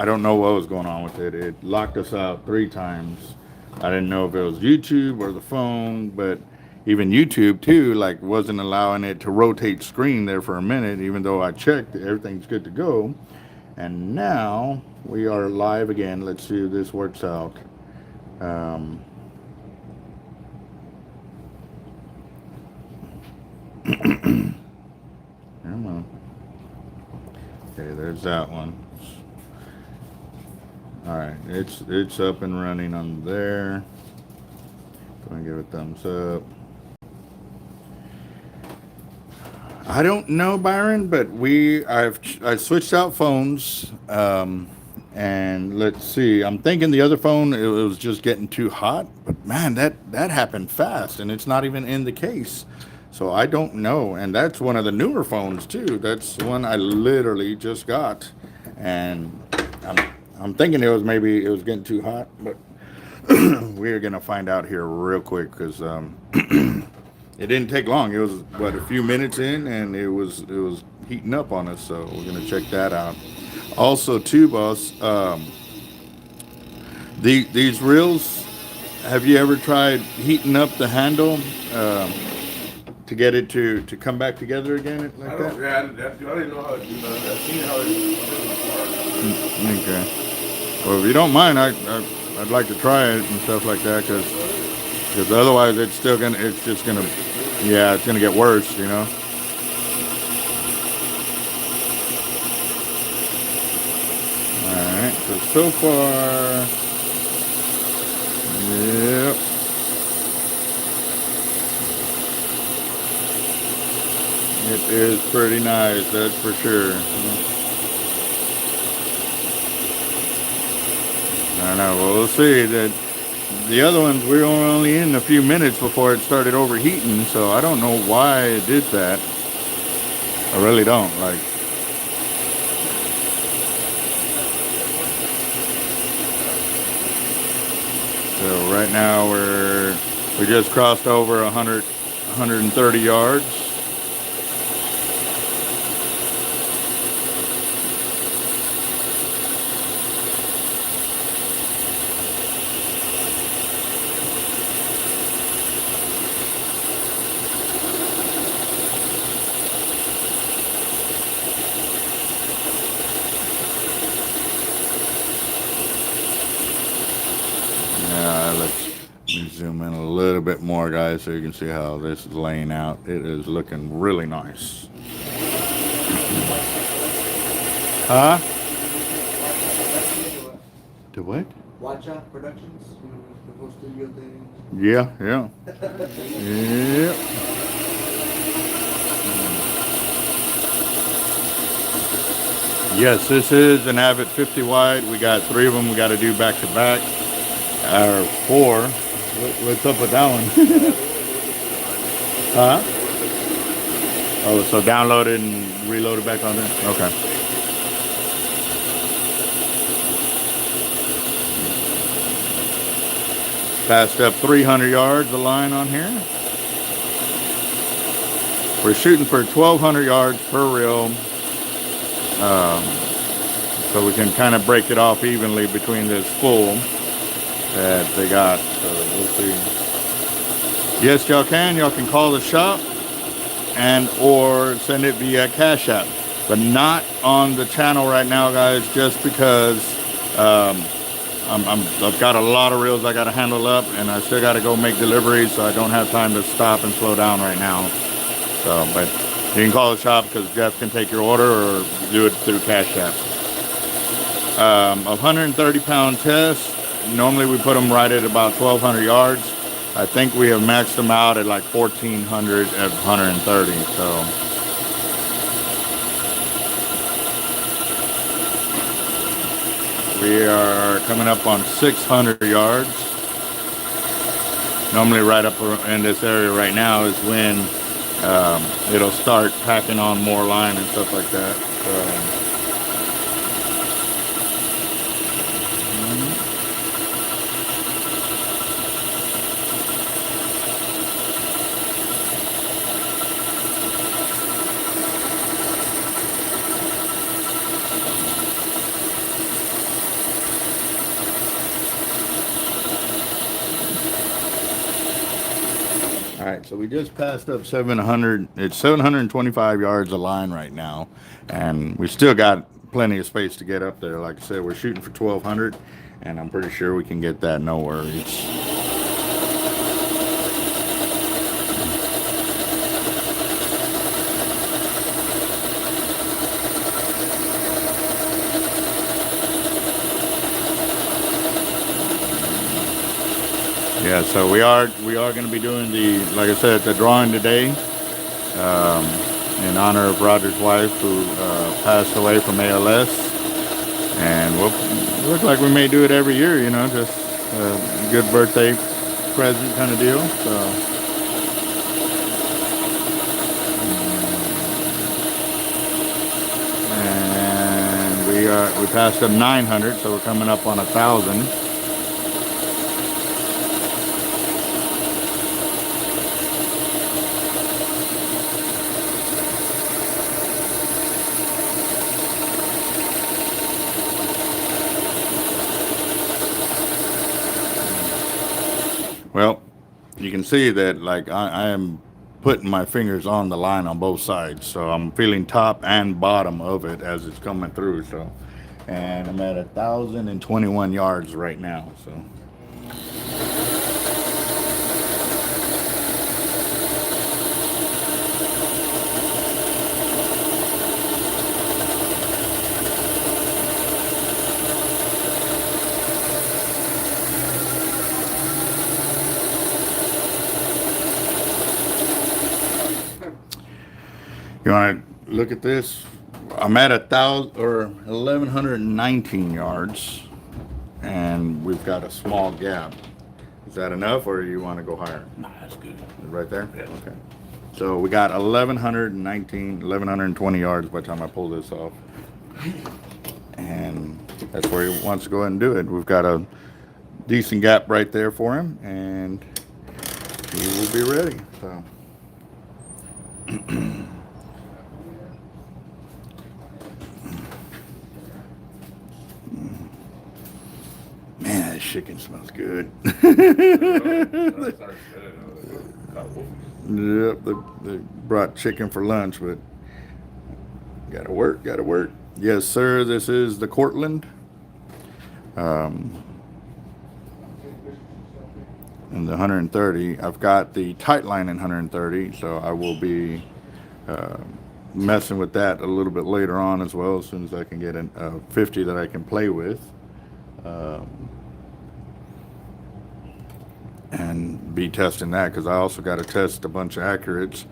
I don't know what was going on with it. It locked us out 3 times. I didn't know if it was YouTube or the phone, but even YouTube too, like wasn't allowing it to rotate screen there for a minute, even though I checked everything's good to go. And now we are live again. Let's see if this works out. Um, Come on. Okay, there's that one. All right, it's up and running on there. Go and give it a thumbs up. I don't know, Byron, but I switched out phones, and let's see. I'm thinking the other phone it was just getting too hot, but man, that happened fast, and it's not even in the case. So I don't know, and that's one of the newer phones too. That's one I literally just got, and I'm I'm thinking maybe it was getting too hot, but we're gonna find out here real quick because it didn't take long. It was what a few minutes in, and it was heating up on us. So we're gonna check that out. Also, too, boss, these reels. Have you ever tried heating up the handle to get it to come back together again like I that? don't. Yeah, I didn't know how to do that. I've seen how it's Okay. Well, if you don't mind, I'd like to try it and stuff like that because otherwise it's just gonna yeah it's gonna get worse, you know. All right. So far, yep. It is pretty nice, that's for sure. I don't know. Well, we'll see. That the other ones we were only in a few minutes before it started overheating, so I don't know why it did that. I really don't. Like, so right now we just crossed over 130 yards. Let me zoom in a little bit more, guys, so you can see how this is laying out. It is looking really nice. Huh? To what? Watch Out Productions, the whole studio thing. Yeah, yeah. Yeah. Yes, this is an Avid 50 wide. We got 3 of them. We got to do back to back. Or 4. What's up with that one? Huh? Oh, so download it and reload it back on there? Okay. Passed up 300 yards of line on here. We're shooting for 1,200 yards per reel. So we can kind of break it off evenly between this full that they got. So we'll see. Yes, y'all can. Y'all can call the shop and or send it via Cash App, but not on the channel right now, guys, just because I've got a lot of reels I got to handle up, and I still got to go make deliveries, so I don't have time to stop and slow down right now. So, but you can call the shop because Jeff can take your order or do it through Cash App. 130-pound test. Normally we put them right at about 1,200 yards. I think we have maxed them out at like 1,400 at 130. So we are coming up on 600 yards. Normally right up in this area right now is when it'll start packing on more line and stuff like that. So, right, so we just passed up 700. It's 725 yards of line right now, and we still got plenty of space to get up there. Like I said, we're shooting for 1,200, and I'm pretty sure we can get that, no worries. Yeah, so we are going to be doing the, like I said, the drawing today in honor of Roger's wife who passed away from ALS, and we'll look like we may do it every year, you know, just a good birthday present kind of deal. So, and we passed up 900, so we're coming up on 1,000. Well, you can see that like I am putting my fingers on the line on both sides, so I'm feeling top and bottom of it as it's coming through. So, and I'm at 1,021 yards right now. So. You want to look at this? I'm at 1,119 yards, and we've got a small gap. Is that enough, or you want to go higher? Nah, that's good. Right there? Yeah. Okay. So we got 1,120 yards by the time I pull this off. And that's where he wants to go ahead and do it. We've got a decent gap right there for him, and he will be ready. So. Man, that chicken smells good. Yep, they brought chicken for lunch, but gotta work. Yes, sir, this is the Cortland. And the 130. I've got the tight line in 130, so I will be messing with that a little bit later on as well, as soon as I can get a 50 that I can play with. And be testing that, because I also got to test a bunch of accurates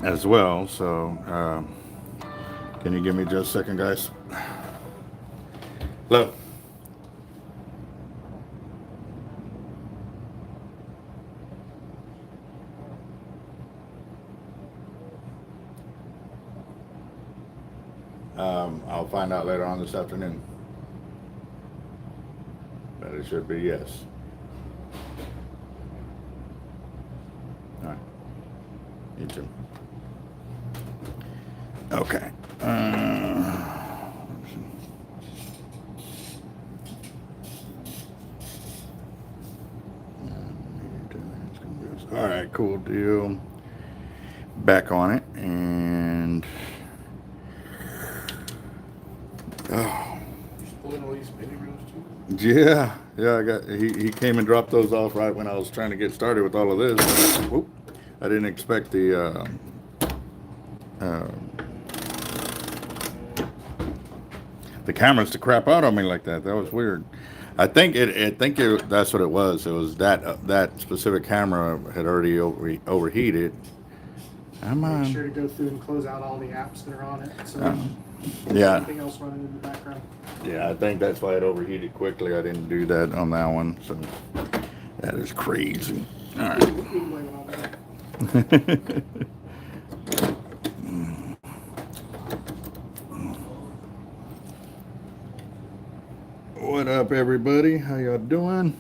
as well. So can you give me just a second, guys? Hello. I'll find out later on this afternoon, but it should be yes. All right. You too. Okay. All right, cool deal. Back on it, and Pulling all these mini reels too. yeah, I got. He came and dropped those off right when I was trying to get started with all of this. Whoop, I didn't expect the cameras to crap out on me like that. That was weird. I think that's what it was. It was that specific camera had already overheated. Make sure to go through and close out all the apps that are on it. So yeah. Anything else running in the background. Yeah, I think that's why it overheated quickly. I didn't do that on that one, so that is crazy. All right. We can blame it on that. What up, everybody? How y'all doing?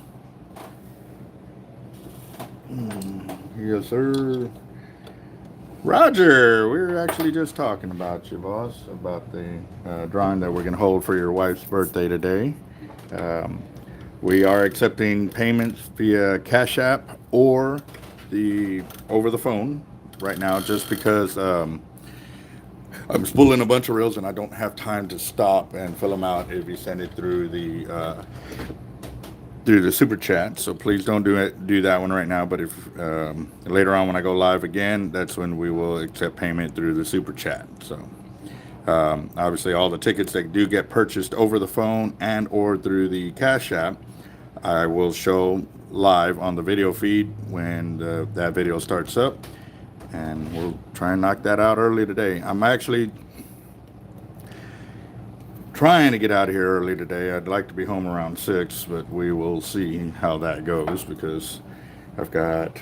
Yes, sir. Roger, we were actually just talking about you, boss, about the drawing that we're going to hold for your wife's birthday today. We are accepting payments via Cash App or over the phone right now, just because I'm spooling a bunch of reels and I don't have time to stop and fill them out if you send it through the super chat. So please don't do that one right now. But if later on when I go live again, that's when we will accept payment through the super chat. So obviously all the tickets that do get purchased over the phone and or through the Cash App, I will show live on the video feed when that video starts up, and we'll try and knock that out early today. I'm actually trying to get out of here early today. I'd like to be home around 6, but we will see how that goes, because I've got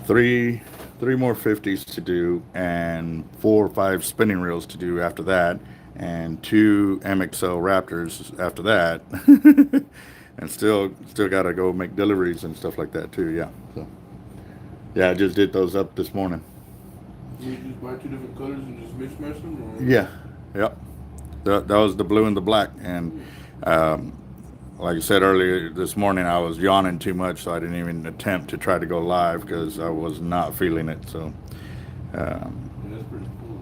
three more 50s to do and 4 or 5 spinning reels to do after that, and 2 MXL Raptors after that. And still got to go make deliveries and stuff like that too. Yeah. So yeah, I just did those up this morning. You just buy 2 different colors and just mix match them? Or? Yeah. Yep. That was the blue and the black. And like I said earlier this morning, I was yawning too much, so I didn't even attempt to try to go live because I was not feeling it. So, That's pretty cool.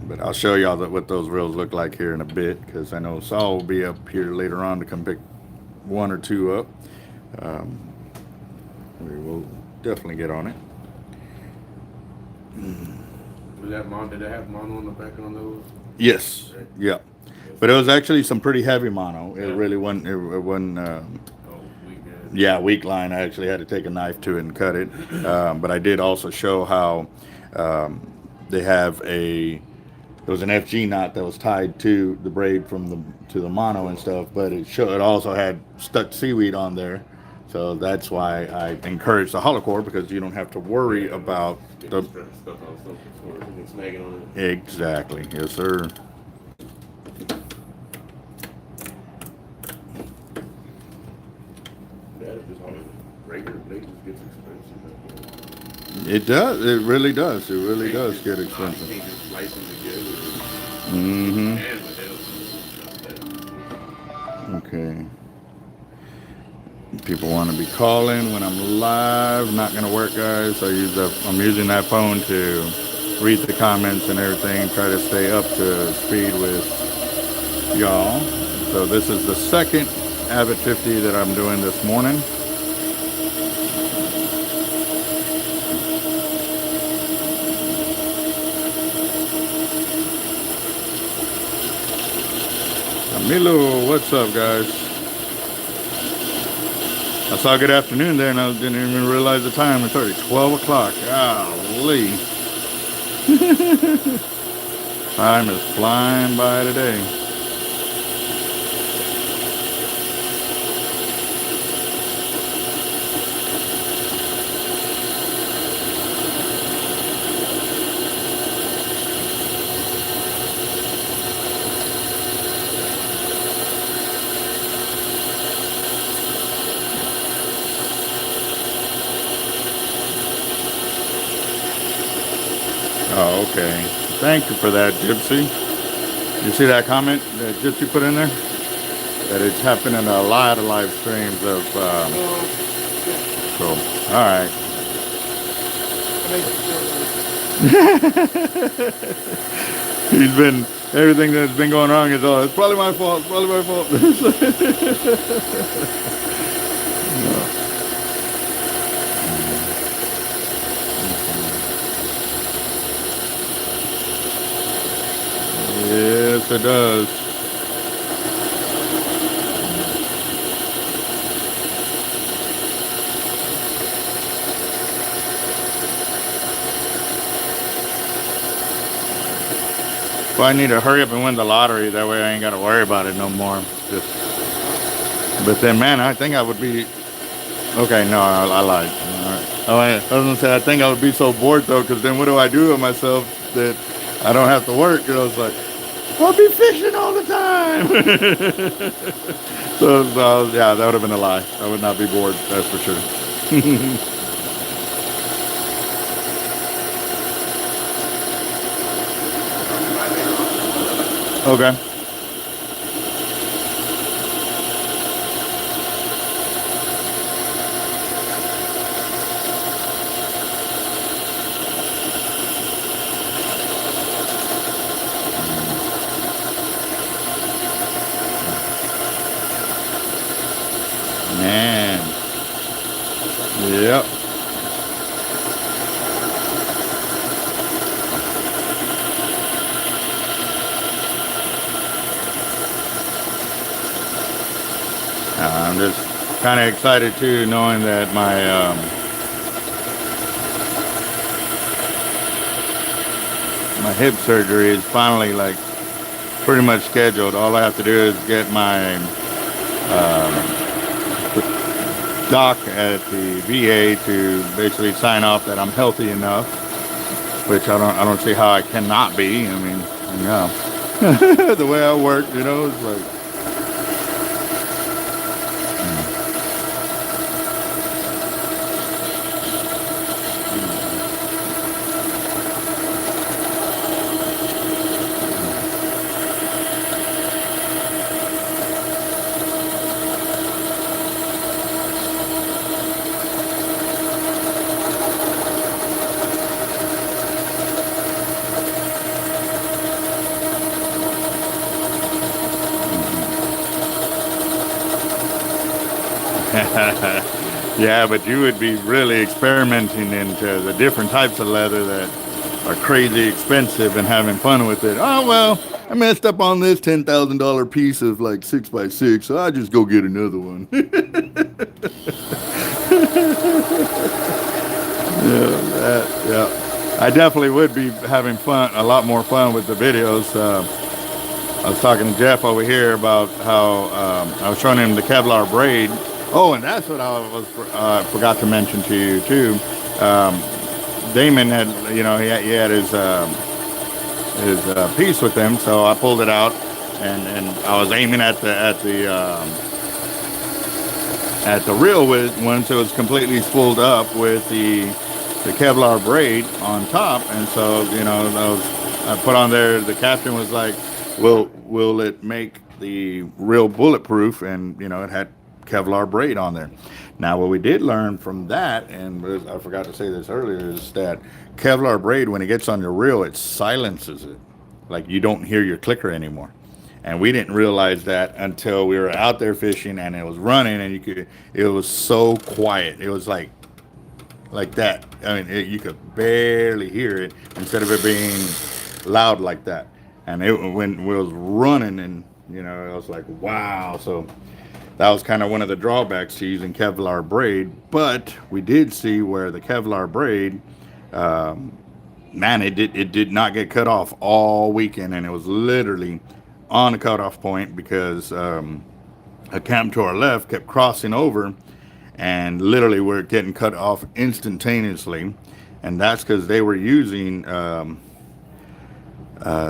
but I'll show y'all what those reels look like here in a bit, because I know Saul will be up here later on to come pick 1 or 2 up. We will definitely get on it. Was that mono? Did it have mono on the back on those? Yes. Right. Yeah. But it was actually some pretty heavy mono. It really wasn't. It wasn't. Weak. Yeah, weak line. I actually had to take a knife to it and cut it. But I did also show how they have there was an FG knot that was tied to the braid to the mono and stuff. But it also had stuck seaweed on there. So that's why I encourage the hollow core, because you don't have to worry about the. Exactly. Yes, sir. It does. It really does. It really does get expensive. Mm-hmm. Okay. People want to be calling when I'm live. Not gonna work, guys. I'm using that phone to read the comments and everything. Try to stay up to speed with y'all. So this is the second Avid 50 that I'm doing this morning. Milo, what's up, guys? I saw good afternoon there, and I didn't even realize the time. It's already 12 o'clock. Golly. Time is flying by today. Oh, okay. Thank you for that, Gypsy. You see that comment that Gypsy put in there? That it's happening in a lot of live streams of, so, all right. Everything that's been going wrong is, it's probably my fault, it's probably my fault. No. Yes, it does. Well, I need to hurry up and win the lottery. That way I ain't got to worry about it no more. But then, man, I think I would be... Okay, no, I lied. All right. Oh, I was going to say, I think I would be so bored, though, because then what do I do with myself that I don't have to work? And I was like, I'll be fishing all the time. so, yeah, that would have been a lie. I would not be bored, that's for sure. Okay. Man. Yep. I'm just kind of excited too, knowing that my hip surgery is finally like pretty much scheduled. All I have to do is get my doc at the VA to basically sign off that I'm healthy enough, which I don't see how I cannot be. I mean, yeah, the way I work, you know, it's like. Yeah, but you would be really experimenting into the different types of leather that are crazy expensive and having fun with it. Oh, well, I messed up on this $10,000 piece of like 6x6, so I just go get another one. Yeah. I definitely would be having fun, a lot more fun with the videos. I was talking to Jeff over here about how I was showing him the Kevlar braid. Oh, and that's what I was forgot to mention to you too. Damon had, you know, he had his piece with him, so I pulled it out, and I was aiming at the reel with one, so it was completely spooled up with the Kevlar braid on top, and so you know, I put on there. The caption was like, "Will it make the reel bulletproof?" And you know, it had Kevlar braid on there. Now, what we did learn from that, and I forgot to say this earlier, is that Kevlar braid, when it gets on your reel, it silences it. Like you don't hear your clicker anymore. And we didn't realize that until we were out there fishing and it was running, and it was so quiet. It was like that. I mean, you could barely hear it instead of it being loud like that. And when it was running, and you know, I was like, wow. So that was kind of one of the drawbacks to using Kevlar braid. But we did see where the Kevlar braid, man, it did not get cut off all weekend, and it was literally on the cutoff point because a camp to our left kept crossing over, and literally we're getting cut off instantaneously. And that's because they were using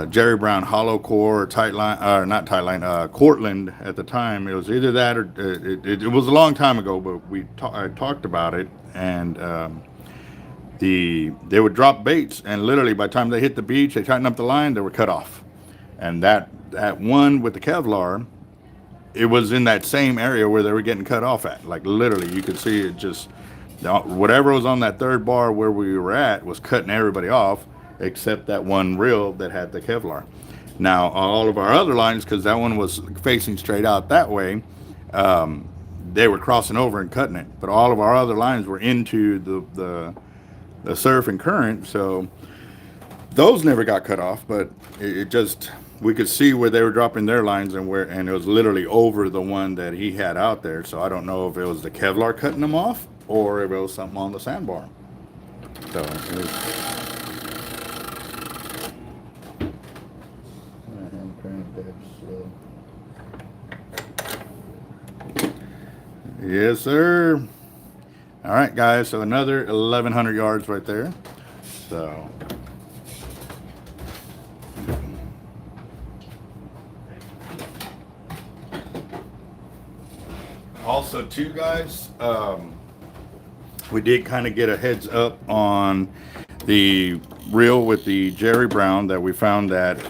Jerry Brown hollow core, or tight line, or not tight line, Cortland at the time. It was either that or it was a long time ago, but I talked about it, and they would drop baits, and literally by the time they hit the beach, they tightened up the line, they were cut off. And that one with the Kevlar, it was in that same area where they were getting cut off at. Like literally, you could see it just, whatever was on that third bar where we were at was cutting everybody off, except that one reel that had the Kevlar. Now, all of our other lines, because that one was facing straight out that way, they were crossing over and cutting it. But all of our other lines were into the surf and current, so those never got cut off. But it just, we could see where they were dropping their lines, and it was literally over the one that he had out there. So I don't know if it was the Kevlar cutting them off or if it was something on the sandbar. So it was, yes, sir. All right, guys. So another 1,100 yards right there. So. Also, too, guys, we did kind of get a heads up on the reel with the Jerry Brown that we found that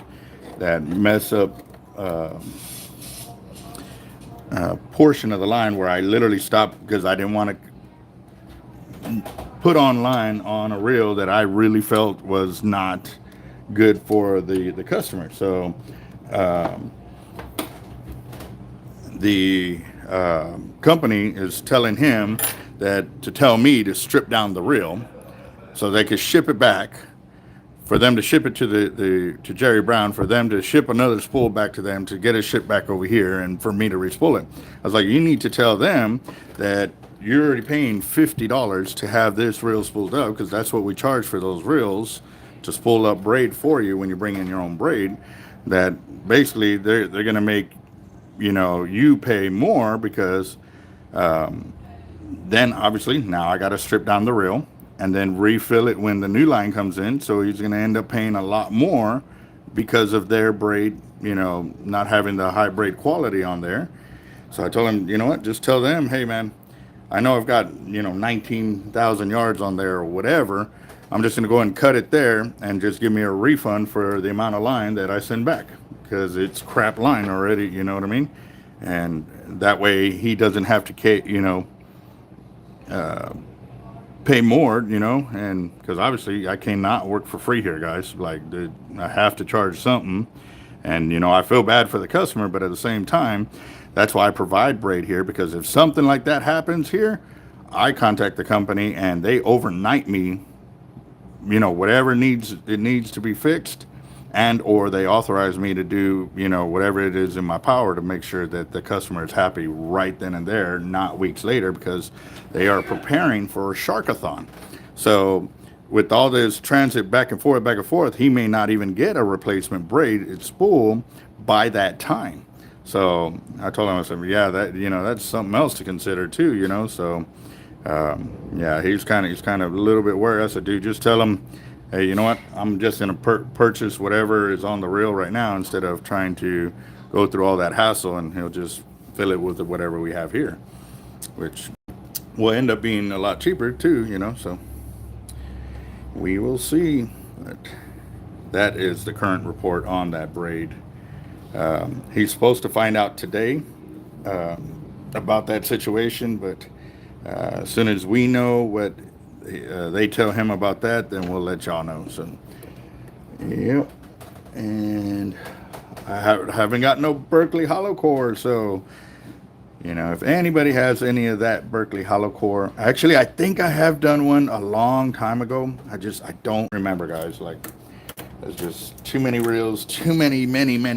mess up portion of the line where I literally stopped because I didn't want to put on line on a reel that I really felt was not good for the customer. So the company is telling him that to tell me to strip down the reel so they could ship it back, for them to ship it to to Jerry Brown, for them to ship another spool back to them, to get it shipped back over here, and for me to respool it. I was like, you need to tell them that you're already paying $50 to have this reel spooled up, because that's what we charge for those reels, to spool up braid for you when you bring in your own braid. That basically they're going to make, you know, you pay more, because then obviously now I got to strip down the reel and then refill it when the new line comes in. So he's going to end up paying a lot more because of their braid, you know, not having the high braid quality on there. So I told him, you know what, just tell them, hey man, I know I've got, you know, 19,000 yards on there or whatever. I'm just going to go and cut it there and just give me a refund for the amount of line that I send back, because it's crap line already, you know what I mean? And that way he doesn't have to, you know, pay more, you know, and because obviously I cannot work for free here, guys. Like, I have to charge something, and you know, I feel bad for the customer, but at the same time, that's why I provide braid here, because if something like that happens here, I contact the company and they overnight me, you know, whatever needs to be fixed, and or they authorize me to do, you know, whatever it is in my power to make sure that the customer is happy right then and there, not weeks later, because they are preparing for a sharkathon. So with all this transit back and forth, he may not even get a replacement braid spool by that time. So I told him, I said, yeah, that, you know, that's something else to consider too, you know. So yeah, he's kind of a little bit worried. I said, dude, just tell him, hey, you know what, I'm just going to purchase whatever is on the reel right now, instead of trying to go through all that hassle, and he'll just fill it with whatever we have here, which will end up being a lot cheaper too, you know. So we will see. But that is the current report on that braid. He's supposed to find out today about that situation, but as soon as we know what they tell him about that, then we'll let y'all know. So, yep. And I haven't got no Berkeley hollow core, so you know, if anybody has any of that Berkeley hollow core, actually, I think I have done one a long time ago. I don't remember, guys. Like, there's just too many reels, too many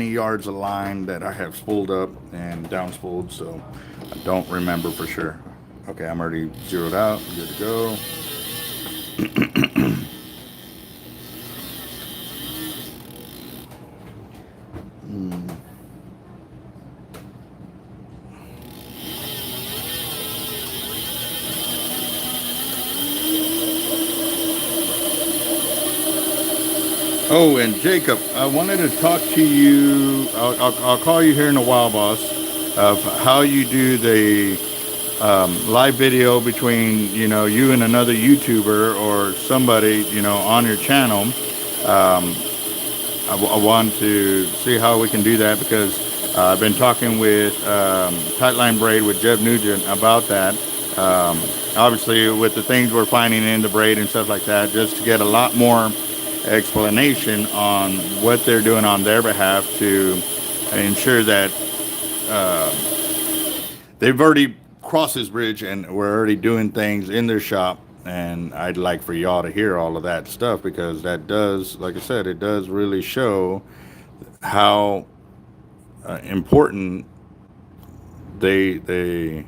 yards of line that I have spooled up and down spooled, so I don't remember for sure. Okay, I'm already zeroed out. Good to go. Oh, and Jacob, I wanted to talk to you. I'll call you here in a while, boss, of how you do the live video between, you know, you and another YouTuber or somebody, you know, on your channel. I want to see how we can do that, because I've been talking with Tightline Braid with Jeb Nugent about that. Obviously, with the things we're finding in the braid and stuff like that, just to get a lot more explanation on what they're doing on their behalf to ensure that they've already crossed this bridge and we're already doing things in their shop. And I'd like for y'all to hear all of that stuff, because that does, like I said, it does really show how important they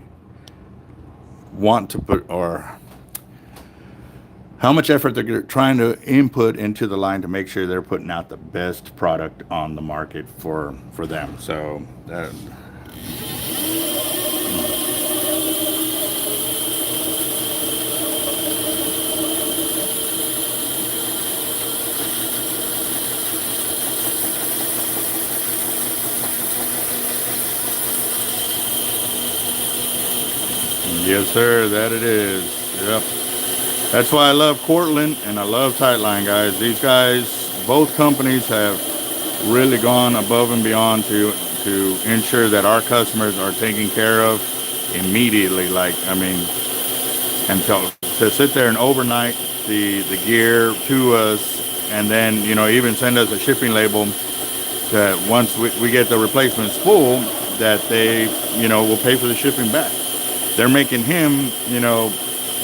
want to put, or how much effort they're trying to input into the line to make sure they're putting out the best product on the market for them. So yes, sir, that it is. Yep. That's why I love Cortland and I love Tightline, guys. These guys, both companies, have really gone above and beyond to ensure that our customers are taken care of immediately. Like, I mean, and to sit there and overnight the gear to us, and then, you know, even send us a shipping label that once we get the replacement spool, that they, will pay for the shipping back. They're making him,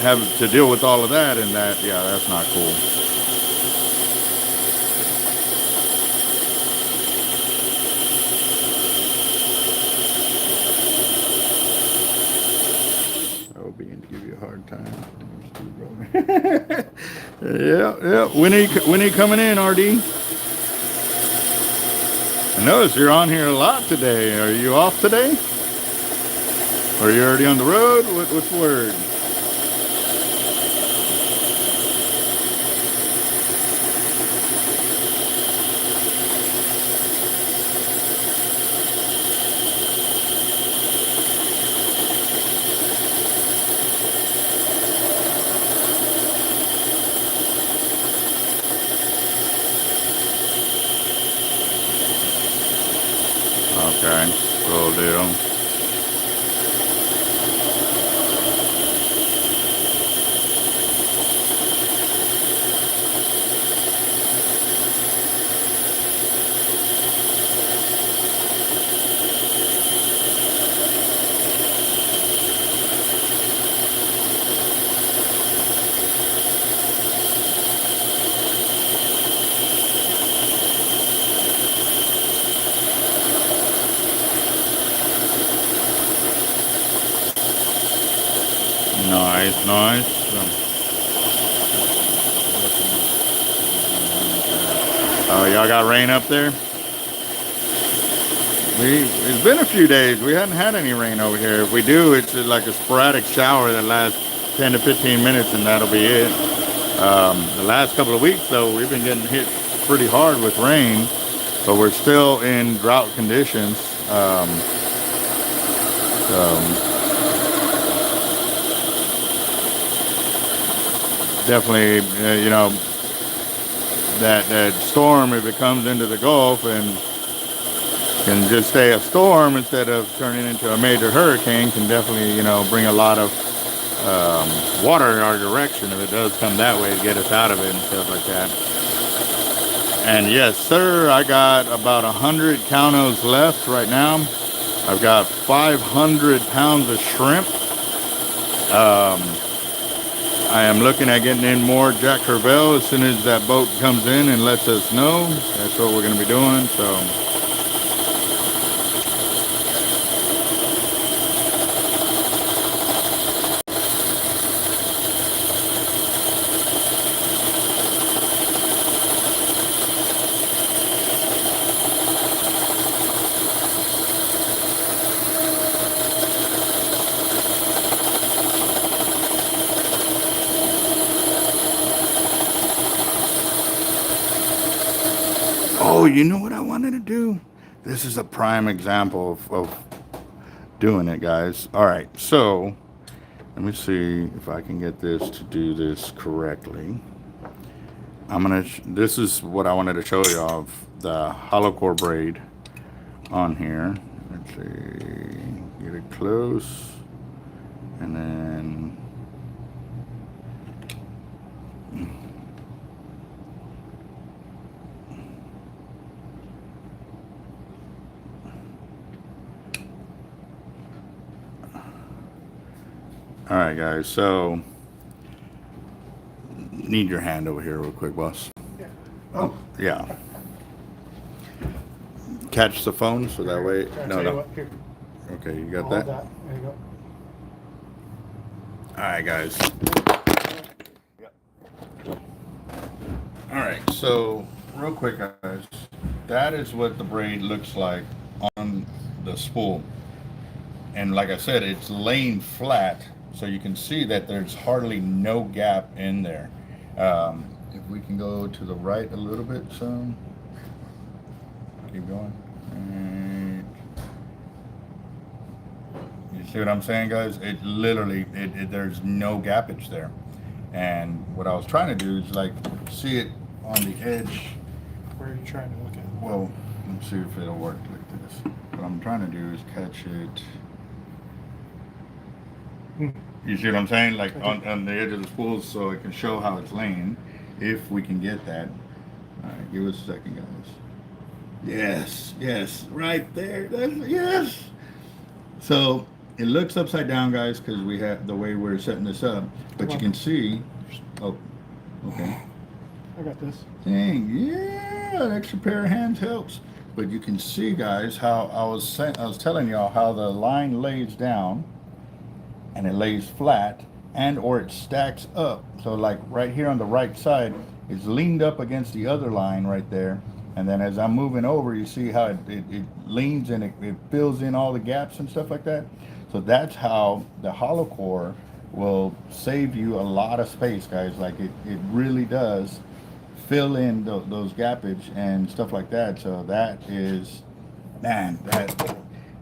have to deal with all of that, and that, yeah, that's not cool. I'll begin to give you a hard time. Yeah. When are you coming in, RD? I notice you're on here a lot today. Are you off today? Or are you already on the road? What's the word? Okay, cool deal. Nice. Oh, y'all got rain up there? It's been a few days. We hadn't had any rain over here. If we do, it's like a sporadic shower that lasts 10 to 15 minutes, and that'll be it. The last couple of weeks, though, we've been getting hit pretty hard with rain, but we're still in drought conditions. Definitely, that storm, if it comes into the Gulf and can just stay a storm instead of turning into a major hurricane, can definitely, bring a lot of water in our direction if it does come that way to get us out of it and stuff like that. And yes, sir, I got about 100 cows left right now. I've got 500 pounds of shrimp. I am looking at getting in more Jack Crevalle as soon as that boat comes in and lets us know. That's what we're going to be doing. So, oh, you know what I wanted to do? This is a prime example of doing it, guys. All right, so let me see if I can get this to do this correctly. This is what I wanted to show you of the hollow core braid on here. Let's see, get it close, and then all right, guys, so need your hand over here real quick, boss. Yeah. Oh, yeah. Catch the phone so that way. No. Here, Okay, you got hold that? that. There you go. All right, guys. All right, so real quick, guys, that is what the braid looks like on the spool. And like I said, it's laying flat, so you can see that there's hardly no gap in there. If we can go to the right a little bit, some. Keep going. And you see what I'm saying, guys? It literally, there's no gappage there. And what I was trying to do is like see it on the edge. Where are you trying to look at? Well, let's see if it'll work like this. What I'm trying to do is catch it. You see what I'm saying? Like on the edge of the spool, so it can show how it's laying, if we can get that. All right, give us a second, guys. Yes, right there. Yes. So it looks upside down, guys, because we have the way we're setting this up. But you can see. Oh, okay. I got this. Dang, yeah, an extra pair of hands helps. But you can see, guys, how I was telling y'all how the line lays down, and it lays flat, and or it stacks up. So like right here on the right side, it's leaned up against the other line right there. And then as I'm moving over, you see how it leans and it fills in all the gaps and stuff like that. So that's how the hollow core will save you a lot of space, guys. Like it really does fill in those gappage and stuff like that. So that is, man, that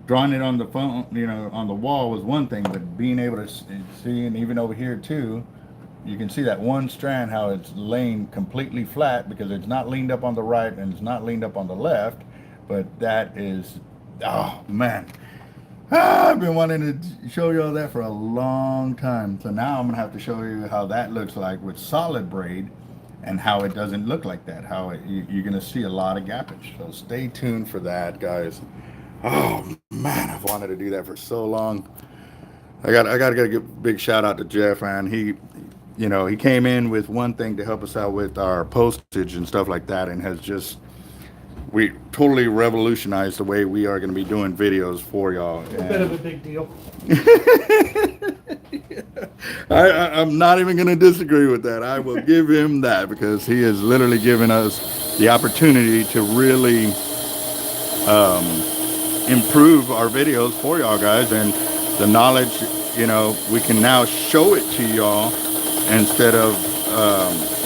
drawing it on the phone, you know, on the wall was one thing, but being able to see, and even over here too, you can see that one strand, how it's laying completely flat because it's not leaned up on the right and it's not leaned up on the left. But that is, oh man, I've been wanting to show you all that for a long time. So now I'm gonna have to show you how that looks like with solid braid and how it doesn't look like that, how you're gonna see a lot of gappage. So stay tuned for that, guys. Oh man, I've wanted to do that for so long. I got to give a big shout out to Jeff, man. He came in with one thing to help us out with our postage and stuff like that, and has just we totally revolutionized the way we are going to be doing videos for y'all. A bit of a big deal. I'm not even going to disagree with that. I will give him that because he has literally given us the opportunity to really improve our videos for y'all guys, and the knowledge, we can now show it to y'all instead of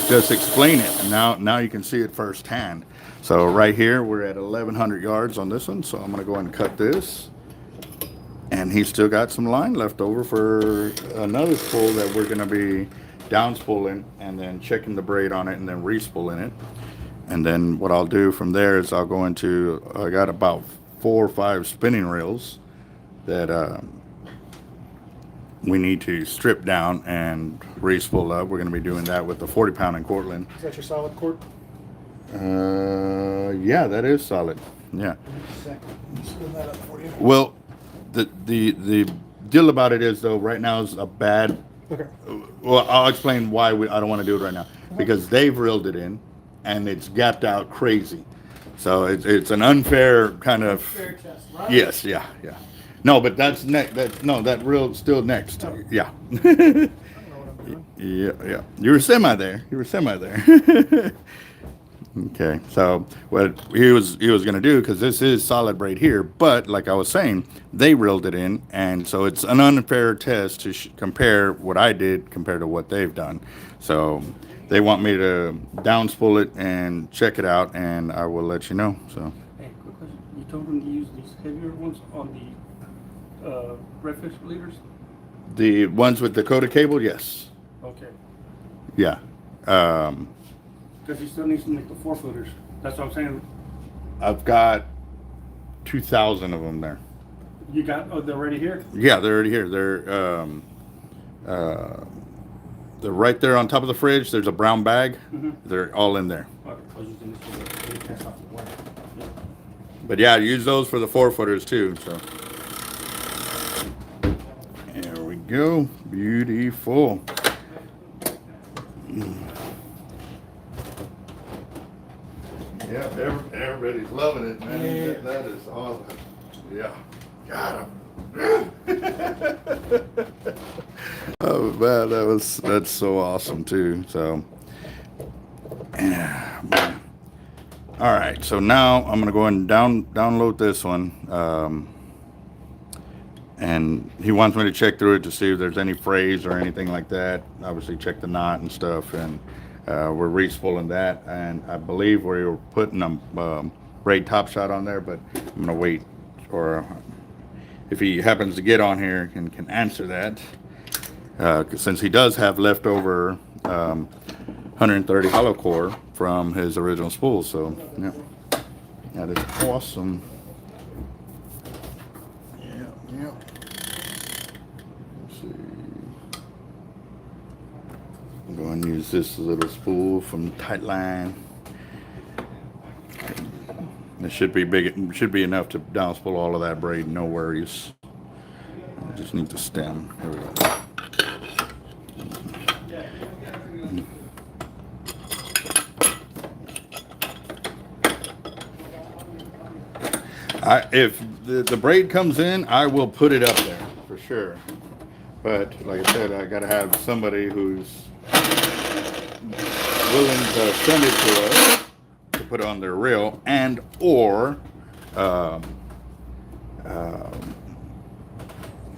just explain it. Now you can see it firsthand. So right here, we're at 1,100 yards on this one. So I'm gonna go ahead and cut this. And he's still got some line left over for another spool that we're gonna be down spooling and then checking the braid on it and then re-spooling it. And then what I'll do from there is I'll go into, I got about 4 or 5 spinning reels that we need to strip down and re-spool up. We're going to be doing that with the 40 pound in Cortland. Is that your solid cord? Yeah, that is solid. Yeah. Spin that up for you. Well, the deal about it is, though, right now is a bad. Okay. Well, I'll explain why I don't want to do it right now. Because they've reeled it in, and it's gapped out crazy. So it's an unfair kind of. Fair test, right? Yes, yeah. No, but that's next. That reel's still next. Oh. Yeah. I don't know what I'm doing. Yeah. You were semi there. Okay, so what he was going to do, because this is solid braid here, but like I was saying, they reeled it in, and so it's an unfair test to compare what I did compared to what they've done. So they want me to down spool it and check it out, and I will let you know. So. Hey, quick question. You told them to use these heavier ones on the redfish leaders? The ones with the coated cable, yes. Okay. Yeah. Because you still need some like the 4-footers. That's what I'm saying. I've got 2,000 of them there. You got, they're already here? Yeah, they're already here. They're right there on top of the fridge. There's a brown bag. Mm-hmm. They're all in there. Okay. I was using this for the test off the wire. Yeah. But yeah, use those for the 4-footers too. So there we go. Beautiful. Yeah, everybody's loving it, man. Yeah. That is awesome. Yeah, got him. Oh man, that's so awesome too. So, yeah, man. All right, so now I'm gonna go and download this one, and he wants me to check through it to see if there's any frays or anything like that. Obviously, check the knot and stuff, and we're re-spooling that, and I believe we were putting a braid top shot on there, but I'm gonna wait, or if he happens to get on here and can answer that, since he does have leftover 130 hollow core from his original spool. So yeah, that is awesome. Yeah. Let's see. I'm going to use this little spool from Tightline. It should be big. It should be enough to down spool all of that braid. No worries. I just need the stem. Here we go. If the braid comes in, I will put it up there for sure. But like I said, I got to have somebody who's willing to send it to us to put on their reel, and or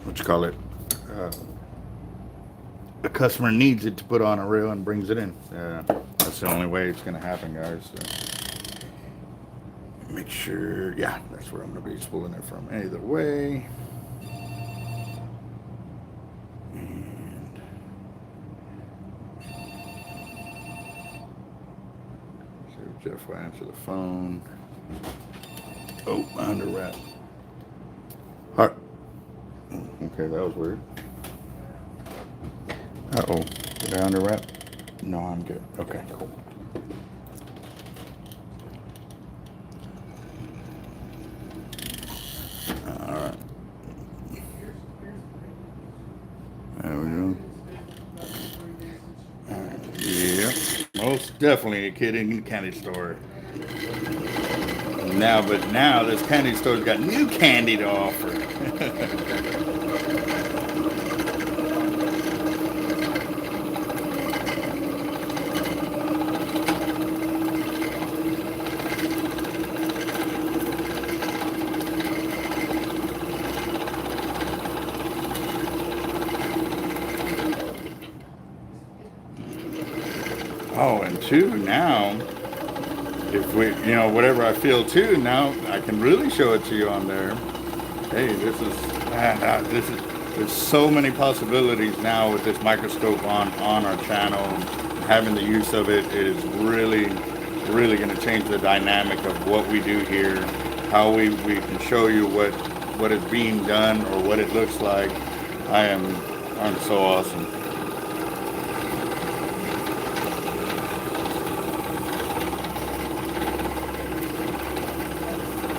what you call it? The customer needs it to put on a reel and brings it in. That's the only way it's going to happen, guys. So make sure, yeah, that's where I'm going to be spooling it from. Either way. And see if Jeff will answer the phone. Oh, under wrap. All right. Okay, that was weird. Uh-oh. Did I under wrap? No, I'm good. Okay, cool. All right. There we go. Yep. Most definitely a kid in a candy store. But now this candy store's got new candy to offer. Oh, and two, now, if we, whatever I feel too, now I can really show it to you on there. Hey, there's so many possibilities now with this microscope on our channel. Having the use of it is really going to change the dynamic of what we do here, how we can show you what is being done or what it looks like. I'm so awesome.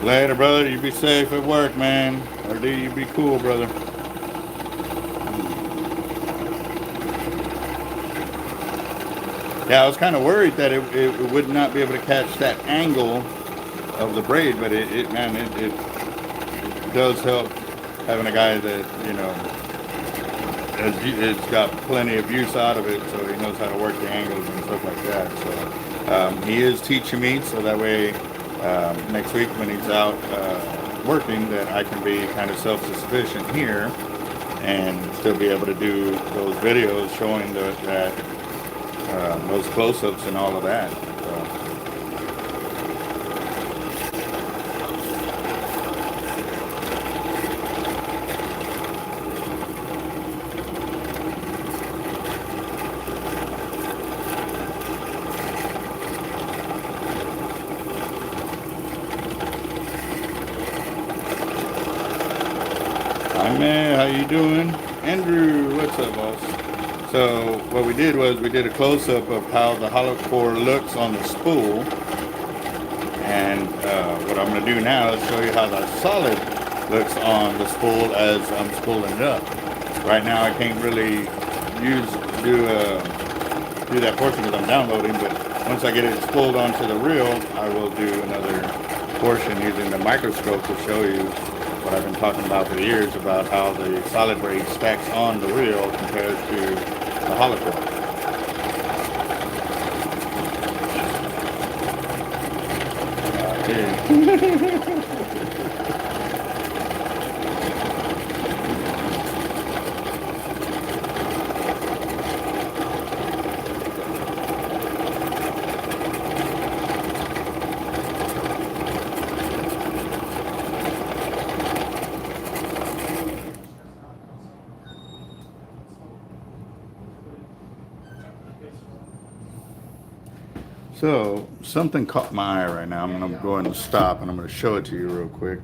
Later, brother. You be safe at work, man. Or do you be cool, brother? Yeah, I was kind of worried that it would not be able to catch that angle of the braid, but it does help having a guy that, has got plenty of use out of it, so he knows how to work the angles and stuff like that. So he is teaching me, so that way next week when he's out working, that I can be kind of self-sufficient here and still be able to do those videos showing those close-ups and all of that. Hi man, how you doing? Andrew, what's up, boss? So what we did was we did a close-up of how the hollow core looks on the spool, and what I'm going to do now is show you how the solid looks on the spool as I'm spooling it up. Right now I can't really do that portion because I'm downloading, but once I get it spooled onto the reel, I will do another portion using the microscope to show you what I've been talking about for years about how the solid braid stacks on the reel compared to the hollow core. So something caught my eye right now. I'm going to go ahead and stop, and I'm going to show it to you real quick.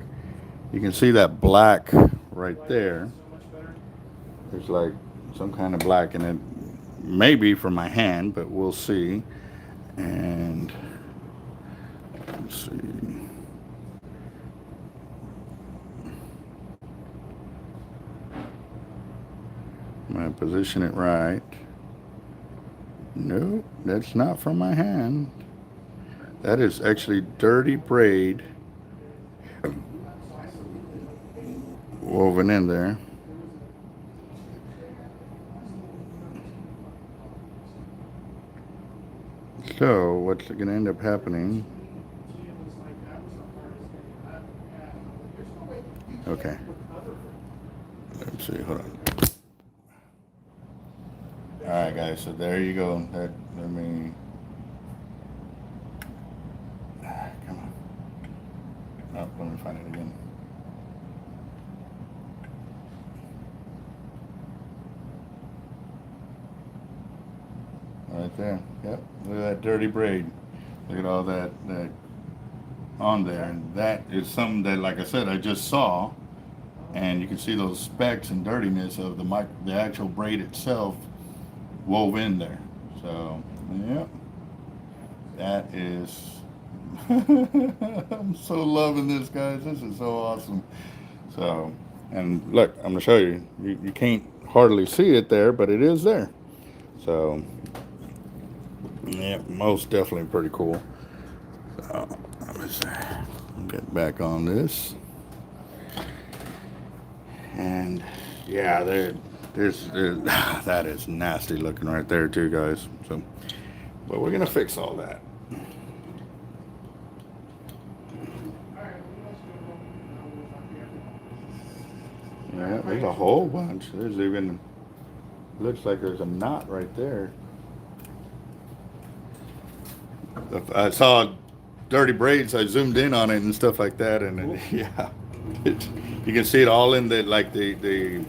You can see that black right there. There's like some kind of black in it. Maybe from my hand, but we'll see. And let's see. I'm going to position it right. Nope, that's not from my hand. That is actually dirty braid woven in there. So what's going to end up happening? Okay. Let's see, hold on. Alright guys, so there you go. Let me... Come on. Oh, let me find it again. Right there. Yep. Look at that dirty braid. Look at all that on there. And that is something that, like I said, I just saw. And you can see those specks and dirtiness of the actual braid itself wove in there. So, yep. That is... I'm so loving this, guys. This is so awesome. So, and look, I'm going to show you. You can't hardly see it there, but it is there. So, yeah, most definitely pretty cool. So, let me see. Get back on this. And, yeah, there's that is nasty looking right there too, guys. So, but we're going to fix all that. Yeah, there's a whole bunch. There's even, looks like there's a knot right there. I saw dirty braids, I zoomed in on it and stuff like that, and yeah, you can see it all in the, like the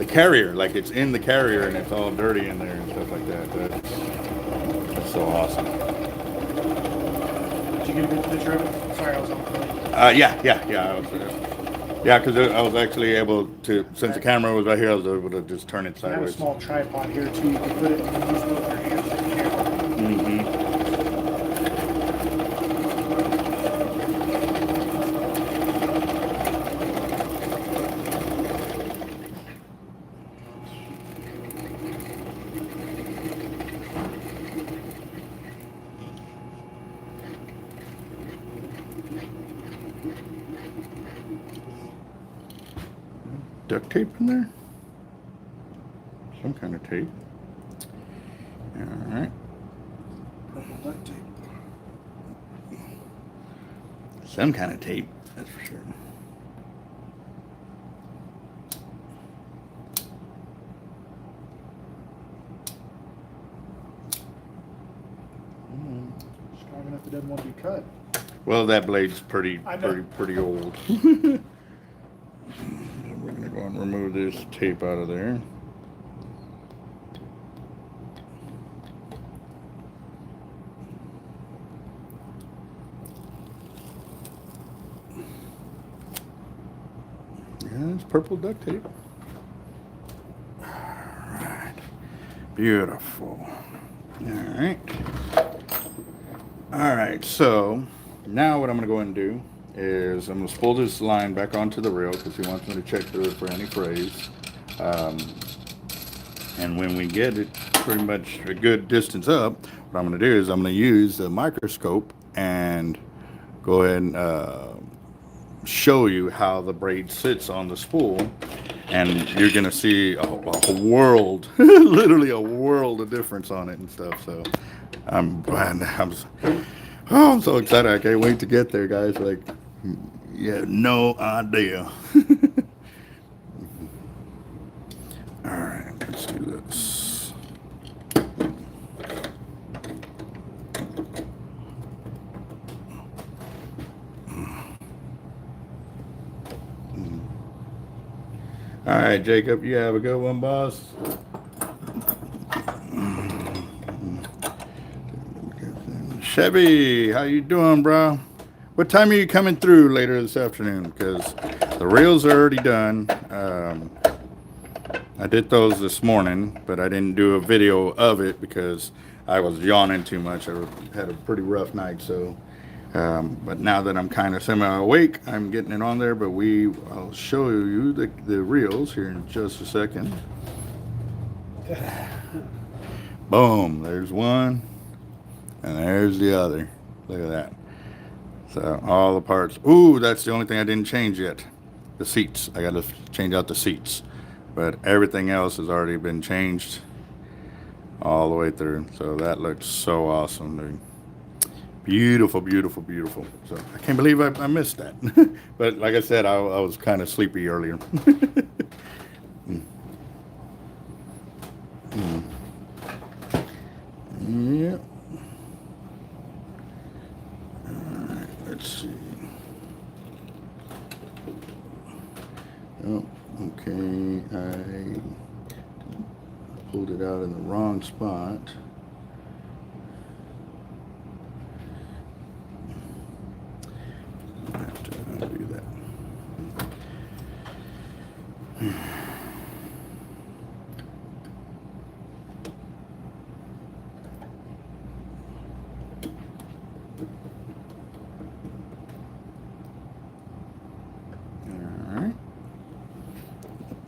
carrier, like it's in the carrier and it's all dirty in there and stuff like that. That's so awesome. Did you get a good picture of it? Sorry, I was on the phone. Yeah, because I was actually able to, since the camera was right here, I was able to just turn it I have a sideways. small tripod here too. You can put it and use both your hands for the camera. Duct tape in there? Some kind of tape. Alright. Duct tape. Some kind of tape, that's for sure. Strong enough it doesn't want to be cut. Well, that blade's pretty old. We're gonna go and remove this tape out of there. Yeah, it's purple duct tape. All right, beautiful. All right, so now what I'm gonna go ahead and do is I'm going to spool this line back onto the reel because he wants me to check through it for any frays. And when we get it pretty much a good distance up, what I'm going to do is I'm going to use the microscope and go ahead and show you how the braid sits on the spool. And you're going to see a world, literally a world of difference on it and stuff. So I'm so excited. I can't wait to get there, guys. Like, you have no idea. All right, let's do this. All right, Jacob, you have a good one, boss. Chevy, how you doing, bro? What time are you coming through later this afternoon? Because the reels are already done. I did those this morning, but I didn't do a video of it because I was yawning too much. I had a pretty rough night, so. But now that I'm kind of semi-awake, I'm getting it on there. But I'll show you the reels here in just a second. Boom, there's one, and there's the other. Look at that. So all the parts. Ooh, that's the only thing I didn't change yet. The seats. I got to change out the seats. But everything else has already been changed all the way through. So that looks so awesome, dude. Beautiful, beautiful, beautiful. So I can't believe I missed that. But like I said, I was kind of sleepy earlier. Yeah. Alright, let's see. Oh, okay. I pulled it out in the wrong spot. I have to undo that.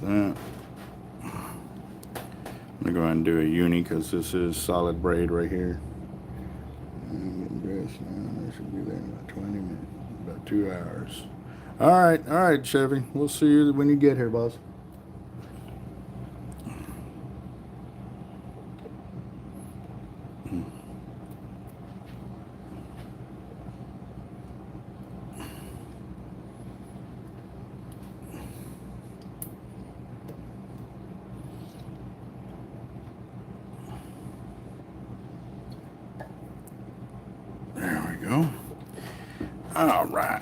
I'm gonna go ahead and do a uni because this is solid braid right here. I'm getting dressed now. I should be there in about 20 minutes, about 2 hours. All right, Chevy. We'll see you when you get here, boss. There we go. All right.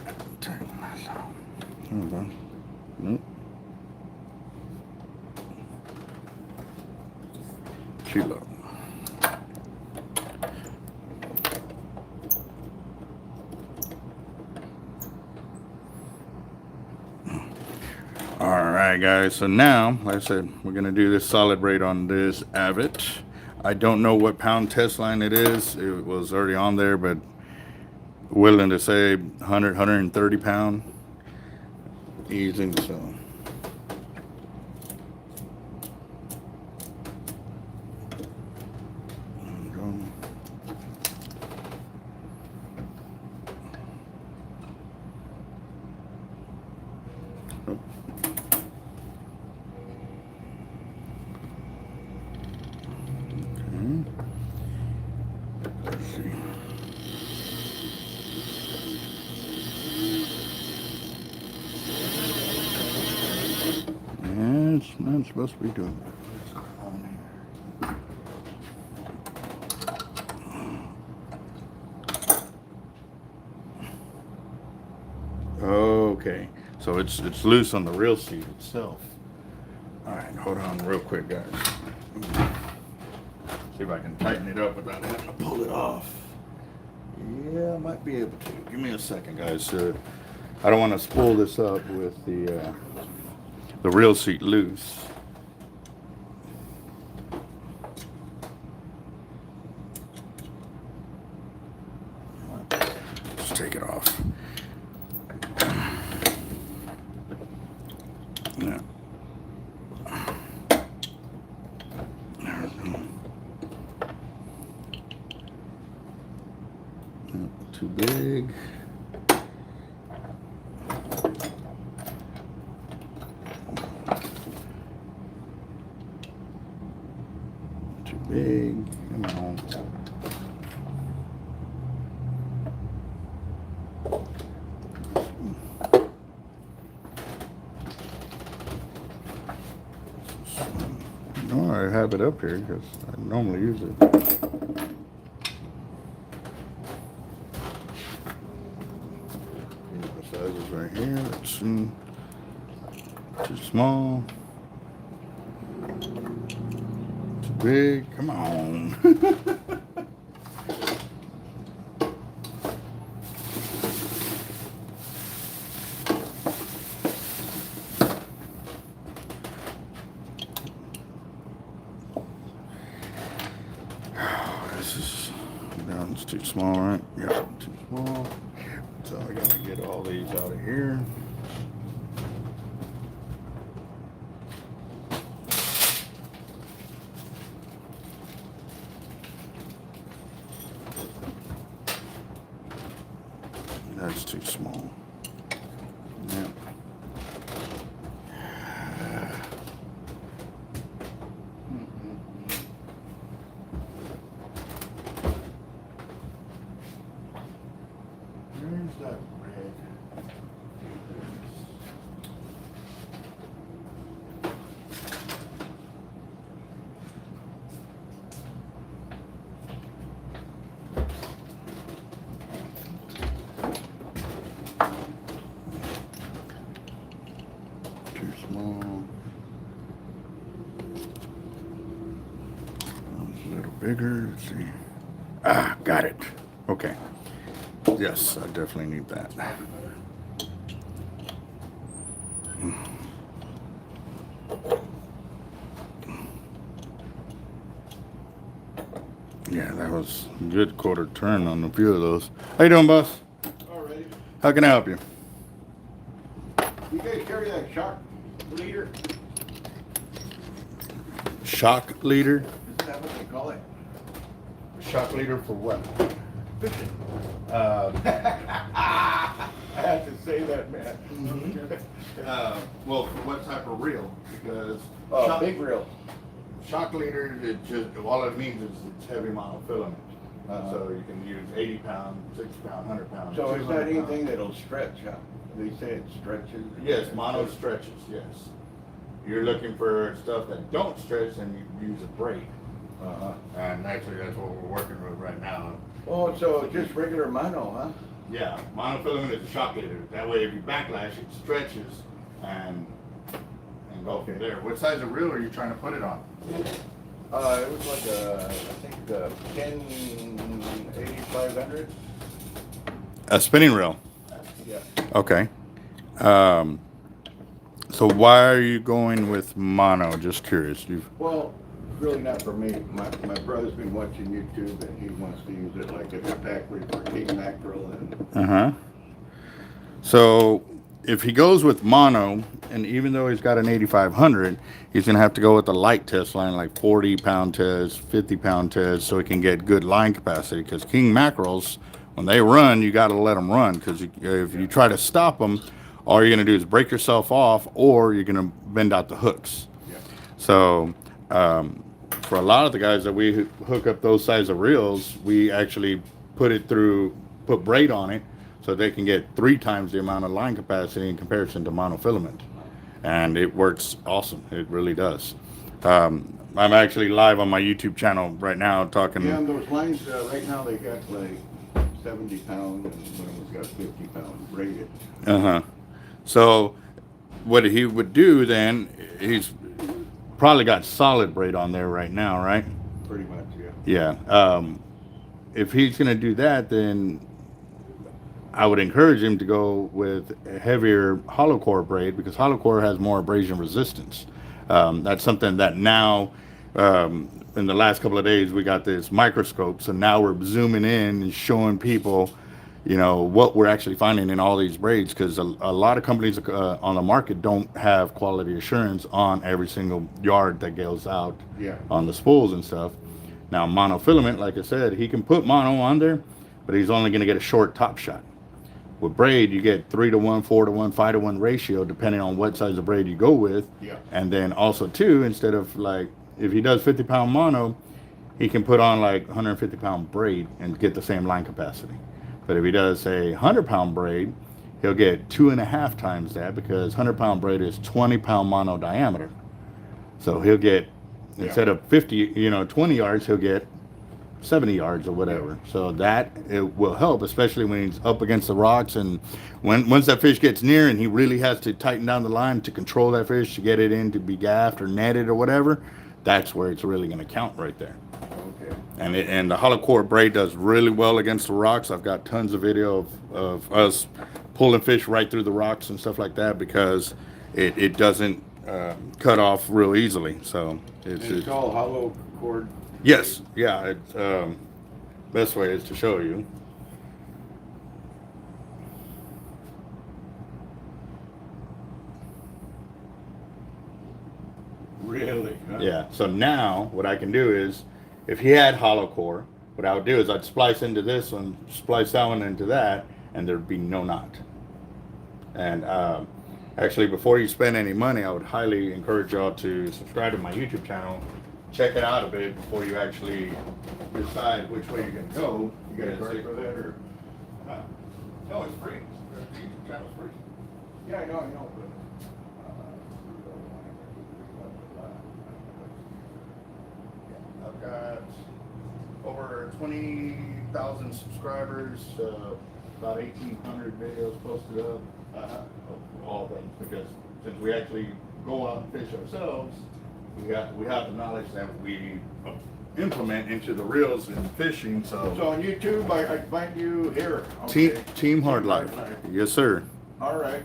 Hold on. Nope. Too low. All right, guys. So now, like I said, we're gonna do this solid braid on this Avid. I don't know what pound test line it is. It was already on there, but willing to say 100, 130 pound. Easy, so. Let's see. Yeah, it's not supposed to be doing that. Okay, so it's loose on the reel seat itself. All right, hold on real quick, guys. See if I can tighten it up without having to pull it off. Yeah, I might be able to. Give me a second, guys. I don't want to spool this up with the reel seat loose. Just take it off. Yeah. Too big. Too big. Come on. No, I have it up here because I normally use it. The sizes right here. That's too small. Too big. Come on. It's too small, right? Yeah, too small. So I gotta get all these out of here. that's too small. Yeah. Where's that red? Too small. A little bigger. Let's see. Ah, got it. Okay. Yes, I definitely need that. Yeah, that was a good quarter turn on a few of those. How you doing, boss? Alrighty. How can I help you? You guys carry that shock leader? Shock leader? Is that what they call it? Shock leader for what? Fishing. I I had to say that, man. well, for what type of reel? Because Big reel. shock leader, it just all it means is it's heavy monofilament. So you can use 80 pound, 60 pound, 100 pound. So is 200 that pound. anything that'll stretch, huh? They say it stretches. Yes, mono stretches, yes. You're looking for stuff that don't stretch, and you use a braid. Uh-huh. And actually, that's what we're working with right now. Oh, so just regular mono, huh? Yeah, monofilament is a shock leader. That way, if you backlash, it stretches and go from there. What size of reel are you trying to put it on? It was like I think 10 8500. A spinning reel. Yeah. Okay. So why are you going with mono? Just curious. Well, really not for me. My brother's been watching YouTube and he wants to use it like as a factory for king mackerel and. So if he goes with mono, and even though he's got an 8500, he's gonna have to go with the light test line, like 40 pound test, 50 pound test, so he can get good line capacity. Because king mackerels, when they run, you got to let them run. Because if you try to stop them, all you're gonna do is break yourself off, or you're gonna bend out the hooks. Yeah. So for a lot of the guys that we hook up those size of reels, we actually put braid on it, so they can get 3 times the amount of line capacity in comparison to monofilament. And it works awesome. It really does. I'm actually live on my YouTube channel right now talking. Yeah, and those lines right now they got like 70 pound and one of them's got 50 pound braided. So what he would do then, he's probably got solid braid on there right now, right? Pretty much, yeah. Yeah. If he's going to do that, then I would encourage him to go with a heavier hollow core braid, because hollow core has more abrasion resistance. That's something that now, in the last couple of days, we got this microscope. So now we're zooming in and showing people, what we're actually finding in all these braids, because a lot of companies on the market don't have quality assurance on every single yard that goes out on the spools and stuff. Now, monofilament, like I said, he can put mono on there, but he's only going to get a short top shot. With braid, you get 3-to-1, 4-to-1, 5-to-1 ratio, depending on what size of braid you go with. Yeah. And then also, too, instead of like, if he does 50 pound mono, he can put on like 150 pound braid and get the same line capacity. But if he does, say, 100 pound braid, he'll get 2.5 times that, because 100 pound braid is 20 pound mono diameter. So he'll get, instead of 20 yards, he'll get 70 yards or whatever. So that it will help, especially when he's up against the rocks, and once that fish gets near and he really has to tighten down the line to control that fish, to get it in to be gaffed or netted or whatever. That's where it's really going to count right there. Okay. And the hollow core braid does really well against the rocks. I've got tons of video of us pulling fish right through the rocks and stuff like that, because it doesn't cut off real easily. So It's all hollow cord. yes, yeah. It's best way is to show you. Really? Huh? Yeah. So now what I can do is, if he had hollow core, what I would do is I'd splice into this one, splice that one into that, and there'd be no knot. And actually, before you spend any money, I would highly encourage y'all to subscribe to my YouTube channel. Check it out a bit before you actually decide which way you're gonna go. You got a card for that, or? No, it's free. The YouTube channel's free. Yeah, I know, but. I've got over 20,000 subscribers, about 1,800 videos posted up, of all things, because since we actually go out and fish ourselves, we have the knowledge that we implement into the reels and fishing. So on YouTube, I find you here. Okay. Team Hard Life. Yes, sir. All right.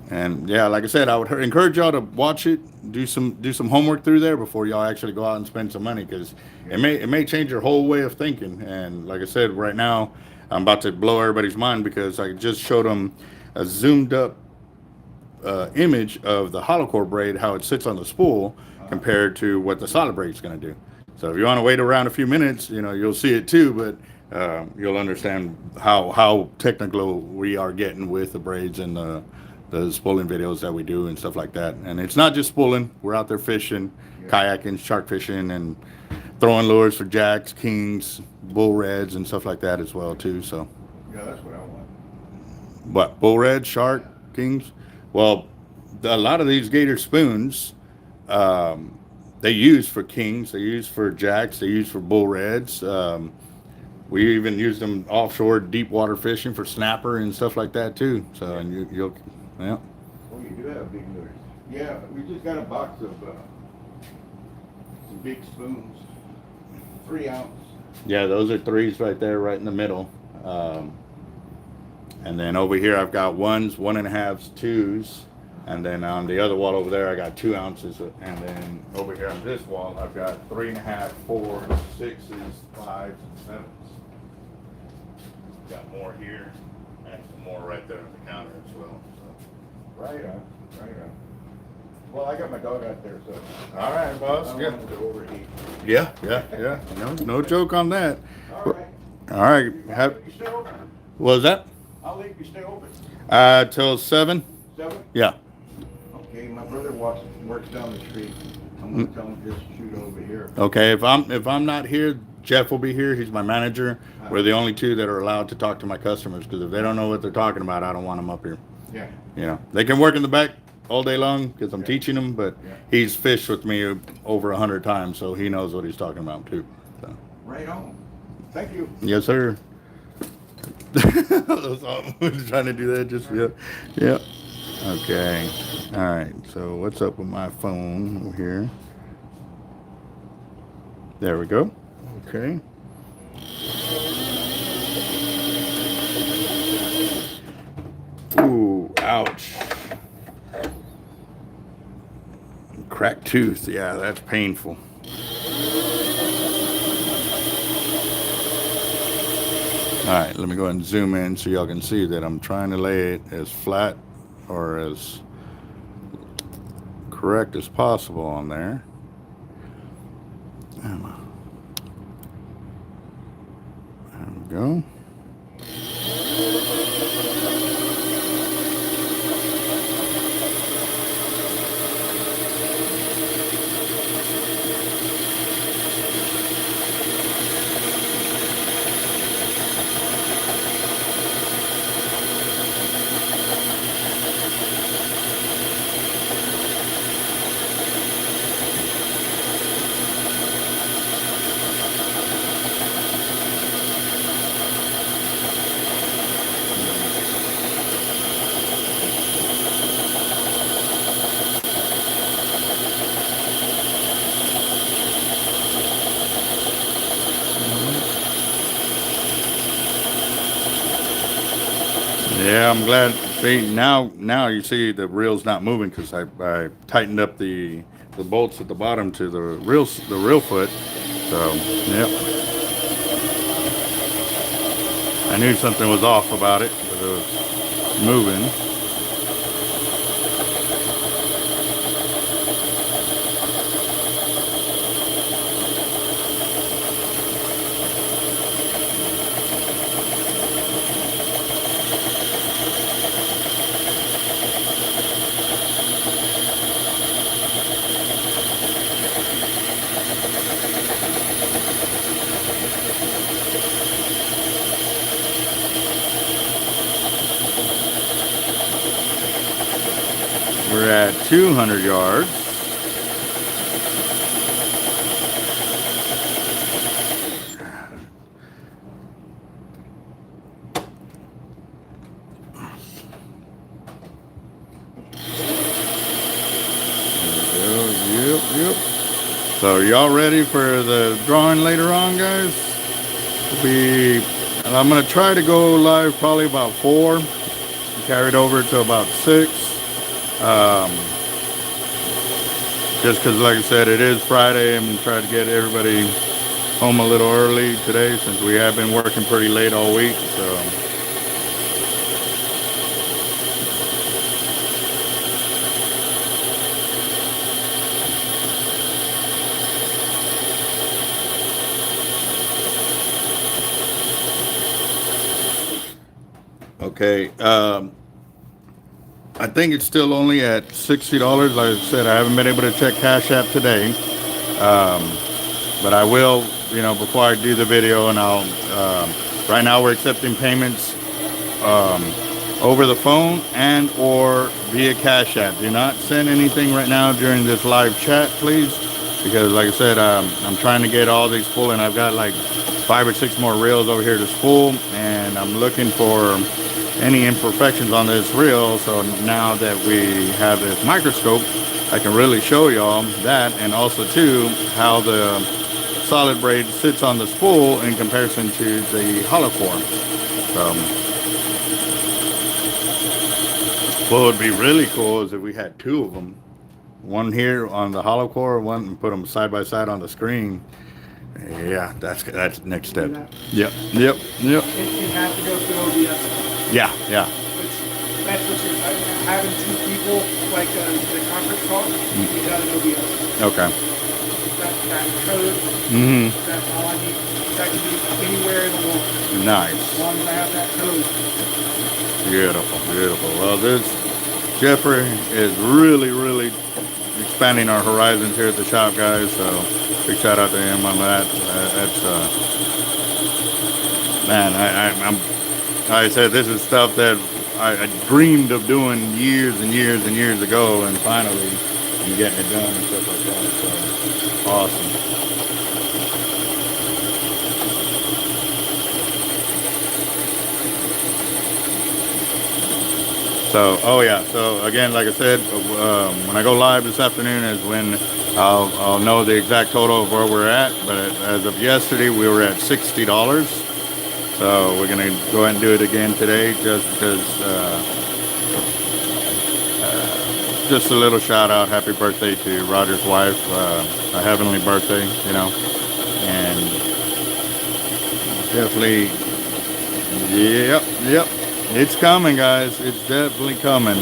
And yeah, like I said, I would encourage y'all to watch it, do some homework through there before y'all actually go out and spend some money, because it may change your whole way of thinking. And like I said, right now I'm about to blow everybody's mind because I just showed them a zoomed up image of the hollow core braid, how it sits on the spool compared to what the solid braid is going to do. So if you want to wait around a few minutes, you'll see it too, but you'll understand how technical we are getting with the braids and the spooling videos that we do and stuff like that. And it's not just spooling. We're out there fishing, kayaking, shark fishing, and throwing lures for jacks, kings, bull reds, and stuff like that as well too. So Yeah, that's what I want. what, bull red, shark, kings? Well, a lot of these gator spoons, they use for kings, they use for jacks, they use for bull reds. We even use them offshore deep water fishing for snapper and stuff like that too. So, and you'll, yeah. Oh, you do have big lures. Yeah, we just got a box of some big spoons, 3 ounce. Yeah, those are 3s right there, right in the middle. And then over here, I've got 1s, 1.5s, 2s. And then on the other wall over there, I got 2 ounces. And then over here on this wall, I've got 3.5, 4s, 6s, 5s, and 7s. Got more here and some more right there on the counter as well. So. Right on. Well, I got my dog out there, so. All right, boss. I Yeah. don't want him to overheat. Yeah. No joke on that. All right. All right. You stay open. What was that? I'll leave you stay open. Till 7? 7? Yeah. Okay, my brother works down the street. I'm gonna tell him just shoot over here. Okay. If I'm not here, Jeff will be here. He's my manager. We're the only two that are allowed to talk to my customers, because if they don't know what they're talking about, I don't want them up here. Yeah. They can work in the back all day long because I'm teaching them, but he's fished with me over 100 times, so he knows what he's talking about too. So. Right on. Thank you. Yes, sir. That's all. We're trying to do that. Just yeah. Okay. All right. So what's up with my phone over here? There we go. Okay. Ooh, ouch. Cracked tooth. Yeah, that's painful. All right, let me go ahead and zoom in so y'all can see that I'm trying to lay it as flat or as correct as possible on there. There we go. Yeah, I'm glad. See, now you see the reel's not moving because I tightened up the bolts at the bottom to the reel foot. So, yep. I knew something was off about it, but it was moving. 200 yards. Yep. So y'all ready for the drawing later on, guys? I'm gonna try to go live probably about 4, carry it over to about 6. Just because, like I said, it is Friday. I'm trying to get everybody home a little early today since we have been working pretty late all week. So. Okay, I think it's still only at $60. Like I said, I haven't been able to check Cash App today, but I will, before I do the video, and I'll. Right now, we're accepting payments over the phone and or via Cash App. Do not send anything right now during this live chat, please, because, like I said, I'm trying to get all these full, and I've got like 5 or 6 more reels over here to spool, and I'm looking for any imperfections on this reel. So now that we have this microscope, I can really show y'all that, and also too how the solid braid sits on the spool in comparison to the hollow core. So what would be really cool is if we had 2 of them, one here on the hollow core, one, and put them side by side on the screen. Yeah, that's next step. Yep. You have to go through OBS. Yeah. That's what you're having 2 people, like the conference call, you got an OBS. Okay. That code, that's all I need. That can be anywhere in the world. Nice. As long as I have that code. Beautiful. Well, this Jeffrey is really expanding our horizons here at the shop, guys. So big shout out to him on that. That's man, I'm like I said, this is stuff that I dreamed of doing years and years ago, and finally I'm getting it done and stuff like that. So awesome. So, so again, like I said, when I go live this afternoon is when I'll know the exact total of where we're at. But as of yesterday, we were at $60. So we're gonna go ahead and do it again today, just because. Just a little shout out, happy birthday to Roger's wife, a heavenly birthday, and definitely, yep. It's coming, guys. It's definitely coming.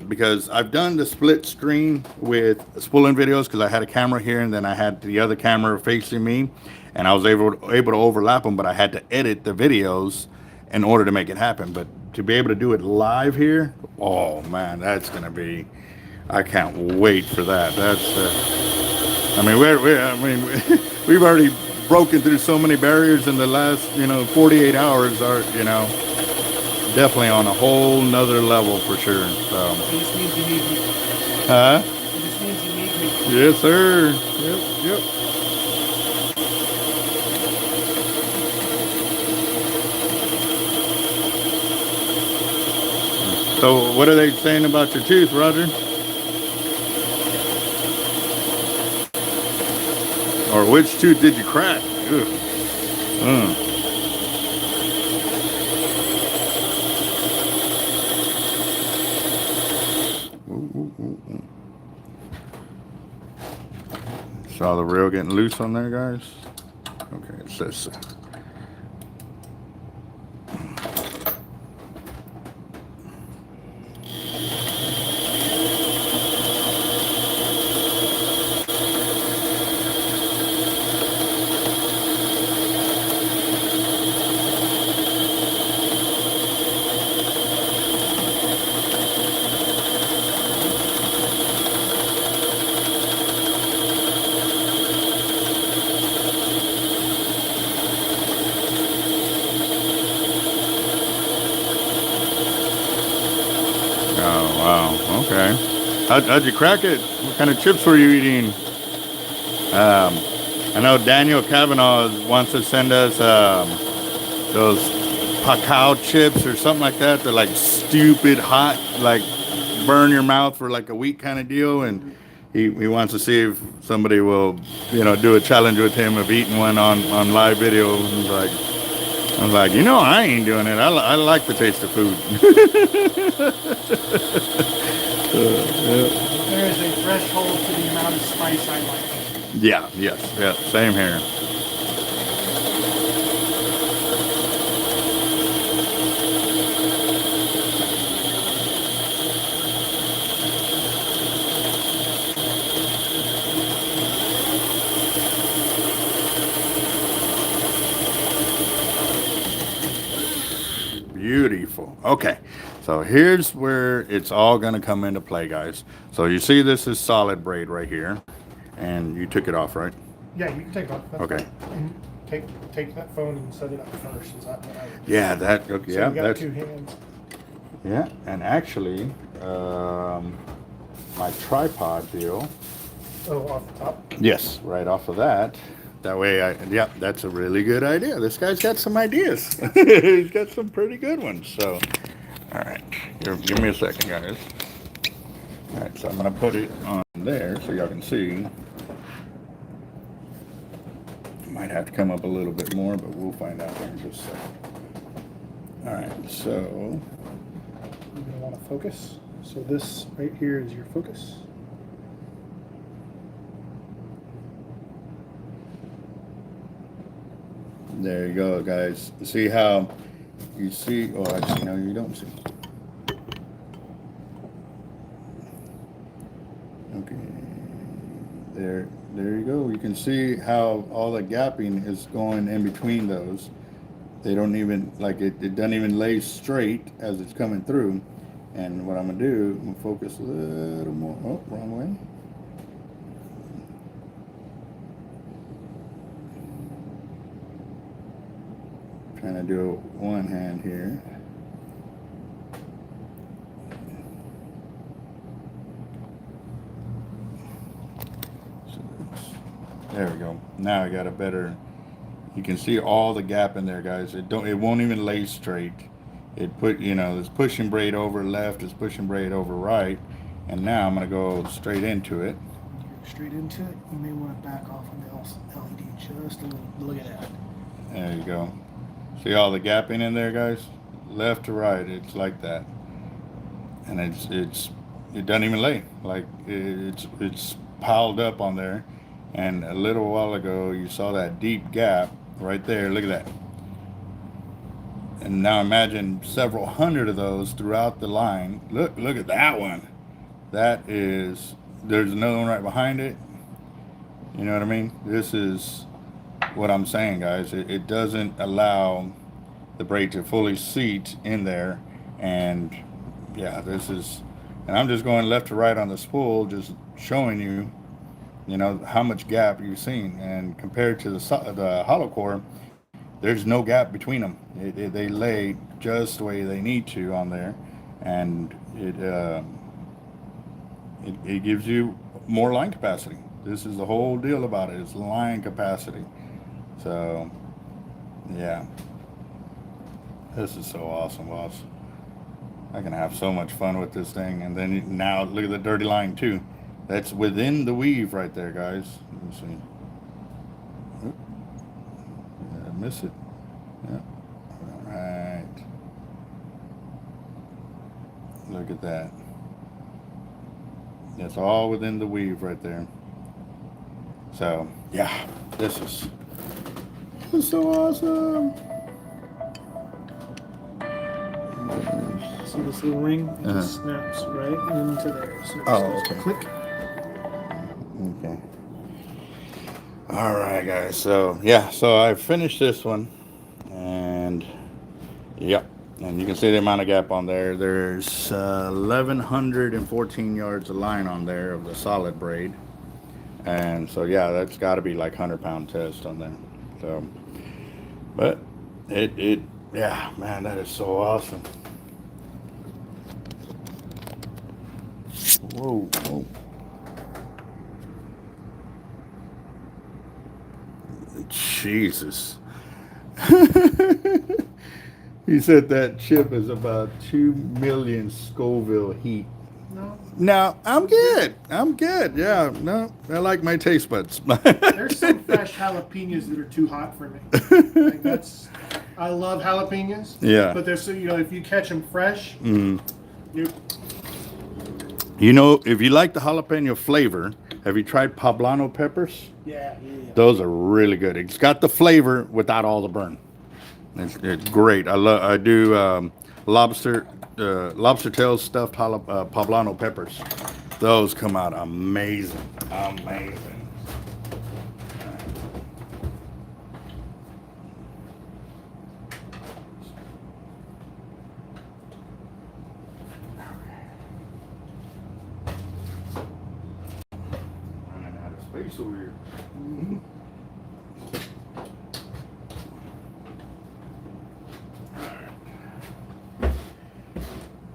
Because I've done the split screen with spooling videos because I had a camera here and then I had the other camera facing me, and I was able to overlap them, but I had to edit the videos in order to make it happen. But to be able to do it live here, oh man, that's gonna be. I can't wait for that. That's. We've already broken through so many barriers in the last 48 hours. Definitely on a whole nother level for sure. So. It just means you need me. Huh? It just means you need me. Yes, sir. Yep. So, what are they saying about your tooth, Roger? Or which tooth did you crack? Saw the reel getting loose on there, guys. Okay, it says. Oh, wow. Okay. How'd you crack it? What kind of chips were you eating? I know Daniel Kavanaugh wants to send us those Pacao chips or something like that. They're like stupid hot, like burn your mouth for like a week kind of deal. And he wants to see if somebody will, do a challenge with him of eating one on live video. I was like, I ain't doing it. I like the taste of food. There is a threshold to the amount of spice I like. Yeah, same here. Beautiful. Okay, so here's where it's all going to come into play, guys. So you see this is solid braid right here, and you took it off, right? Yeah, you can take it off. That's Okay. fine. And take that phone and set it up first. Is that what I would do? Yeah, that. Okay, So yeah, you got that's. two hands. Yeah, and actually, my tripod deal. Oh, off the top. Yes, right off of that. That way, that's a really good idea. This guy's got some ideas. He's got some pretty good ones. So, all right, give me a second, guys. All right, so I'm gonna put it on there so y'all can see. Might have to come up a little bit more, but we'll find out here in just a second. All right, so You're gonna want to focus. So this right here is your focus. there you go, guys. See how you see? Oh, actually, no, you don't see. Okay, there you go. You can see how all the gapping is going in between those. They don't even, like, it doesn't even lay straight as it's coming through. And what I'm gonna do, I'm gonna focus a little more. Oh, wrong way. Trying to do one hand here. There we go. Now I got a better. You can see all the gap in there, guys. It won't even lay straight. It it's pushing braid over left, it's pushing braid over right, and now I'm gonna go straight into it. Straight into it. You may want to back off on the LED just a little. Look at that. There you go. See all the gapping in there, guys? Left to right, it's like that, and it doesn't even lay. Like it's piled up on there. And a little while ago, you saw that deep gap right there. Look at that. And now imagine several hundred of those throughout the line. Look at that one. There's another one right behind it. You know what I mean? This is what I'm saying, guys. It doesn't allow the braid to fully seat in there. And yeah, and I'm just going left to right on the spool, just showing you, how much gap you've seen. And compared to the hollow core, there's no gap between them. They lay just the way they need to on there, and it gives you more line capacity. This is the whole deal about it. It's line capacity. So, yeah, this is so awesome, boss. I can have so much fun with this thing. And then now look at the dirty line too. That's within the weave right there, guys. Let me see. Oop. Did I miss it? Yeah. All right. Look at that. It's all within the weave right there. So, yeah, this is so awesome. See this little ring? It just snaps right into there. So it just Oh, goes okay. click. Okay. All right, guys. So I finished this one, and yep. And you can see the amount of gap on there. There's 1,114 yards of line on there of the solid braid, and so yeah, that's got to be like 100-pound test on there. So, but yeah, man, that is so awesome. Whoa, whoa. Jesus. He said that chip is about 2 million Scoville heat. No, No, I'm good. I'm good. Yeah, no, I like my taste buds. there's some fresh jalapenos that are too hot for me. Like I love jalapenos. Yeah. But there's if you catch them fresh, Mm. you You know, if you like the jalapeno flavor, have you tried poblano peppers? yeah. Those are really good. It's got the flavor without all the burn. It's great. I do lobster tails stuffed poblano peppers. Those come out amazing. Amazing. Running out of space over here.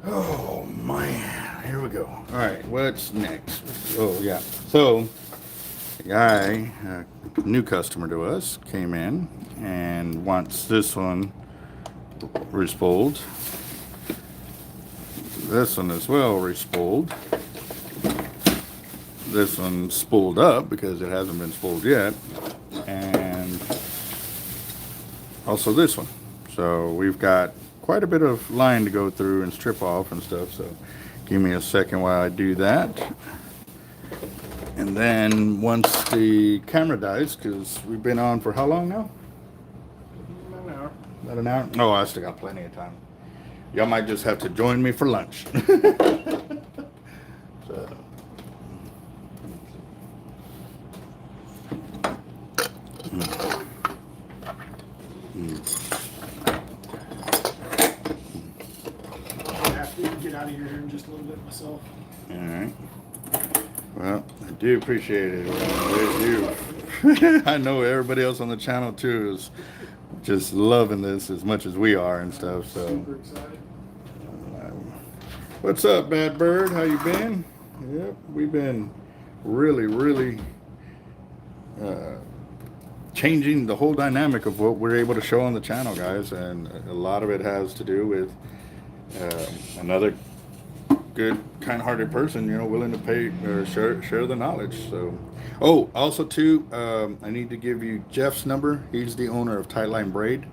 Oh man, here we go. All right, what's next? Oh yeah. So, a guy, a new customer to us, came in and wants this one respooled. This one as well respooled. This one spooled up because it hasn't been spooled yet, and also this one. So we've got quite a bit of line to go through and strip off and stuff, so give me a second while I do that. And then once the camera dies, because we've been on for how long now? About an hour? No, I still got plenty of time. Y'all might just have to join me for lunch. So. I have to get out of here in just a little bit myself. All right. Well, I do appreciate it. There's you. I know everybody else on the channel too is just loving this as much as we are and stuff. So, Super excited. what's up, Bad Bird? How you been? Yep, we've been really changing the whole dynamic of what we're able to show on the channel, guys, and a lot of it has to do with another good, kind-hearted person, you know, willing to pay or share the knowledge. So, oh, also too, I need to give you Jeff's number. He's the owner of Tightline Braid,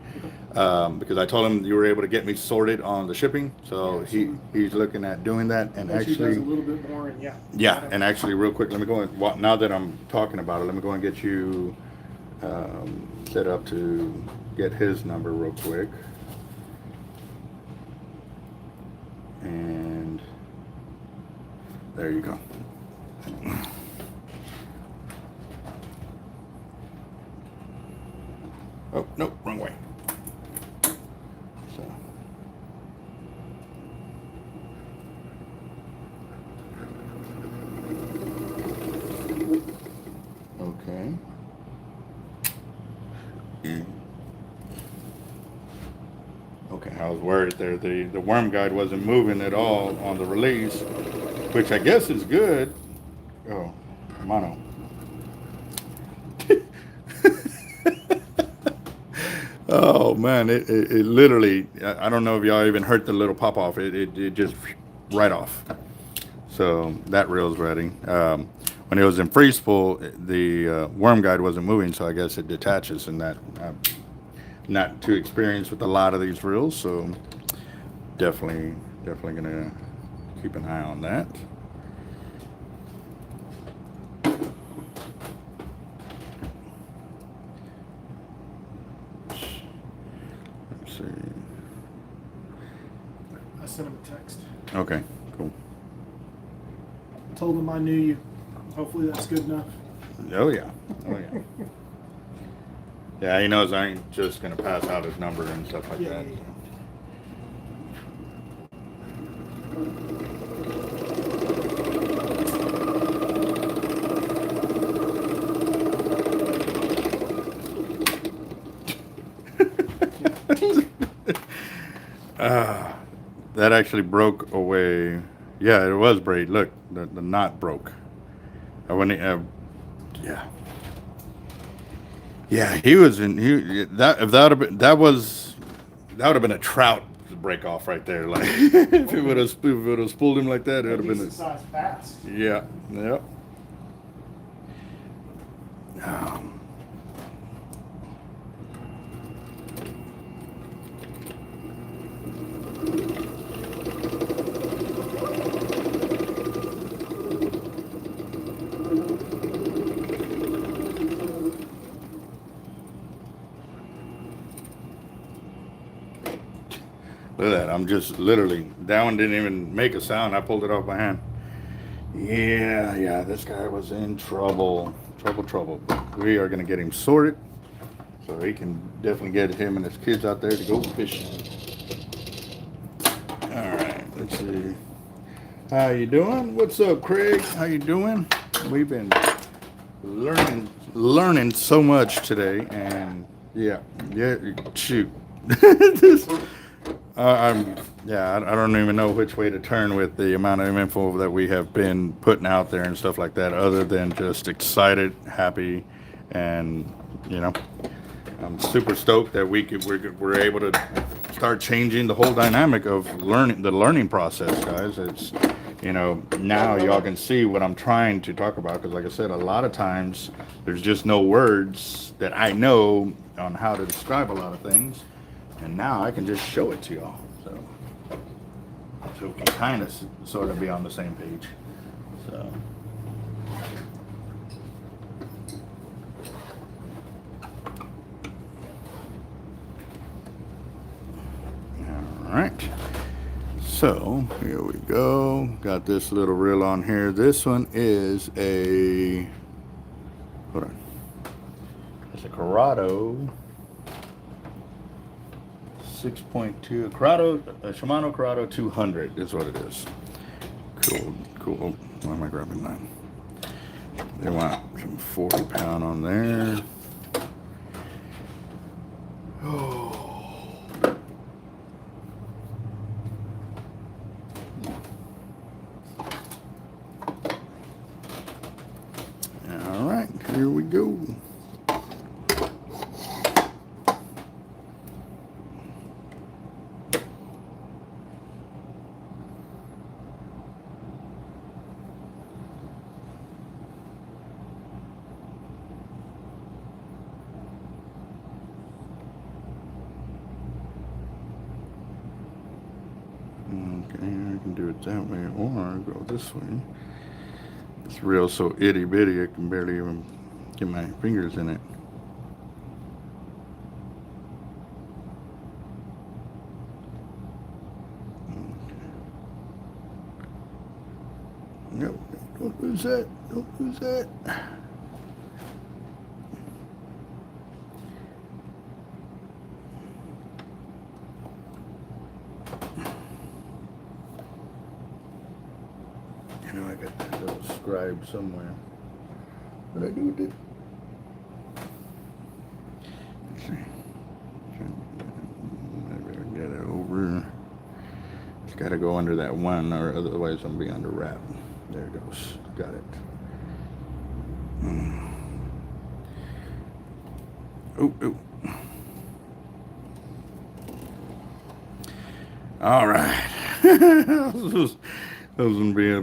because I told him you were able to get me sorted on the shipping. So he's looking at doing that, and Actually, actually does a little bit more, and yeah, and actually, real quick, let me go and now that I'm talking about it, let me go and get you set up to get his number real quick. And there you go. Oh, no, wrong way. So. Okay. Okay, I was worried there. The worm guide wasn't moving at all on the release, which I guess is good. Oh, mono. Oh man, it literally, I don't know if y'all even heard the little pop off. It just right off. So that reel's ready. When it was in free spool, the worm guide wasn't moving, so I guess it detaches, and that I'm not too experienced with a lot of these reels, so definitely gonna keep an eye on that. Let's see. I sent him a text. Okay, cool. Told him I knew you. Hopefully that's good enough. Oh yeah, oh yeah. Yeah, he knows I ain't just gonna pass out his number and stuff like that. That actually broke away Yeah, it was braid. Look, the knot broke. I went. Yeah. Yeah, he was in. That if that would have been that would have been a trout break off right there. Like if it would have spooled him like that, it would have been. Decent sized bats. Yeah. Yep. Look at that. I'm just literally, that one didn't even make a sound. I pulled it off my hand. Yeah, this guy was in trouble. Trouble. We are going to get him sorted so he can definitely get him and his kids out there to go fishing. All right, let's see. How you doing? What's up, Craig? How you doing? We've been learning so much today, and yeah, shoot. I don't even know which way to turn with the amount of info that we have been putting out there and stuff like that, other than just excited, happy, and I'm super stoked that we're able to start changing the whole dynamic of the learning process, guys. It's now y'all can see what I'm trying to talk about, because like I said, a lot of times there's just no words that I know on how to describe a lot of things. And now I can just show it to y'all, so we can kind of sort of be on the same page. So, all right. So here we go. Got this little reel on here. This one is hold on. It's a Corrado. 6.2 a Shimano Corrado 200 is what it is. Cool. Why am I grabbing that? They want some 40 pound on there. Oh. All right, here we go. Do it that way, or go this way. It's real so itty bitty I can barely even get my fingers in it. Nope, don't lose that. I got that little scribe somewhere. What I do with it? Let's see. Maybe I get it over. It's got to go under that one, or otherwise I'm be under wrap. There it goes. Got it. Oh. All right. Those gonna be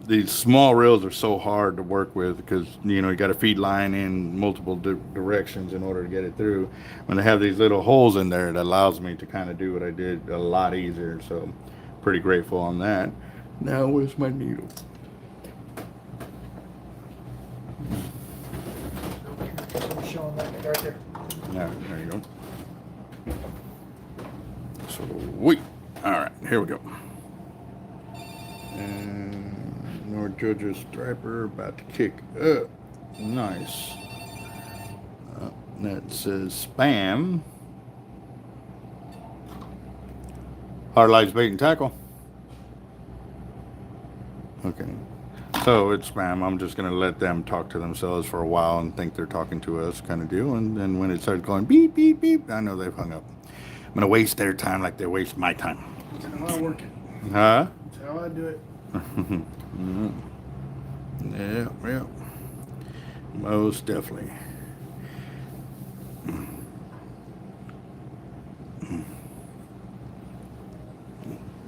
these small reels are so hard to work with, because you got to feed line in multiple directions in order to get it through. When they have these little holes in there, it allows me to kind of do what I did a lot easier. So pretty grateful on that. Now where's my needle? Showing that right there. Yeah, there you go. Sweet. All right, here we go. And North Georgia striper about to kick up. Nice. That says spam. Hard lights, bait, and tackle. Okay. So it's spam. I'm just going to let them talk to themselves for a while and think they're talking to us, kind of deal. And then when it starts going beep, beep, beep, I know they've hung up. I'm going to waste their time like they waste my time. That's how I work it. Huh? That's how I do it. Mhm. Yeah, yeah. Most definitely.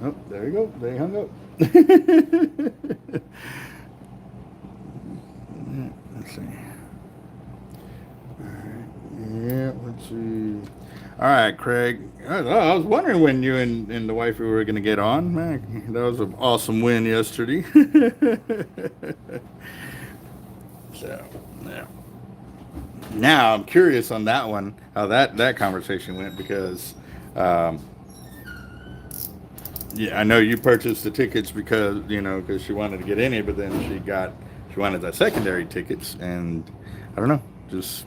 Oh, there you go. They hung up. Let's see. All right. Yeah, let's see. All right, Craig. I was wondering when you and the wifey were going to get on. Man, that was an awesome win yesterday. So, yeah. Now I'm curious on that one, how that conversation went, because um, yeah, I know you purchased the tickets because she wanted to get in it, but then she wanted the secondary tickets, and I don't know, just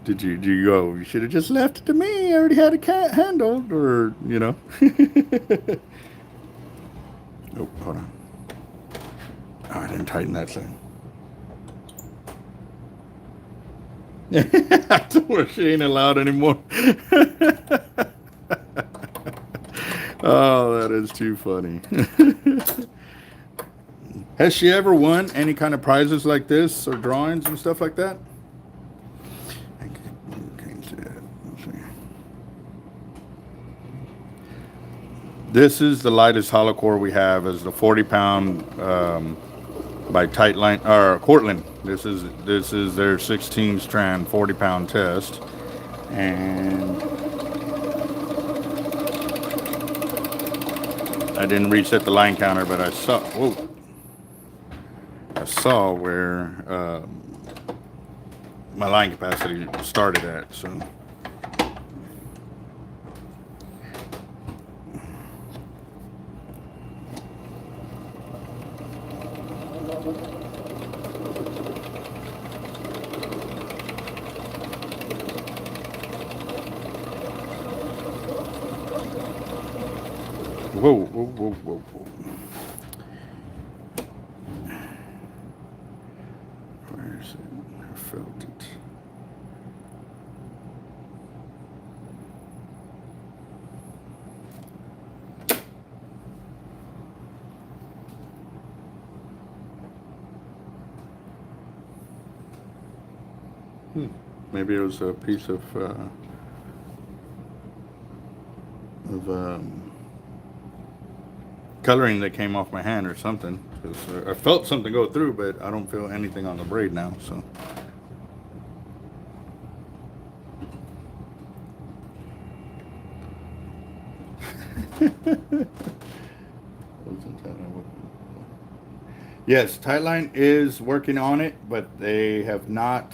do you go? You should have just left it to me. I already had it handled, or. Oh, hold on. Oh, I didn't tighten that thing. I told her she ain't allowed anymore. Oh, that is too funny. Has she ever won any kind of prizes like this or drawings and stuff like that? I can't see it. Let's see. This is the lightest hollow core we have, is the 40-pound by Tightline or Cortland. This is their 16 strand 40-pound test, and I didn't reset the line counter, but I saw where my line capacity started at. So. Whoa, whoa, whoa, whoa, whoa. Where is it? I felt it. Maybe it was a piece of coloring that came off my hand or something. 'Cause I felt something go through, but I don't feel anything on the braid now. So. Yes, Tightline is working on it, but they have not.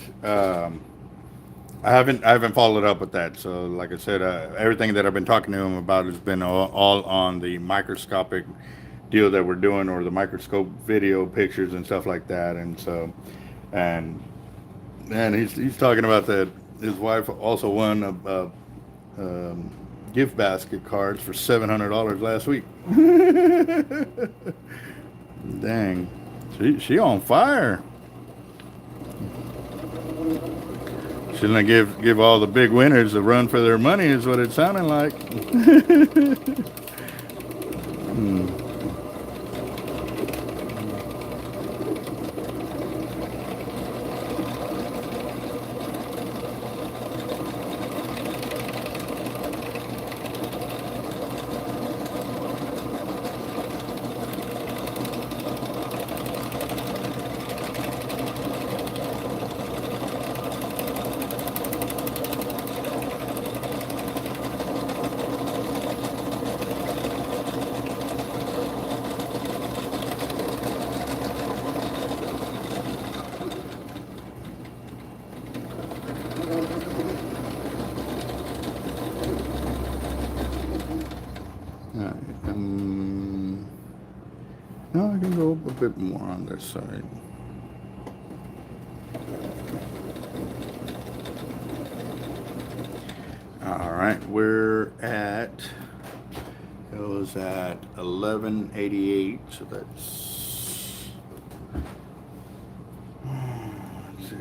I haven't followed up with that. So, like I said, everything that I've been talking to him about has been all on the microscopic deal that we're doing, or the microscope video pictures and stuff like that. And so, and he's talking about that. His wife also won a gift basket cards for $700 last week. Dang, she on fire. She's gonna give all the big winners a run for their money, is what it's sounding like. No, I can go up a bit more on this side. All right, we're at, it was at 1188, so that's, let's see,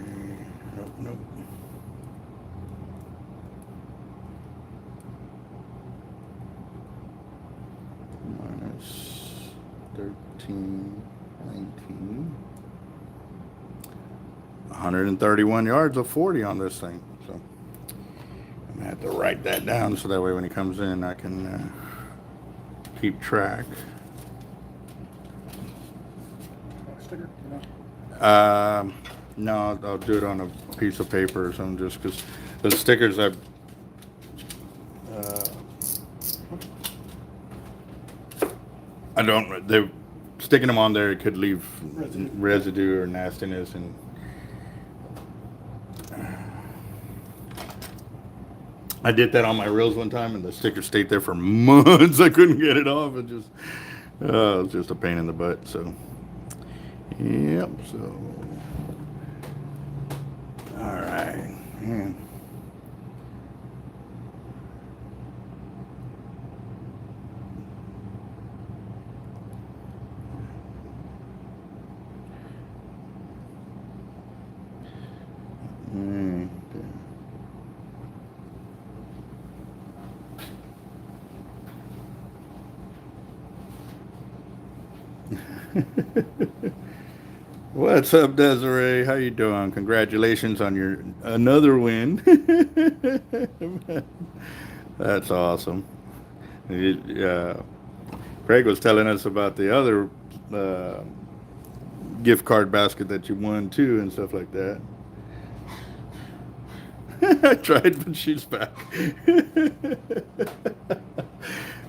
nope. Minus 13, 19. 131 yards of 40 on this thing. So I'm gonna have to write that down so that way when he comes in I can keep track. Sticker, you know? No, I'll do it on a piece of paper or something, just because the stickers I don't, they sticking them on there, it could leave residue or nastiness, and I did that on my reels one time, and the sticker stayed there for months. I couldn't get it off. It was just a pain in the butt. So, yep. So, all right. Man. What's up, Desiree? How you doing? Congratulations on your another win. That's awesome. Craig was telling us about the other gift card basket that you won too, and stuff like that. I tried, but she's back.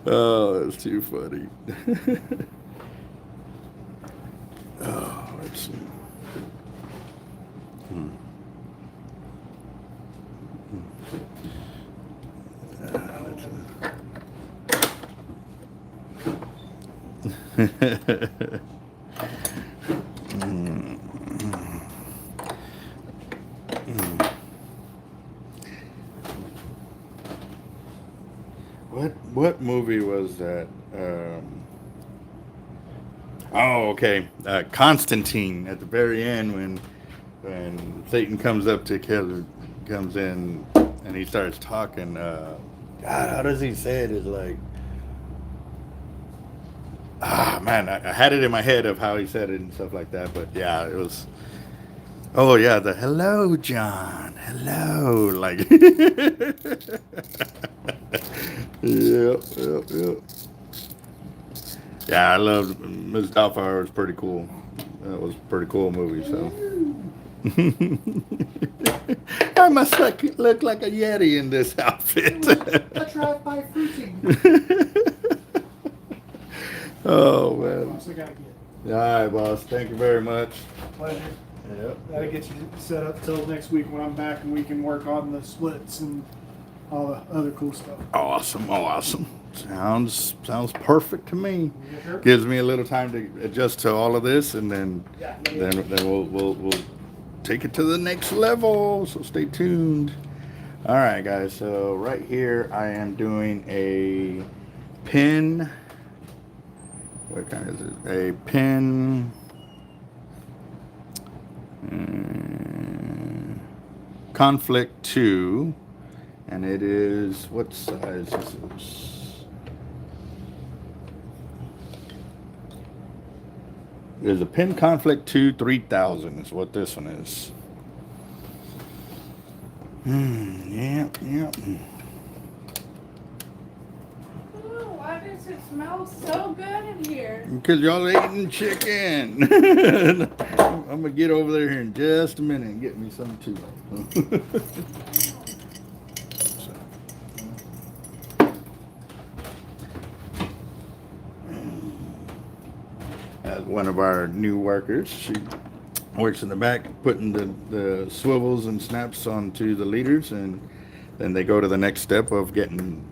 Oh, that's too funny. Oh, let's see. What movie was that? Oh, okay. Constantine at the very end when Satan comes up to kill, comes in and he starts talking. God, how does he say it? It's like, man, I had it in my head of how he said it and stuff like that. But yeah, it was. Oh yeah, the hello, John. Hello, like. Yep. Yeah, I loved Ms. Doubtfire. Was pretty cool. That was a pretty cool movie. So I must look like a Yeti in this outfit. A drive-by fruiting. Oh man. I gotta get. All right, boss. Thank you very much. Pleasure. Yep. That'll get you set up till next week when I'm back and we can work on the splits and all the other cool stuff. Awesome. Sounds perfect to me. Yes, sir. Gives me a little time to adjust to all of this, and then Yeah. we'll take it to the next level. So stay tuned. All right, guys. So right here, I am doing a pin. What kind is it? A pin. Conflict 2, and it is, what size is this? There's a pin Conflict 2 3000 is what this one is. Yep. Ooh, why does it smell so good in here? Because y'all eating chicken. I'm going to get over there here in just a minute and get me some too. As one of our new workers, she works in the back putting the swivels and snaps onto the leaders, and then they go to the next step of getting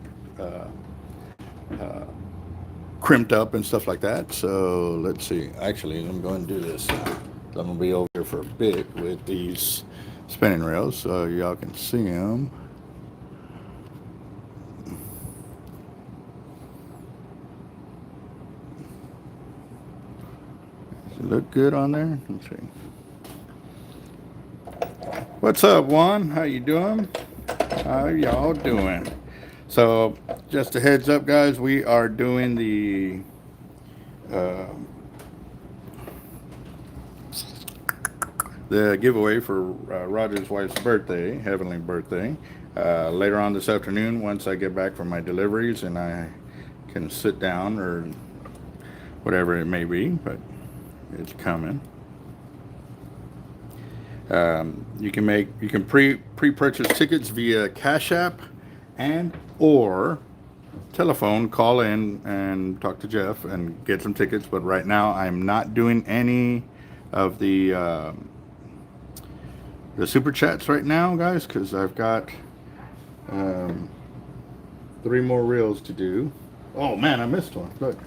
crimped up and stuff like that. So let's see. Actually, I'm going to do this now. I'm going to be over here for a bit with these spinning rails so y'all can see them. Does it look good on there? Let's see. What's up, Juan? How you doing? How y'all doing? So, just a heads up, guys, we are doing the the giveaway for Roger's wife's birthday, heavenly birthday, later on this afternoon once I get back from my deliveries and I can sit down or whatever it may be, but it's coming. You can pre-purchase tickets via Cash App and or telephone, call in and talk to Jeff and get some tickets. But right now I'm not doing any of the super chats right now, guys, because I've got 3 more reels to do. Oh man, I missed one. Look,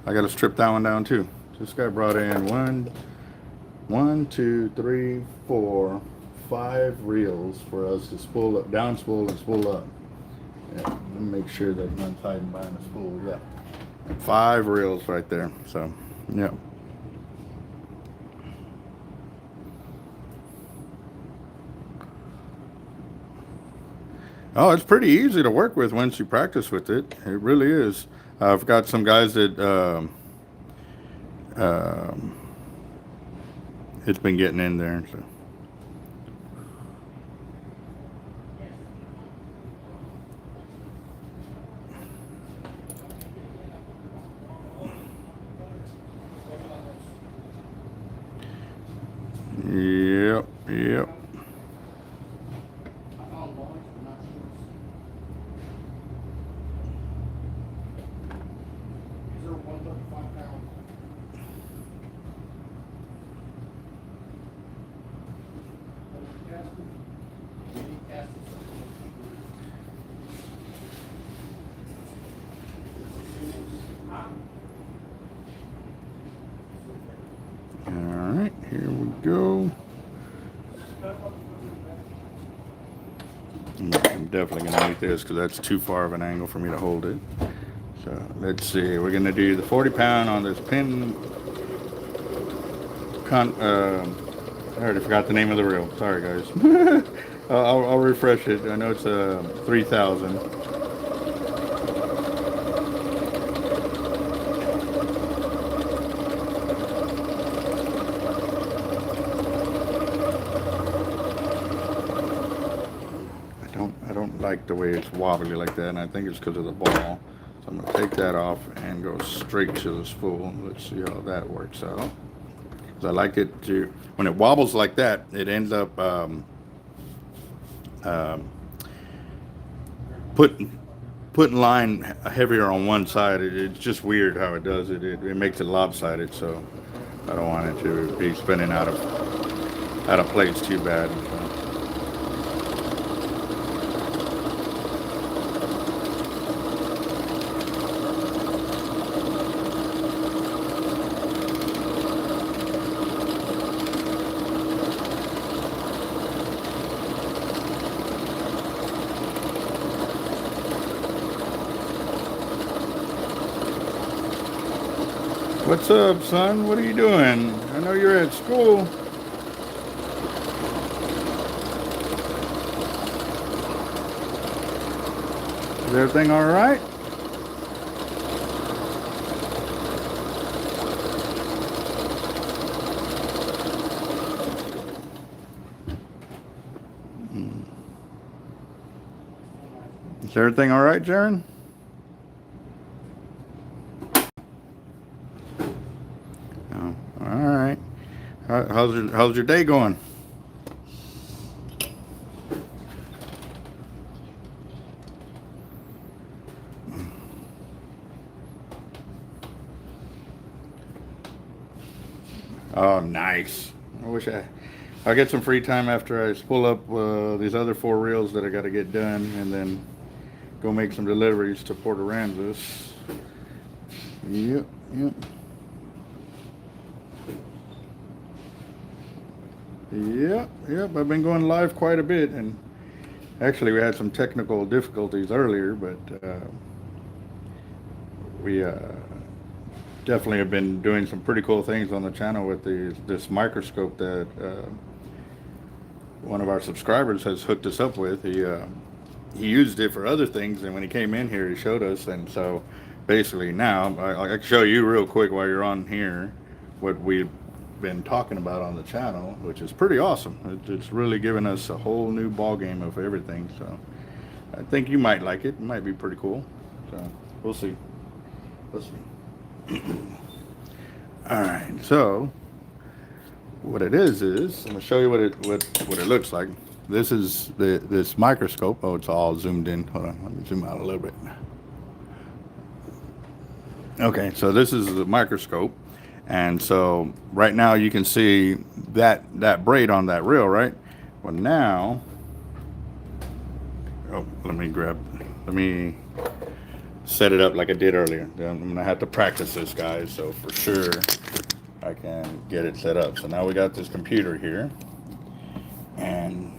I gotta strip that one down too. This guy brought in 1, 2, 3, 4, 5 reels for us to spool up, down spool and spool up. Yeah, let me make sure that none's hiding behind the spool. Yeah, 5 reels right there. So, yeah. Oh, it's pretty easy to work with once you practice with it. It really is. I've got some guys that it's been getting in there. So. Yep. All right, here we go. I'm definitely going to need this because that's too far of an angle for me to hold it. So let's see. We're going to do the 40 pound on this pin. I already forgot the name of the reel. Sorry, guys. I'll refresh it. I know it's 3000. I don't like the way it's wobbly like that, and I think it's because of the ball. So I'm gonna take that off and go straight to the spool. Let's see how that works out. Because I like it to, when it wobbles like that, it ends up putting line heavier on one side. It's just weird how it does it. It makes it lopsided, so I don't want it to be spinning out of place too bad. What's up, son? What are you doing? I know you're at school. Is everything all right? Is everything all right, Jaron? How's your day going? Oh, nice. I wish I'll get some free time after I spool up these other 4 reels that I got to get done, and then go make some deliveries to Port Aransas. Yep. Yep, I've been going live quite a bit, and actually we had some technical difficulties earlier, but we definitely have been doing some pretty cool things on the channel with this microscope that one of our subscribers has hooked us up with. He used it for other things, and when he came in here he showed us, and so basically now, I can show you real quick while you're on here what we've been talking about on the channel, which is pretty awesome. It's really given us a whole new ball game of everything. So I think you might like it. It might be pretty cool. So we'll see. We'll see. All right. So what it is I'm gonna show you what it looks like. This is this microscope. Oh, it's all zoomed in. Hold on. Let me zoom out a little bit. Okay, so this is the microscope, and so right now you can see that braid on that reel, right? Well, now, let me set it up like I did earlier. I'm gonna have to practice this, guys, so for sure I can get it set up. So now we got this computer here, and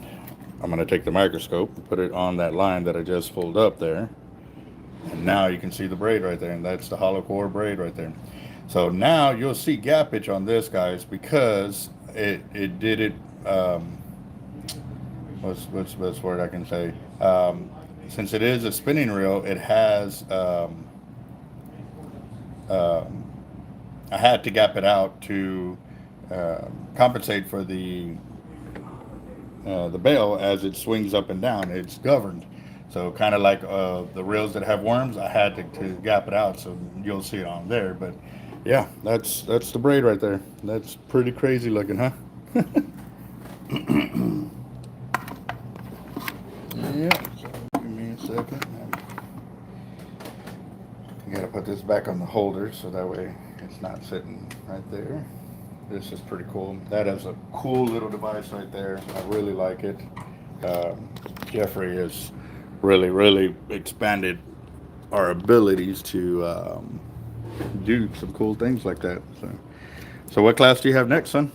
I'm gonna take the microscope and put it on that line that I just pulled up there. And now you can see the braid right there, and that's the hollow core braid right there. So now you'll see gappage on this, guys, because it did it. What's the best word I can say? Since it is a spinning reel, it has. I had to gap it out to compensate for the bail as it swings up and down. It's governed. So kind of like the reels that have worms, I had to gap it out, so you'll see it on there. But yeah, that's the braid right there. That's pretty crazy looking, huh? Yeah. Give me a second. I gotta put this back on the holder so that way it's not sitting right there. This is pretty cool. That is a cool little device right there. I really like it. Jeffrey has really expanded our abilities to do some cool things like that. So what class do you have next, son?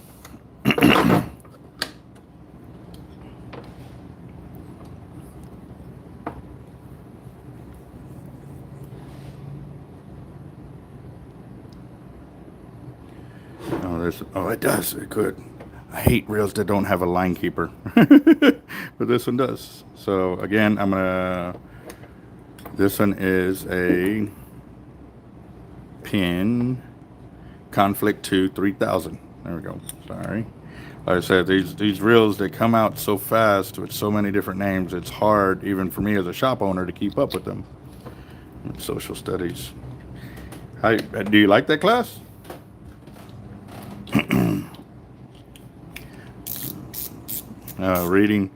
Oh, it does. It could. I hate reels that don't have a line keeper, but this one does. So again, this one is a Pin Conflict 2 3000. There we go. Sorry. Like I said, these reels, they come out so fast with so many different names. It's hard even for me as a shop owner to keep up with them. Social studies. Do you like that class? Reading.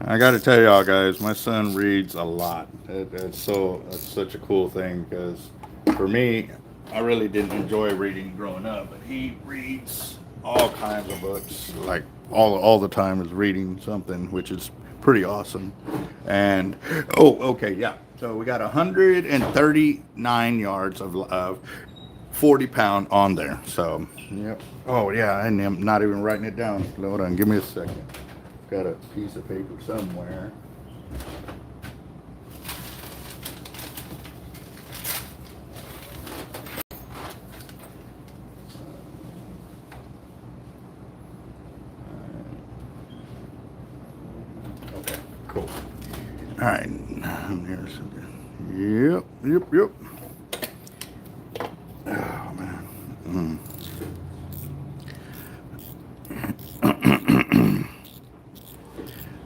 I got to tell y'all guys, my son reads a lot. It's such a cool thing because for me, I really didn't enjoy reading growing up, but he reads all kinds of books. Like all the time is reading something, which is pretty awesome. And okay, yeah. So we got 139 yards of 40-pound on there. So yep. Oh yeah, and I'm not even writing it down. Hold on, give me a second. Got a piece of paper somewhere. Okay, cool. All right, here's something. Yep. Oh man.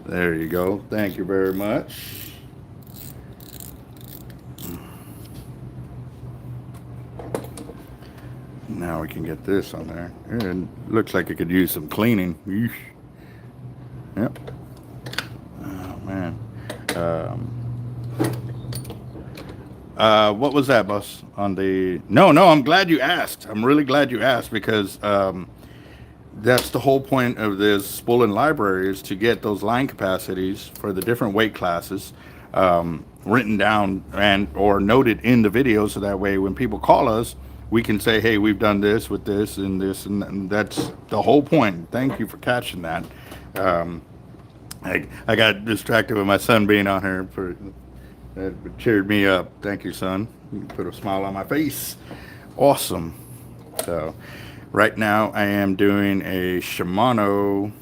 There you go. Thank you very much. Now we can get this on there. It looks like it could use some cleaning. Eesh. Yep. Oh man. What was that, boss? On the no, I'm glad you asked. I'm really glad you asked because that's the whole point of this Spooling library, is to get those line capacities for the different weight classes written down or noted in the video, so that way when people call us, we can say, hey, we've done this with this, and that's the whole point. Thank you for catching that. I got distracted with my son being on here. That cheered me up. Thank you, son. You put a smile on my face. Awesome. So right now I am doing a Shimano.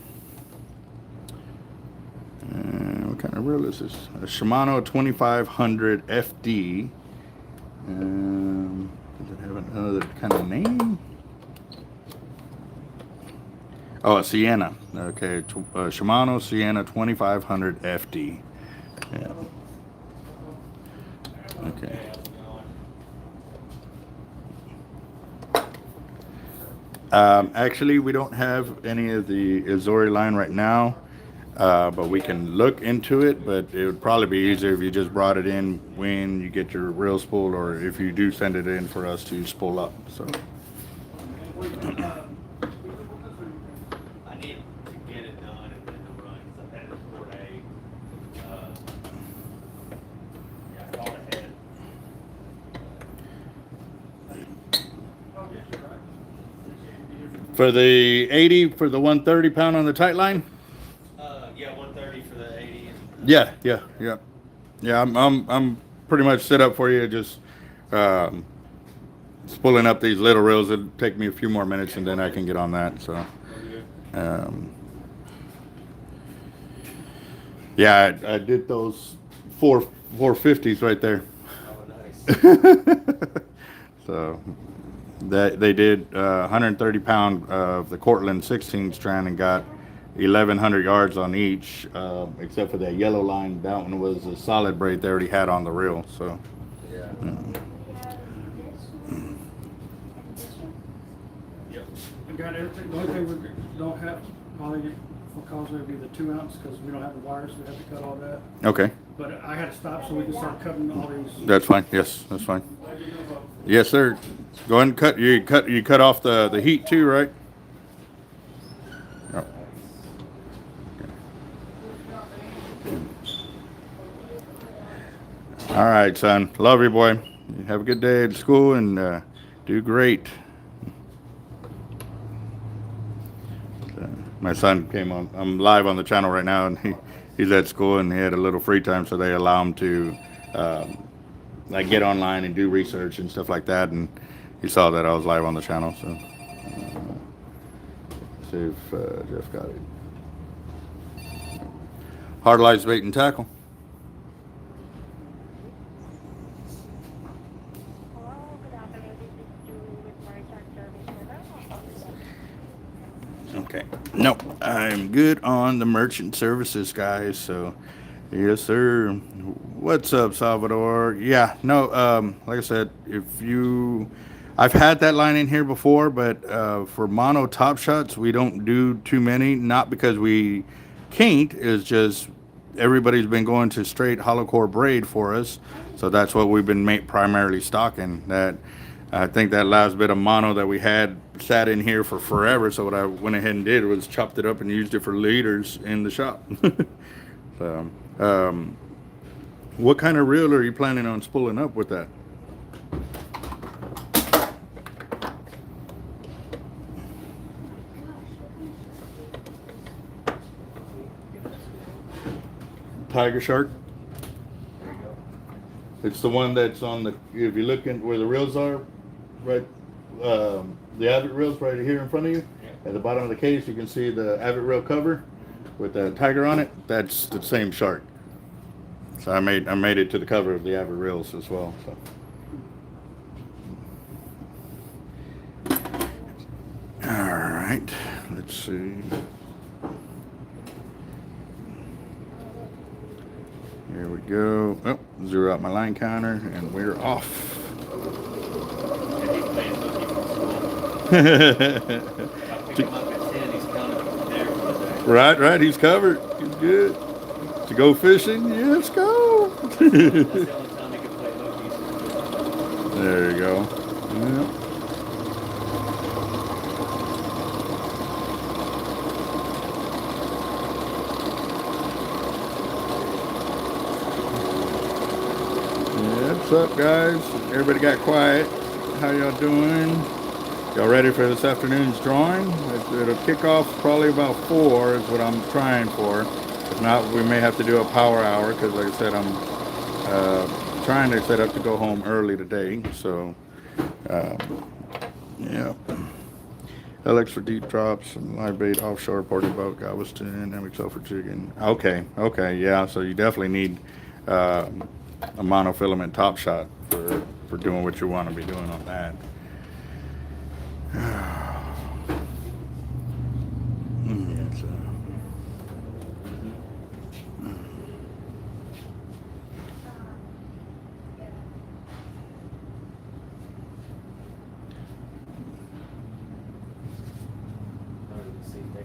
What kind of reel is this? A Shimano 2500 FD Does it have another kind of name? Oh, a Sienna. Okay, Shimano Sienna 2500 FD. Yeah. Okay. Actually, we don't have any of the Azori line right now, but we can look into it. But it would probably be easier if you just brought it in when you get your reel spool, or if you do send it in for us to spool up. So. I need to get it done and then to run, because I've had it for 4 days. Yeah, I called ahead. For the 80, for the 130 pound on the tight line. Yeah, 130 for the 80. Yeah. I'm pretty much set up for you. Just spooling up these little reels. It'll take me a few more minutes, and then I can get on that. So, yeah, I did those 450s right there. Oh, nice. So that they did 130 pound of the Cortland 16 strand and got 1,100 yards on each, except for that yellow line. That one was a solid braid they already had on the reel. So. Yeah. Yep. I got everything. The only thing we don't have, probably because it'd be the 2 ounce, because we don't have the wires, we have to cut all that. Okay, But I had to stop so we can start cutting all these. that's fine. Yes, that's fine. Yes, sir. Go ahead and cut. You cut off the heat too, right? Yep. All right, son. Love you, boy. You have a good day at school and do great. My son came on. I'm live on the channel right now, and he's at school and he had a little free time, so they allow him to like get online and do research and stuff like that. And he saw that I was live on the channel, so see if Jeff got it. Hard lights, bait, and tackle. Okay. No, I'm good on the merchant services, guys. So, yes, sir. What's up, Salvador? Yeah, no, like I said, I've had that line in here before, but for mono top shots, we don't do too many. Not because we can't, it's just everybody's been going to straight hollow core braid for us. So that's what we've been primarily stocking. That I think that last bit of mono that we had sat in here for forever. So what I went ahead and did was chopped it up and used it for leaders in the shop. So, what kind of reel are you planning on spooling up with that? Tiger Shark? It's the one that's on the, if you look in where the reels are, right, the Avid reels right here in front of you. At the bottom of the case, you can see the Avid reel cover with the tiger on it. That's the same shark. So I made it to the cover of the Avid reels as well. So. All right, let's see. Here we go. Oh, zero out my line counter, and we're off. Right. He's covered. He's good. To go fishing? Yeah, let's go. There you go. Yep. What's up, guys? Everybody got quiet. How y'all doing? Y'all ready for this afternoon's drawing? It'll kick off probably about 4 is what I'm trying for. If not, we may have to do a power hour because, like I said, I'm trying to set up to go home early today. So, yeah. LX for deep drops and live bait offshore ported boat, Galveston, MXL for chicken. Okay, yeah. So you definitely need a monofilament top shot for for doing what you want to be doing on that. It's,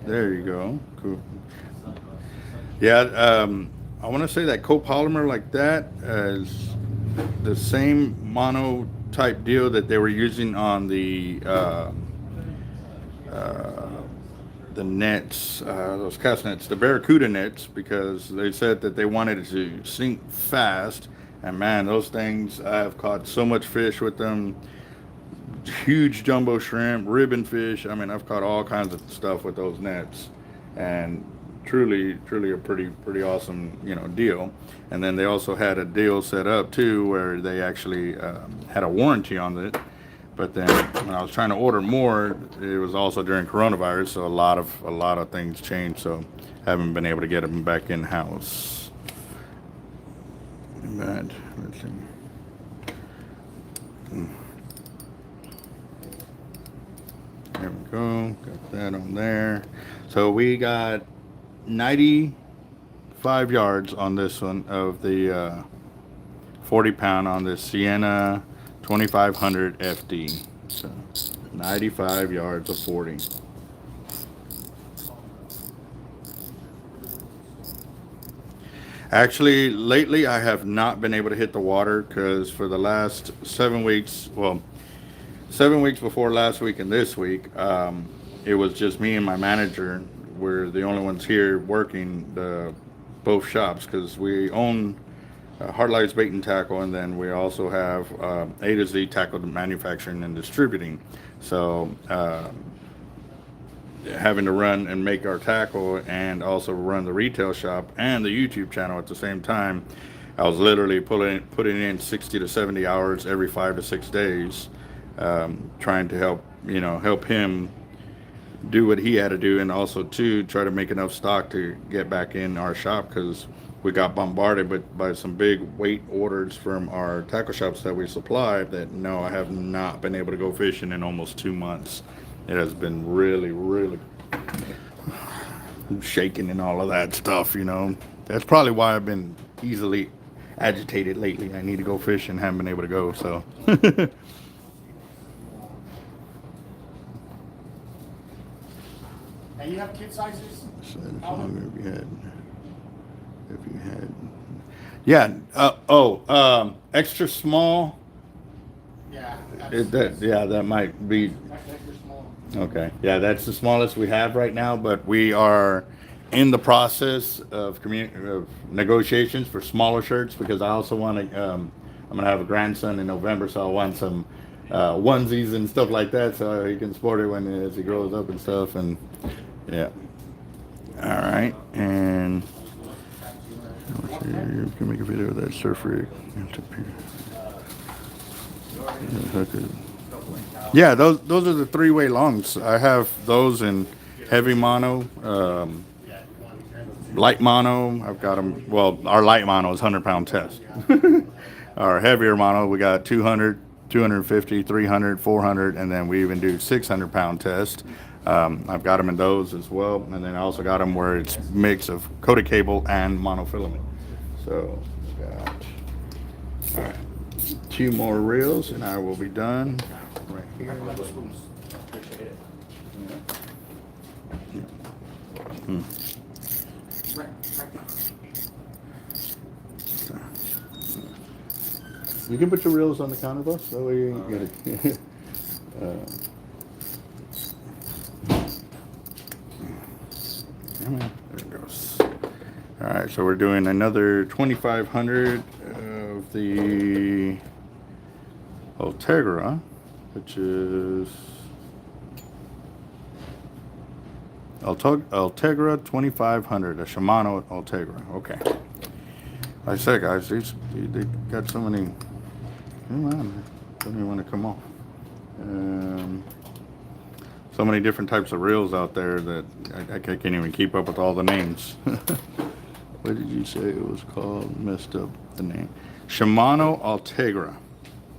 there you go. Cool. Yeah, I want to say that copolymer like that is the same mono type deal that they were using on the nets, those cast nets, the Barracuda nets, because they said that they wanted it to sink fast. And man, those things, I've caught so much fish with them. Huge jumbo shrimp, ribbon fish. I mean, I've caught all kinds of stuff with those nets, and truly a pretty awesome, deal. And then they also had a deal set up too where they actually had a warranty on it. But then when I was trying to order more, it was also during coronavirus, so a lot of things changed. So haven't been able to get them back in house. But let's see. There we go. Got that on there. So we got 95 yards on this one of the 40 pound on this Sienna 2500 FD. So 95 yards of 40. Actually, lately I have not been able to hit the water because for the last 7 weeks, 7 weeks before last week and this week, it was just me and my manager. We're the only ones here working both shops because we own Hard Lights Bait and Tackle, and then we also have A to Z Tackle Manufacturing and Distributing. So having to run and make our tackle and also run the retail shop and the YouTube channel at the same time, I was literally putting in 60 to 70 hours every 5 to 6 days, trying to help him do what he had to do, and also to try to make enough stock to get back in our shop because we got bombarded by some big weight orders from our tackle shops that we supply that no, I have not been able to go fishing in almost 2 months. It has been really shaking and all of that stuff, That's probably why I've been easily agitated lately. I need to go fishing, haven't been able to go, so. And you have kid sizes? So if you had, extra small. Yeah. That might be. That's extra small. Okay. Yeah, that's the smallest we have right now, but we are in the process of negotiations for smaller shirts because I also want to. I'm gonna have a grandson in November, so I want some onesies and stuff like that, so he can sport it as he grows up and stuff. And yeah. All right, and let's see, you can make a video of that surf rig. Yeah, those are the 3-way longs. I have those in heavy mono, light mono. I've got them. Well, our light mono is 100-pound test. Our heavier mono, we got 200, 250, 300, 400, and then we even do 600-pound test. I've got them in those as well, and then I also got them where it's mix of coated cable and monofilament. So, got all right, 2 more reels, and I will be done. Right here. You can put your reels on the counter, boss. That way you get it. There it goes. All right, so we're doing another 2,500 of the Ultegra, which is Ultegra 2500, a Shimano Ultegra. Okay. Like I said, guys, they got so many. Come on, don't even want to come off. So many different types of reels out there that I can't even keep up with all the names. What did you say it was called? Messed up the name. Shimano Ultegra.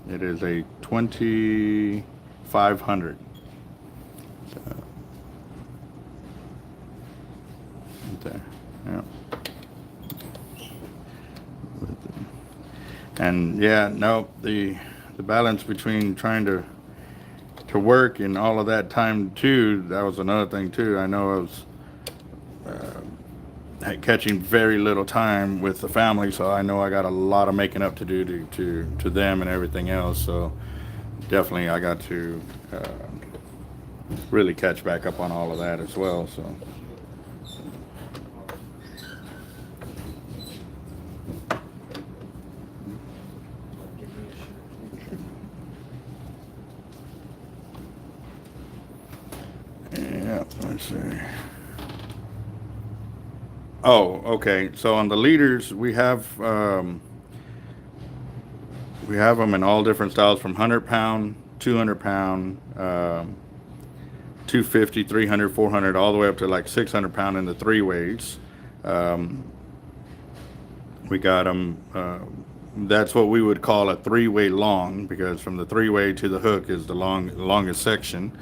It is a 2500. There, yeah. And yeah, no, the balance between trying to work and all of that time too, that was another thing too. I know I was catching very little time with the family, so I know I got a lot of making up to do to them and everything else. So definitely I got to really catch back up on all of that as well. So. Yeah, let's see. Oh, okay. So on the leaders, we have them in all different styles, from 100-pound, 200-pound, 250, 300, 400, all the way up to like 600-pound in the 3-weights. We got them. That's what we would call a 3-way long, because from the 3-way to the hook is the longest section.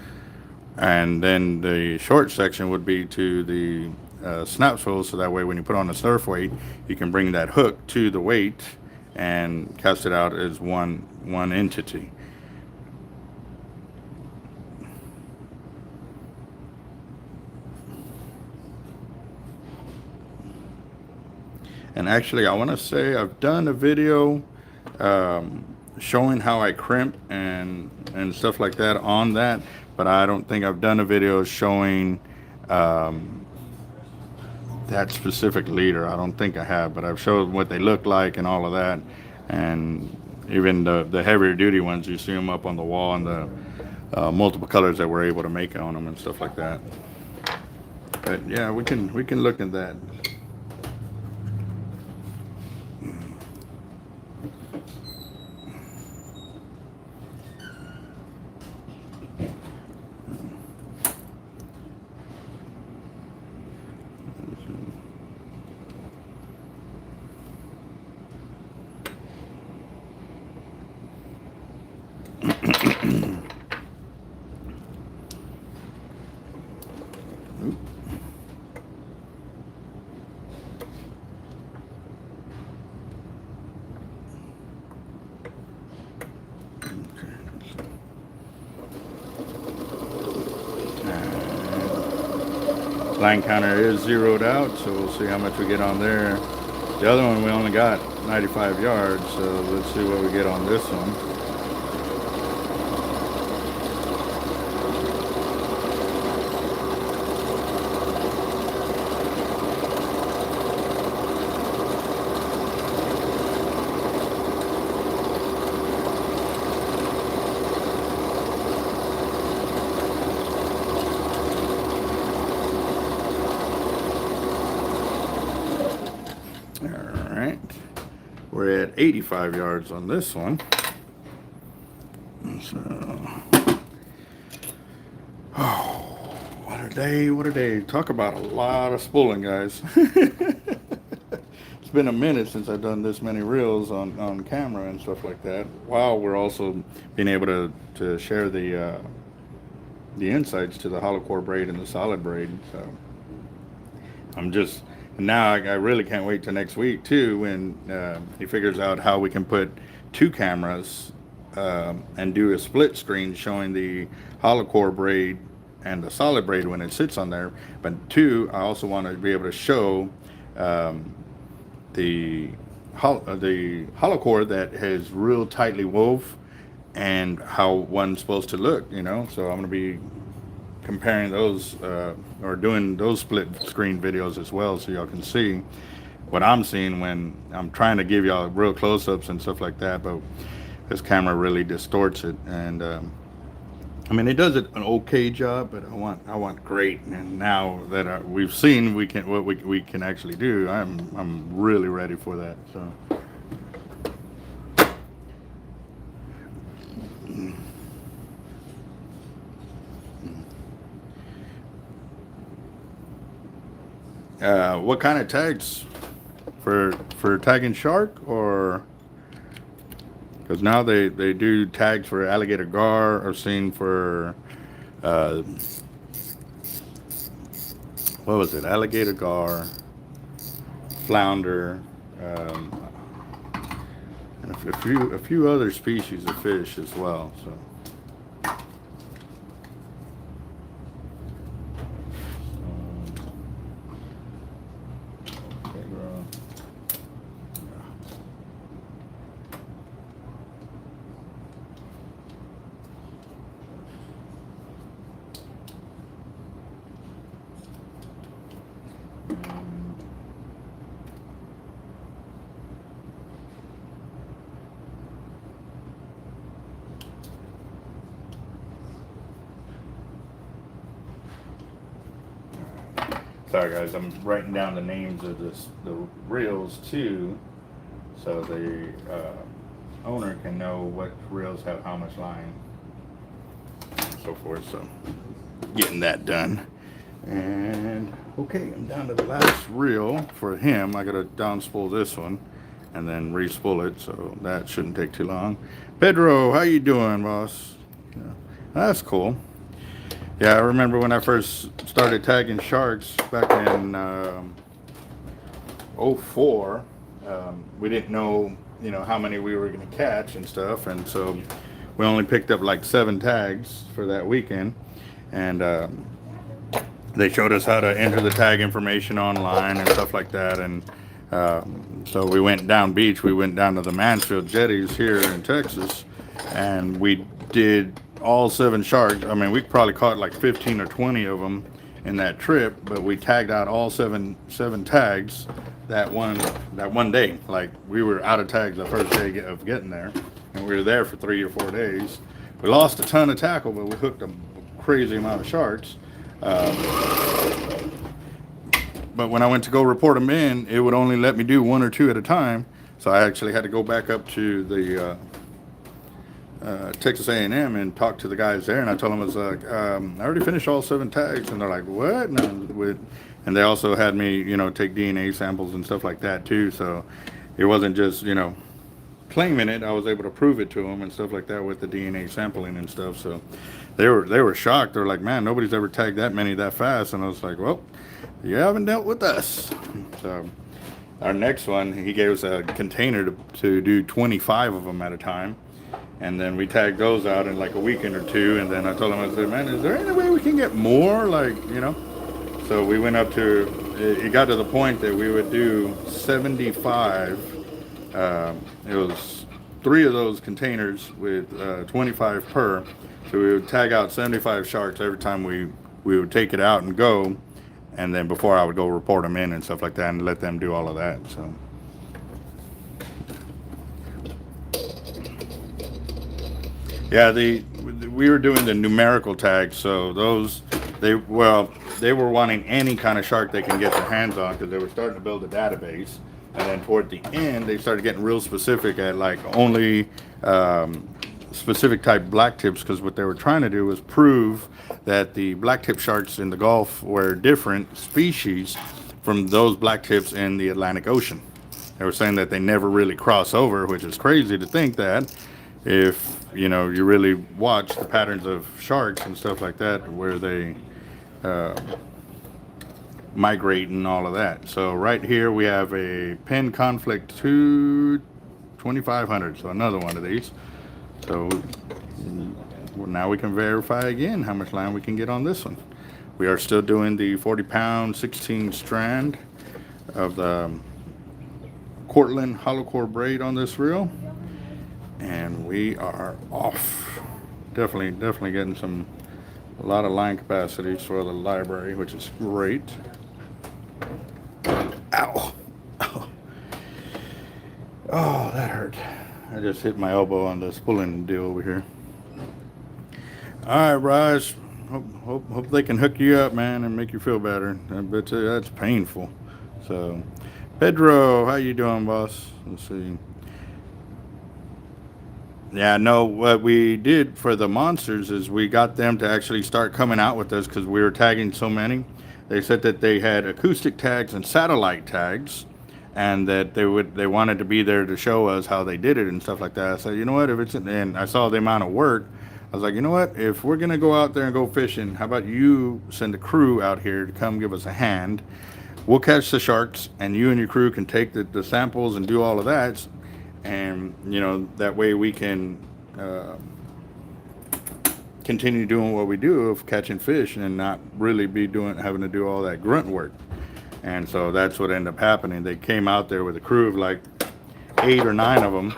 And then the short section would be to the snap spool, so that way when you put on the surf weight, you can bring that hook to the weight and cast it out as one entity. And actually, I want to say I've done a video showing how I crimp and stuff like that on that, but I don't think I've done a video showing that specific leader. I don't think I have, but I've showed what they look like and all of that. And even the heavier duty ones, you see them up on the wall, and the multiple colors that we're able to make on them and stuff like that. But yeah, we can look at that. Line counter is zeroed out, so we'll see how much we get on there. The other one we only got 95 yards, so let's see what we get on this one. We're at 85 yards on this one. So, oh, what a day. Talk about a lot of spooling, guys. It's been a minute since I've done this many reels on camera and stuff like that, while we're also being able to share the insights to the hollow core braid and the solid braid. So now I really can't wait till next week too, when he figures out how we can put 2 cameras and do a split screen showing the hollow core braid and the solid braid when it sits on there. But 2, I also want to be able to show the hollow core that has real tightly wove and how one's supposed to look, So I'm going to be comparing those or doing those split screen videos as well, so y'all can see what I'm seeing when I'm trying to give y'all real close-ups and stuff like that. But this camera really distorts it, and I mean, it does an okay job, but I want great. And now that we've seen we can actually do, I'm really ready for that. So. What kind of tags for tagging shark, or because now they do tags for alligator gar. I've seen for what was it, alligator gar, flounder, and a few other species of fish as well. So. Sorry guys, I'm writing down the names of the reels too, so the owner can know what reels have how much line and so forth. So getting that done. And okay, I'm down to the last reel for him. I gotta down spool this one and then re-spool it, so that shouldn't take too long. Pedro, how you doing, boss? Yeah, that's cool. Yeah, I remember when I first started tagging sharks back in '04. We didn't know, how many we were going to catch and stuff, and so we only picked up like 7 tags for that weekend. And they showed us how to enter the tag information online and stuff like that. And so we went down beach. We went down to the Mansfield jetties here in Texas, and we did all 7 sharks. I mean, we probably caught like 15 or 20 of them in that trip, but we tagged out all seven tags that one day. Like, we were out of tags the first day of getting there, and we were there for 3 or 4 days. We lost a ton of tackle, but we hooked a crazy amount of sharks. But when I went to go report them in, it would only let me do 1 or 2 at a time, so I actually had to go back up to the Texas A&M and talk to the guys there, and I told them, I was like, I already finished all 7 tags, and they're like, what? And they also had me, take DNA samples and stuff like that too, so it wasn't just, claiming it. I was able to prove it to them and stuff like that with the DNA sampling and stuff. So they were shocked. They were like, man, nobody's ever tagged that many that fast. And I was like, well, you haven't dealt with us. So our next one, he gave us a container to do 25 of them at a time. And then we tagged those out in like a weekend or 2. And then I told him, I said, man, is there any way we can get more? Like, So we went up to, it got to the point that we would do 75. It was 3 of those containers with 25 per. So we would tag out 75 sharks every time we would take it out and go. And then before I would go report them in and stuff like that and let them do all of that. So. Yeah, we were doing the numerical tags, so those they were wanting any kind of shark they can get their hands on because they were starting to build a database, and then toward the end they started getting real specific at like only specific type black tips, because what they were trying to do was prove that the black tip sharks in the Gulf were different species from those black tips in the Atlantic Ocean. They were saying that they never really cross over, which is crazy to think that. If you really watch the patterns of sharks and stuff like that, where they migrate and all of that. So right here we have a Penn Conflict 2 2500, so another one of these. So now we can verify again how much line we can get on this one. We are still doing the 40-pound 16 strand of the Cortland hollow core braid on this reel. And we are off. Definitely getting a lot of line capacities for the library, which is great. Ow. Oh, that hurt. I just hit my elbow on the spooling deal over here. All right, Raj. Hope they can hook you up, man, and make you feel better. I bet you that's painful. So, Pedro, how you doing, boss? Let's see. Yeah, no, what we did for the monsters is we got them to actually start coming out with us because we were tagging so many. They said that they had acoustic tags and satellite tags, and that they wanted to be there to show us how they did it and stuff like that. I said, you know what, if it's, and I saw the amount of work, I was like, you know what, if we're gonna go out there and go fishing, how about you send a crew out here to come give us a hand? We'll catch the sharks, and you and your crew can take the samples and do all of that, and you know, that way we can continue doing what we do of catching fish and not really be having to do all that grunt work. And so that's what ended up happening. They came out there with a crew of like 8 or 9 of them,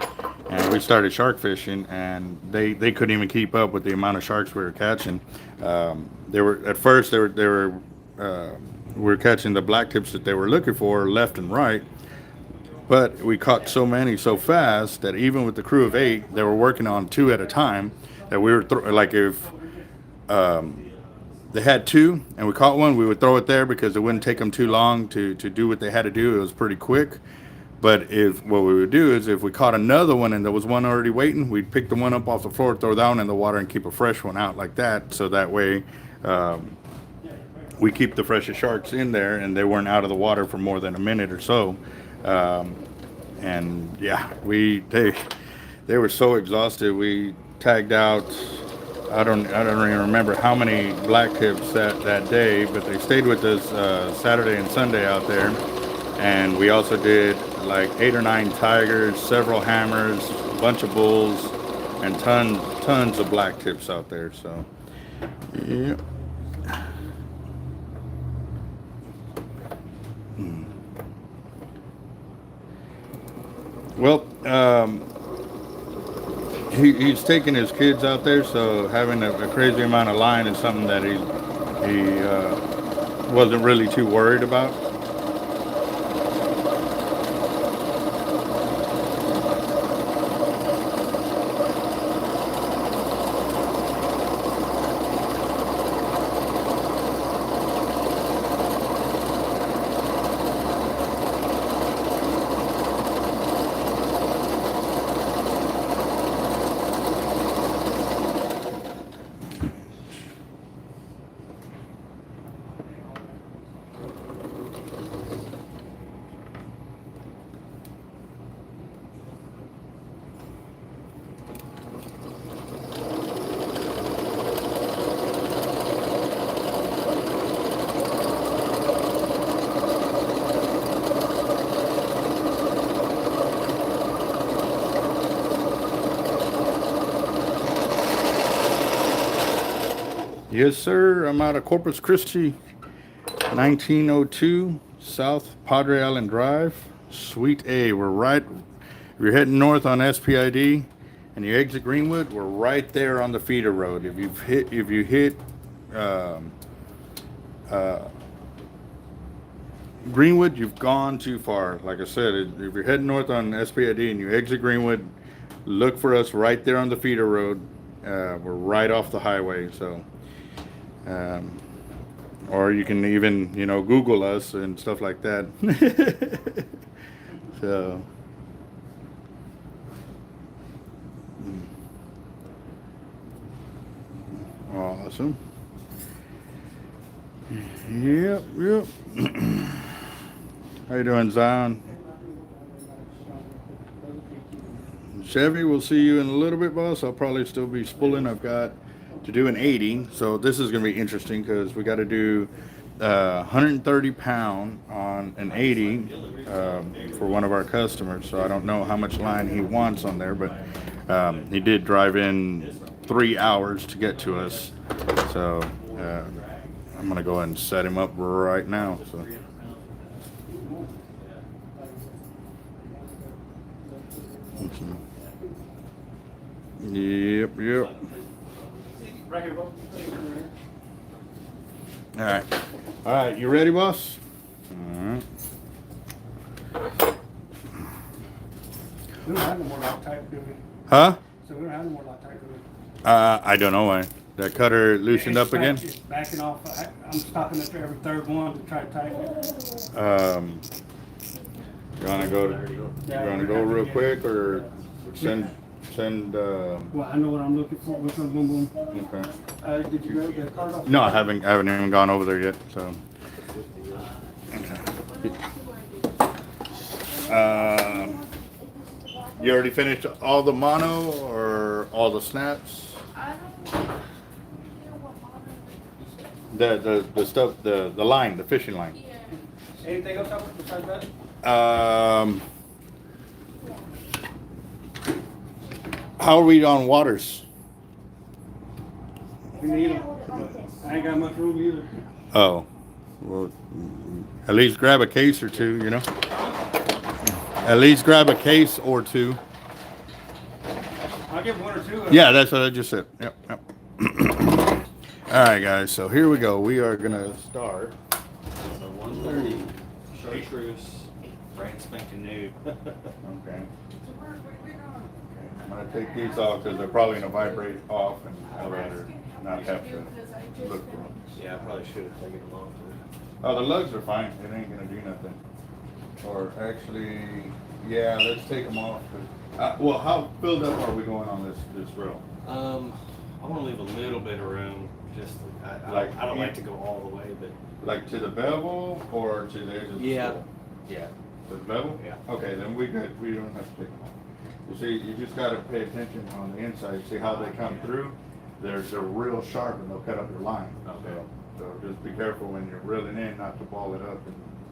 and we started shark fishing, and they couldn't even keep up with the amount of sharks we were catching. They were at first we were catching the black tips that they were looking for left and right, but we caught so many so fast that even with the crew of 8, they were working on 2 at a time. That we were like, if they had 2 and we caught one, we would throw it there because it wouldn't take them too long to do what they had to do. It was pretty quick. But if what we would do is if we caught another one and there was one already waiting, we'd pick the one up off the floor, throw that one in the water, and keep a fresh one out like that. So that way we keep the freshest sharks in there and they weren't out of the water for more than a minute or so. And yeah, they were so exhausted. We tagged out, I don't even remember how many black tips that day, but they stayed with us Saturday and Sunday out there. And we also did like 8 or 9 tigers, several hammers, a bunch of bulls, and tons of black tips out there. So yeah. Well, he's taking his kids out there, so having a crazy amount of line is something that he wasn't really too worried about. Yes, sir. I'm out of Corpus Christi, 1902 South Padre Island Drive, Suite A. We're right. If you're heading north on SPID and you exit Greenwood, we're right there on the feeder road. If you hit Greenwood, you've gone too far. Like I said, if you're heading north on SPID and you exit Greenwood, look for us right there on the feeder road. We're right off the highway. So. Or you can even, Google us and stuff like that. So, awesome. Yep. How you doing, Zion? Chevy, we'll see you in a little bit, boss. I'll probably still be spooling. I've got to do an 80, so this is going to be interesting because we got to do 130 pound on an 80 for one of our customers. So I don't know how much line he wants on there, but he did drive in 3 hours to get to us. So I'm going to go ahead and set him up right now. So. Yep. Right here, bro. All right, you ready, boss? All right. We don't have no more Loctite, do we? Huh? So we don't have no more Loctite, do we? I don't know why. That cutter loosened up again? It's backing off. I'm stopping it for every third one to try to tighten it. You wanna go real quick or send Well, I know what I'm looking for. Which one? Boom, boom. okay. Did you grab the card off? No, I haven't even gone over there yet, so. You already finished all the mono or all the snaps? I don't know what model. The stuff, the line, the fishing line. Yeah. Anything else Albert, besides that? How are we on waters? We need them. I ain't got much room either. Oh, well, at least grab a case or two, you know? At least grab a case or two. I'll give one or two. Yeah, that's what I just said. Yep, yep. All right, guys, so here we go. We are going to start. So 130, chartreuse, brand spanking new. Okay. I'm going to take these off because they're probably going to vibrate off, and I'd rather not have to look for them. Yeah, I probably should have taken them off. Oh, the lugs are fine. It ain't going to do nothing. Or actually, yeah, let's take them off. Well, how filled up are we going on this row? I want to leave a little bit of room. Just I don't like to go all the way, but Like to the bevel or to the edge of the yeah, spool? yeah. To the bevel? Yeah. Okay, then we good. We don't have to take them off. You see, you just got to pay attention on the inside. See how they come through? They're real sharp and they'll cut up your line. Okay. So just be careful when you're reeling in not to ball it up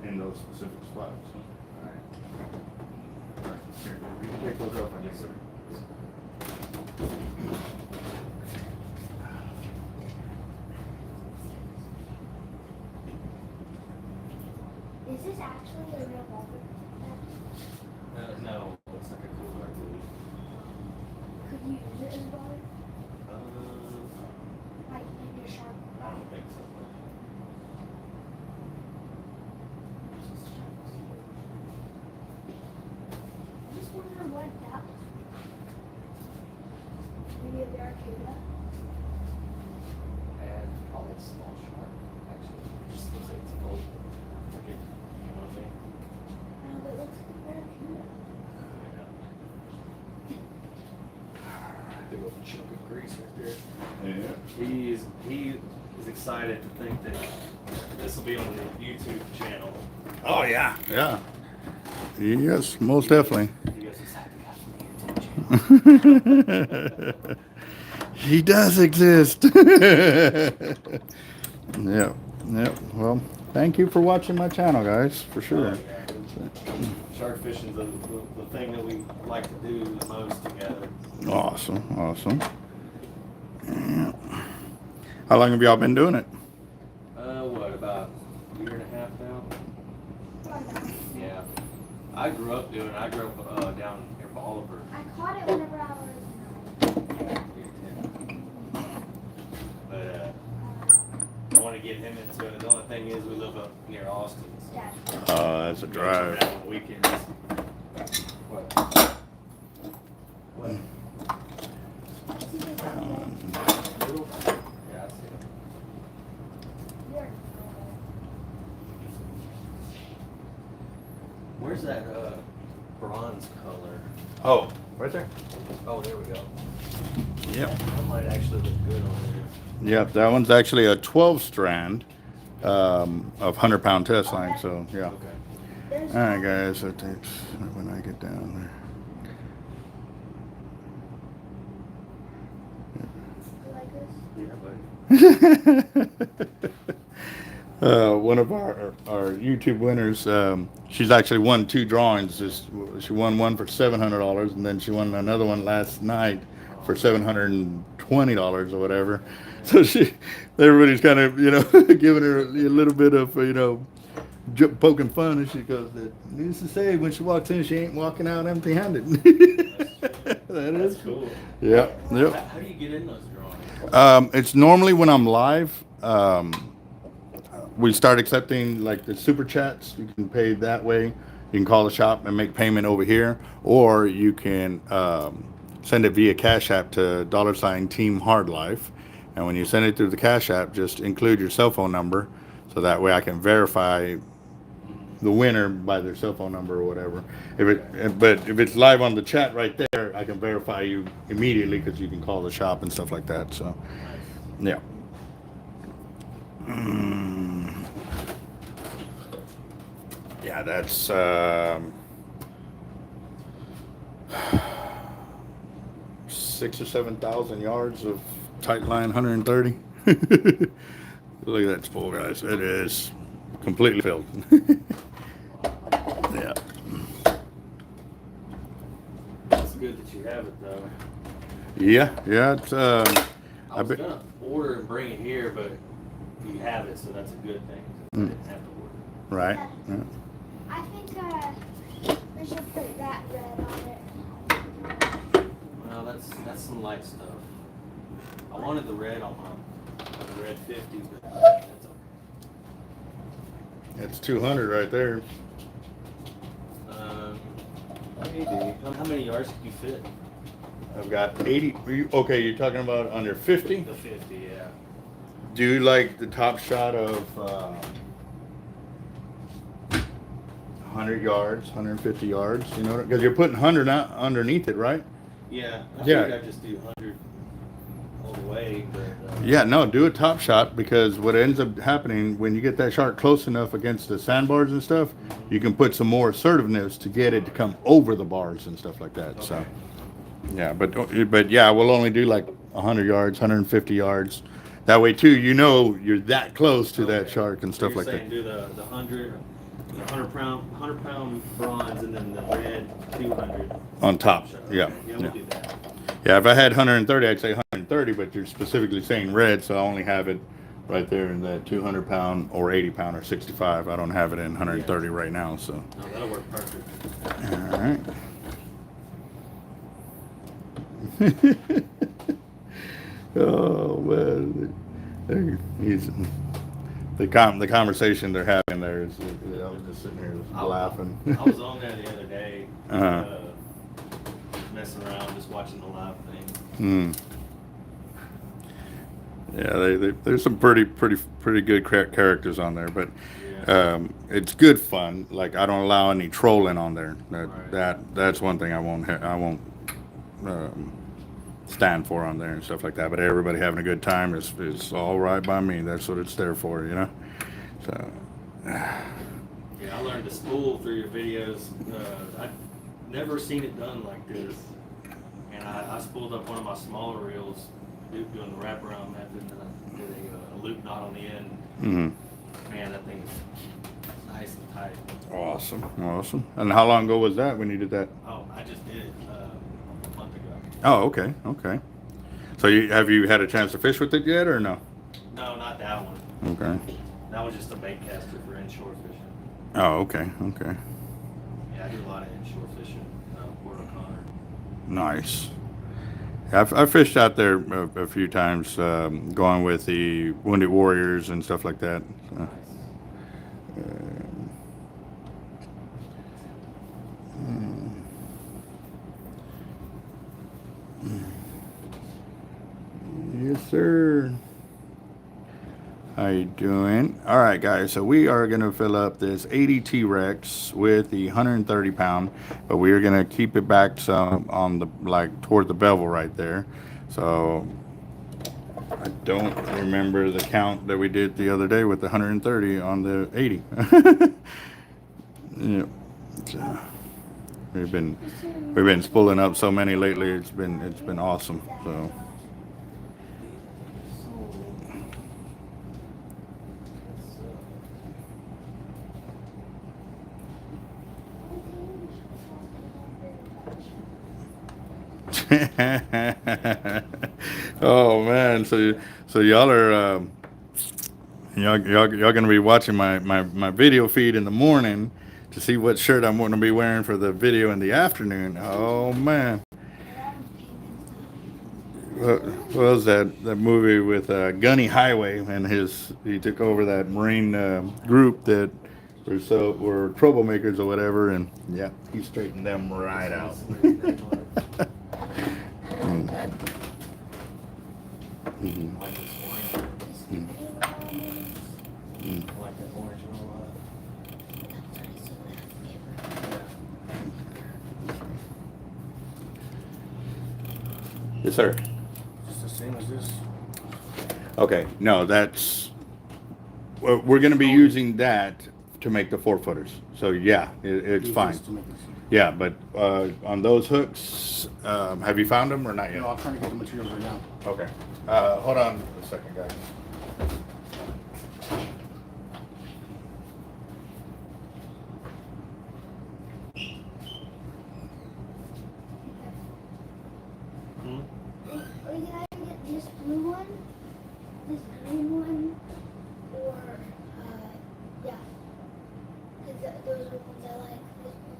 in those specific spots. All right. Here, you can take those off. Yes, sir. Is this actually a real ball? No, it's like a cooler, I believe. Could you use it as a ball? Like in your shark? I don't think so. I'm just wondering what that was. Maybe a barracuda? And probably a small shark, actually. Just looks like it's gold. Like it, you know what I mean? No, but it looks like a barracuda. Big old chunk of grease right there. Yeah. He is excited to think that this will be on the YouTube channel. Oh yeah. Yeah. Yes, most definitely. He gets excited to have some YouTube channel. He does exist. Yeah. Yeah. Well, thank you for watching my channel, guys, for sure. Shark fishing's the thing that we like to do the most together. Awesome. Awesome. Yeah. How long have y'all been doing it? What, about a year and a half now? Yeah. I grew up doing it. I grew up down near Bolivar. I caught it whenever I was But I want to get him into it. The only thing is we live up near Austin. So Dad. That's a drive. Out on the weekends. What? What? See this up there? Yeah, I see it. There. Where's that bronze color? Oh, right there. Oh, there we go. Yep. That might actually look good on there. Yep. That one's actually a 12 strand of 100-pound test line. So yeah. Okay. There's All right, guys. That takes when I get down you like this? Yeah, buddy. One of our YouTube winners, she's actually won 2 drawings. She won one for $700, and then she won another one last night for $720 or whatever. So everybody's kind of, giving her a little bit of, poking fun, and she goes, needless to say, when she walks in, she ain't walking out empty-handed. That is cool. Yeah. Yep. How do you get in those drawings? It's normally when I'm live. We start accepting like the super chats. You can pay that way. You can call the shop and make payment over here, or you can send it via Cash App to $Team Hard Life. And when you send it through the Cash App, just include your cell phone number, so that way I can verify the winner by their cell phone number or whatever. But if it's live on the chat right there, I can verify you immediately because you can call the shop and stuff like that. So, yeah. Yeah, that's 6 or 7,000 yards of tight line 130. Look at that spool, guys. It is completely filled. Yeah. It's good that you have it though. Yeah, yeah. It's I I was bet. gonna order and bring it here, but you have it, so that's a good thing. I didn't have to order. Right. Yeah. I think we should put that red on it. Well, that's some light stuff. I wanted the red on the red 50, but that's okay. It's 200 right there. Maybe. How many yards could you fit? I've got 80. Okay, you're talking about under 50? The 50, yeah. Do you like the top shot of 100 yards, 150 yards? You know, because you're putting 100 out underneath it, right? Yeah. I Yeah. figured I'd just do 100 all the way, but Yeah, no, do a top shot, because what ends up happening when you get that shark close enough against the sandbars and stuff, you can put some more assertiveness to get it to come over the bars and stuff like that. So, Okay. yeah, but yeah, we'll only do like 100 yards, 150 yards. That way too, you know, you're that close to that Okay. shark and So stuff you're like saying that. do the 100 pound bronze and then the red 200 On top, shot. yeah, Okay. Yeah, we'll yeah. do that. Yeah, if I had 130, I'd say 130, but you're specifically saying red, so I only have it right there in that 200 pound or 80 pound or 65. I don't have it in 130 right now, so. No, that'll work perfect. All right. Oh man, the conversation they're having there is. I was just sitting here laughing. I was on there the other day, Uh-huh. messing around, just watching the live thing. Yeah, there's some pretty good characters on there, but Yeah. it's good fun. Like, I don't allow any trolling on there. Right. That's one thing I won't stand for on there and stuff like that. But everybody having a good time is all right by me. That's what it's there for, you know. So. Yeah, I learned to spool through your videos. I've never seen it done like this. And I spooled up one of my smaller reels, doing the wraparound method, and I did a loop knot on the end. Mhm. Man, that thing's nice and tight. Awesome. And how long ago was that when you did that? Oh, I just did it a month ago. Oh, okay. So have you had a chance to fish with it yet, or no? No, not that one. Okay. That was just a bait caster for inshore fishing. Oh, okay. Yeah, I do a lot of inshore fishing, Port O'Connor. Nice. I've fished out there a few times, going with the Wounded Warriors and stuff like that. So, Nice. yes, sir. How you doing? All right, guys. So we are going to fill up this 80 T-Rex with the 130 pound, but we are going to keep it back some on the toward the bevel right there. So I don't remember the count that we did the other day with the 130 on the 80. Yeah. So we've been spooling up so many lately. It's been awesome. So. Oh man, so y'all are y'all gonna be watching my video feed in the morning to see what shirt I'm going to be wearing for the video in the afternoon. Oh man, what was that movie with Gunny Highway, and he took over that Marine group that were troublemakers or whatever, and yeah, he straightened them right out. Mm-hmm. I like this orange. I like that orange one a lot. Yes, sir. Just the same as this. Okay, no, that's we're going to be using that to make the 4-footers. So yeah, it's Use fine. this to make it- Yeah, but on those hooks, have you found them or not yet? No, I'm trying to get the materials right now. Okay. Hold on a second, guys. Hmm? Are you gonna get this blue one, this green one, or yeah? Because those are the ones I like. This blue one.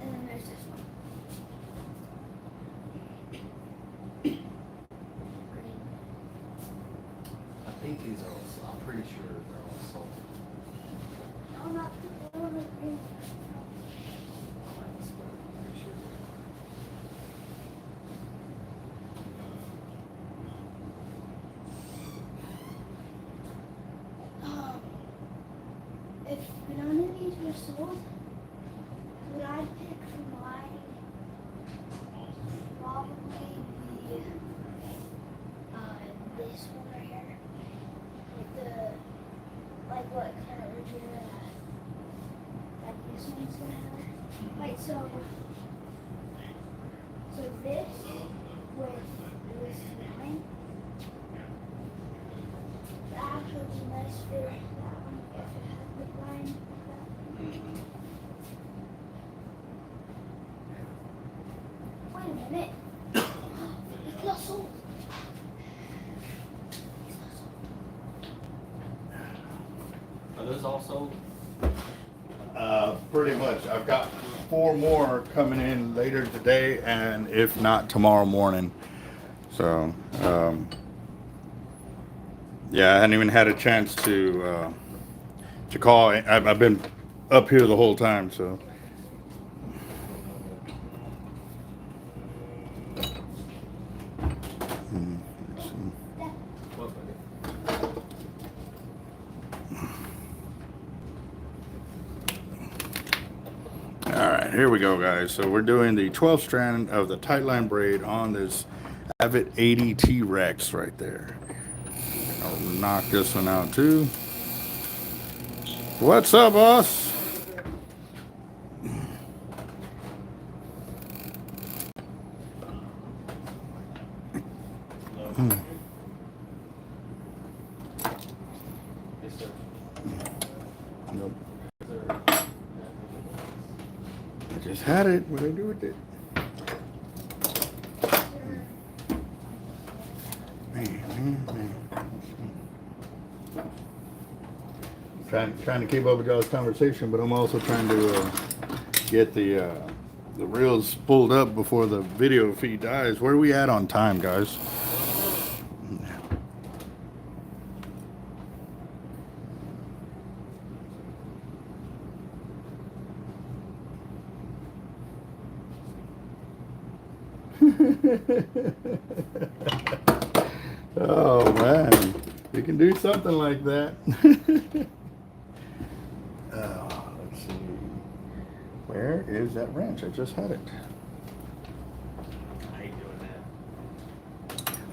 And then there's this one. Green. I think these are all, I'm pretty sure they're all sold. No, not the one with green. Pretty sure. If none of these were sold, would I pick mine? Probably be this one right here. With the, like what kind of original like this one's gonna have. Like so this with line. The actual would be nice for that one if it had the line like that. Wait a minute. It's not sold. It's not sold. Are those all sold? Pretty much. I've got 4 more coming in later today, and if not tomorrow morning. So, yeah, I hadn't even had a chance to call. I've been up here the whole time, so. Let's see. What, buddy? All right, here we go, guys. So we're doing the 12 strand of the tight line braid on this Avid 80 T-Rex right there. I'll knock this one out too. What's up, boss? Yes, sir. Nope. Sir. I just had it. What did I do with it? Man. Trying to keep up with y'all's conversation, but I'm also trying to get the reels pulled up before the video feed dies. Where are we at on time, guys? Oh man, you can do something like that. Let's see. Where is that wrench? I just had it. I hate doing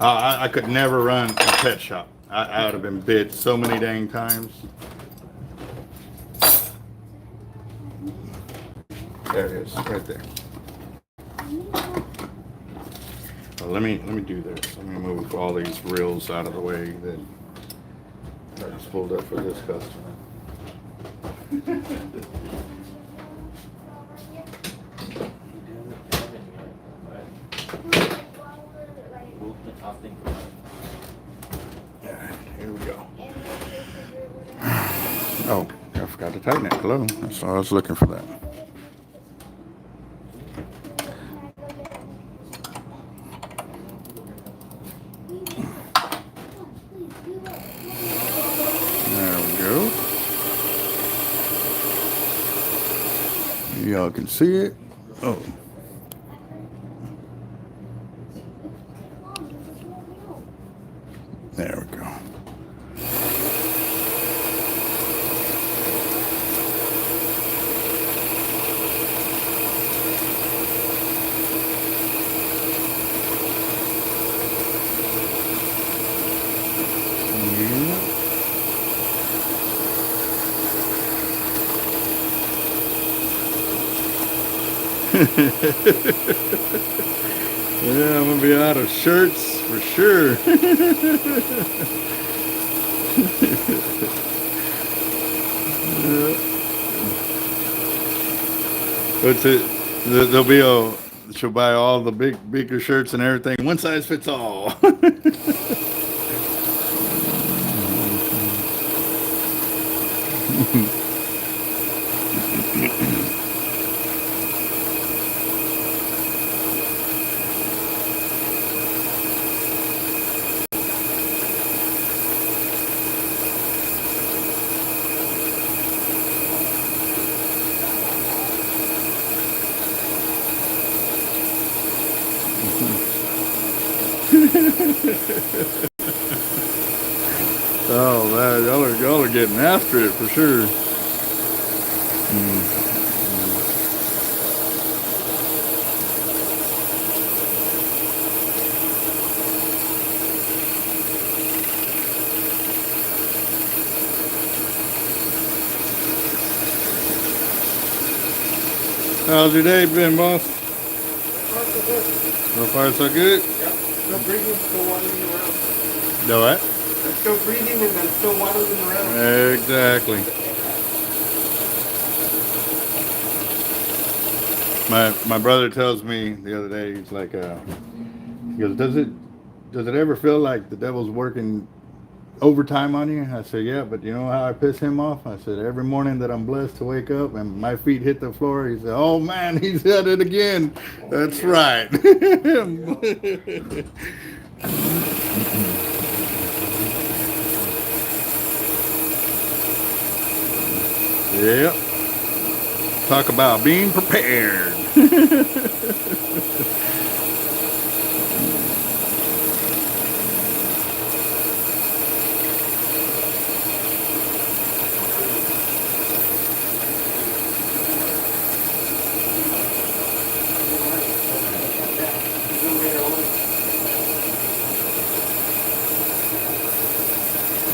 that. I could never run a pet shop. I would have been bit so many dang times. There it is, right there. Well, let me do this. Let me move all these reels out of the way that I just pulled up for this customer. I'll think about it. All right, here we go. Oh, I forgot to tighten it. Hello. That's why I was looking for that. There we go. Y'all can see it. Oh. There we go. Yeah, I'm gonna be out of shirts for sure. What's it? There'll be a. She'll buy all the bigger shirts and everything. One size fits all. Oh man, y'all are getting after it for sure. How's your day been, boss? So far so good. Yep. Still breathing, still waddling around. No what? I'm still breathing and I'm still waddling around. Exactly. My brother tells me the other day, he's like, he goes, does it ever feel like the devil's working overtime on you? I said, yeah, but you know how I piss him off? I said, every morning that I'm blessed to wake up and my feet hit the floor, he said, oh man, he's at it again. That's right. Yep. Talk about being prepared.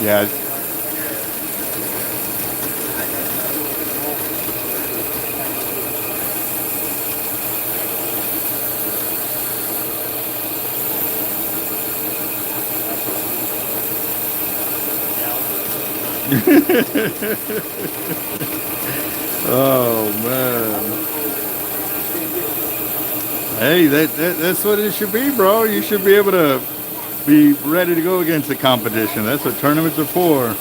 Yeah. Oh man. Hey, that's what it should be, bro. You should be able to be ready to go against the competition. That's what tournaments are for.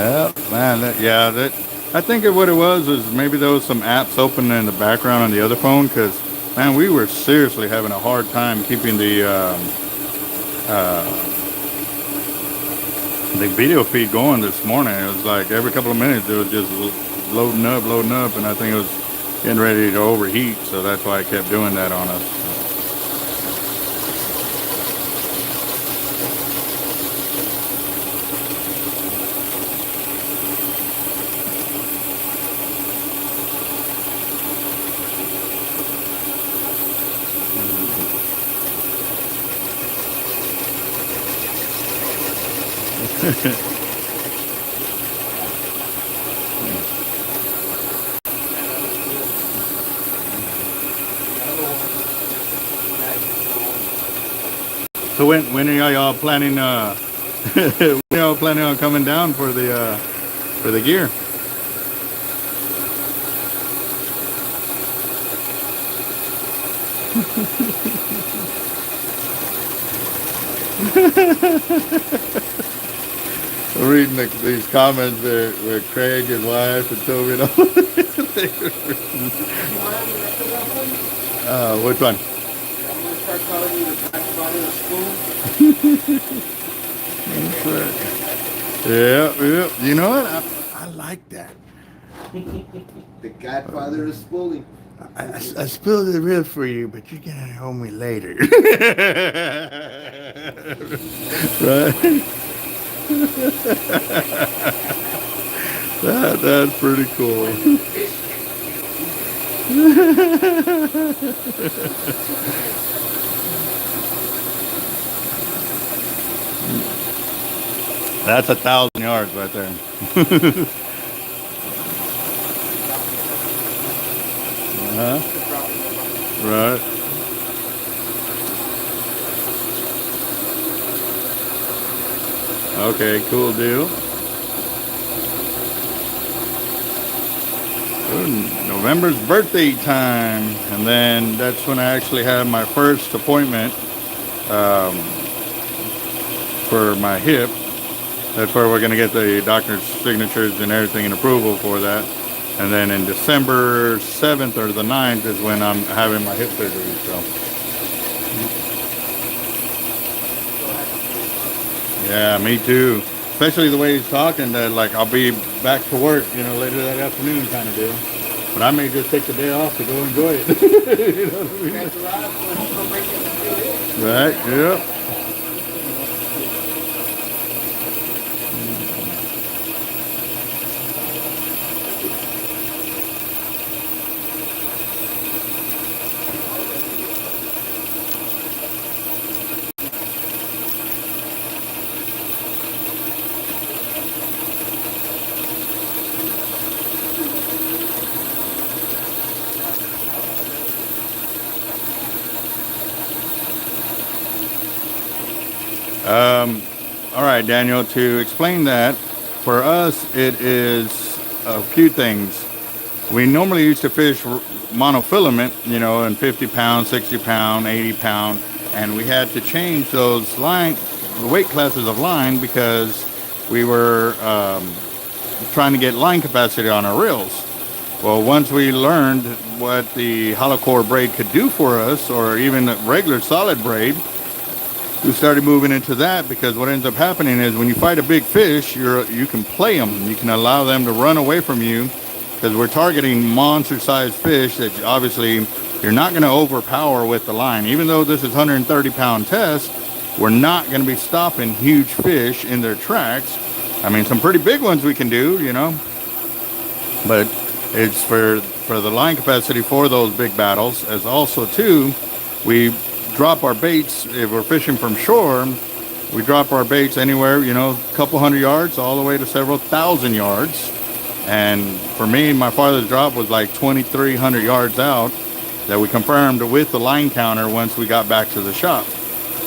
Yeah, man. I think what it was maybe there was some apps open in the background on the other phone because, man, we were seriously having a hard time keeping the video feed going this morning. It was like every couple of minutes it was just loading up, and I think it was getting ready to overheat. So that's why I kept doing that on us. So when are y'all planning? When are y'all planning on coming down for the gear? Reading these comments where Craig and wife and Toby and all. Which one? Start calling you the Godfather of Spool. That's right. Yeah. You know what? I like that. The Godfather of Spooling. I spilled the rib for you, but you're gonna owe me later. Right? That's pretty cool. That's 1,000 yards right there. Right. Okay, cool deal. Ooh, November's birthday time, and then that's when I actually had my first appointment for my hip. That's where we're going to get the doctor's signatures and everything and approval for that. And then in December 7th or the 9th is when I'm having my hip surgery. So, yeah, me too. Especially the way he's talking, that like I'll be back to work, later that afternoon kind of deal. But I may just take the day off to go enjoy it. You know what I mean? Right, yeah. All right, Daniel, to explain that, for us, it is a few things. We normally used to fish monofilament, in 50 pound, 60 pound, 80 pound, and we had to change those the weight classes of line because we were trying to get line capacity on our reels. Well, once we learned what the hollow core braid could do for us, or even regular solid braid, we started moving into that, because what ends up happening is when you fight a big fish, you can play them. You can allow them to run away from you, because we're targeting monster-sized fish that obviously you're not going to overpower with the line. Even though this is 130-pound test, we're not going to be stopping huge fish in their tracks. I mean, some pretty big ones we can do, but it's for the line capacity for those big battles. As also too, we drop our baits. If we're fishing from shore, we drop our baits anywhere, a couple hundred yards all the way to several thousand yards. And for me, my farthest drop was like 2,300 yards out, that we confirmed with the line counter once we got back to the shop.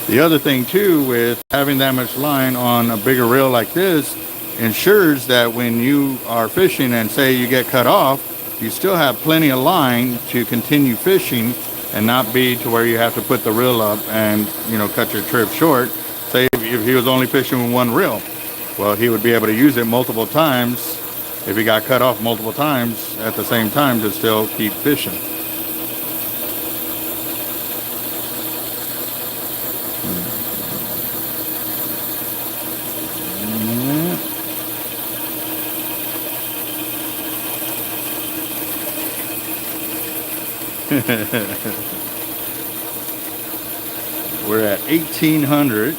The other thing too, with having that much line on a bigger reel like this, ensures that when you are fishing and say you get cut off, you still have plenty of line to continue fishing, and not be to where you have to put the reel up and cut your trip short. Say if he was only fishing with one reel, well, he would be able to use it multiple times if he got cut off multiple times at the same time to still keep fishing. We're at 1,800.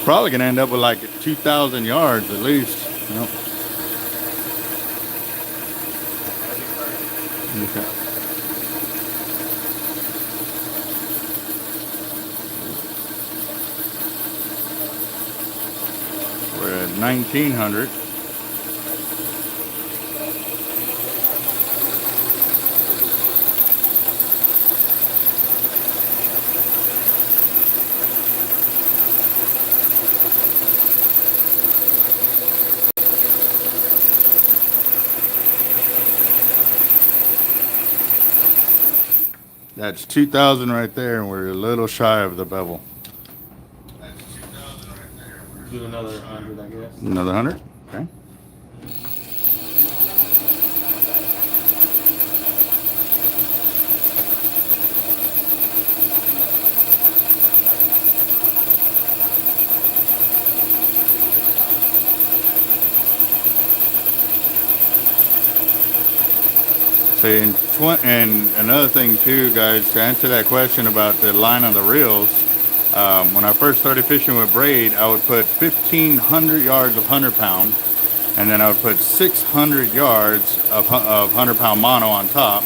Probably gonna end up with like 2,000 yards at least. Yep. Okay. We're at 1,900. That's 2,000 right there, and we're a little shy of the bevel. That's 2,000 right there. Do another 100, I guess. Another 100? Okay. See, and another thing too, guys, to answer that question about the line on the reels, when I first started fishing with braid, I would put 1,500 yards of 100-pound, and then I would put 600 yards of 100-pound mono on top,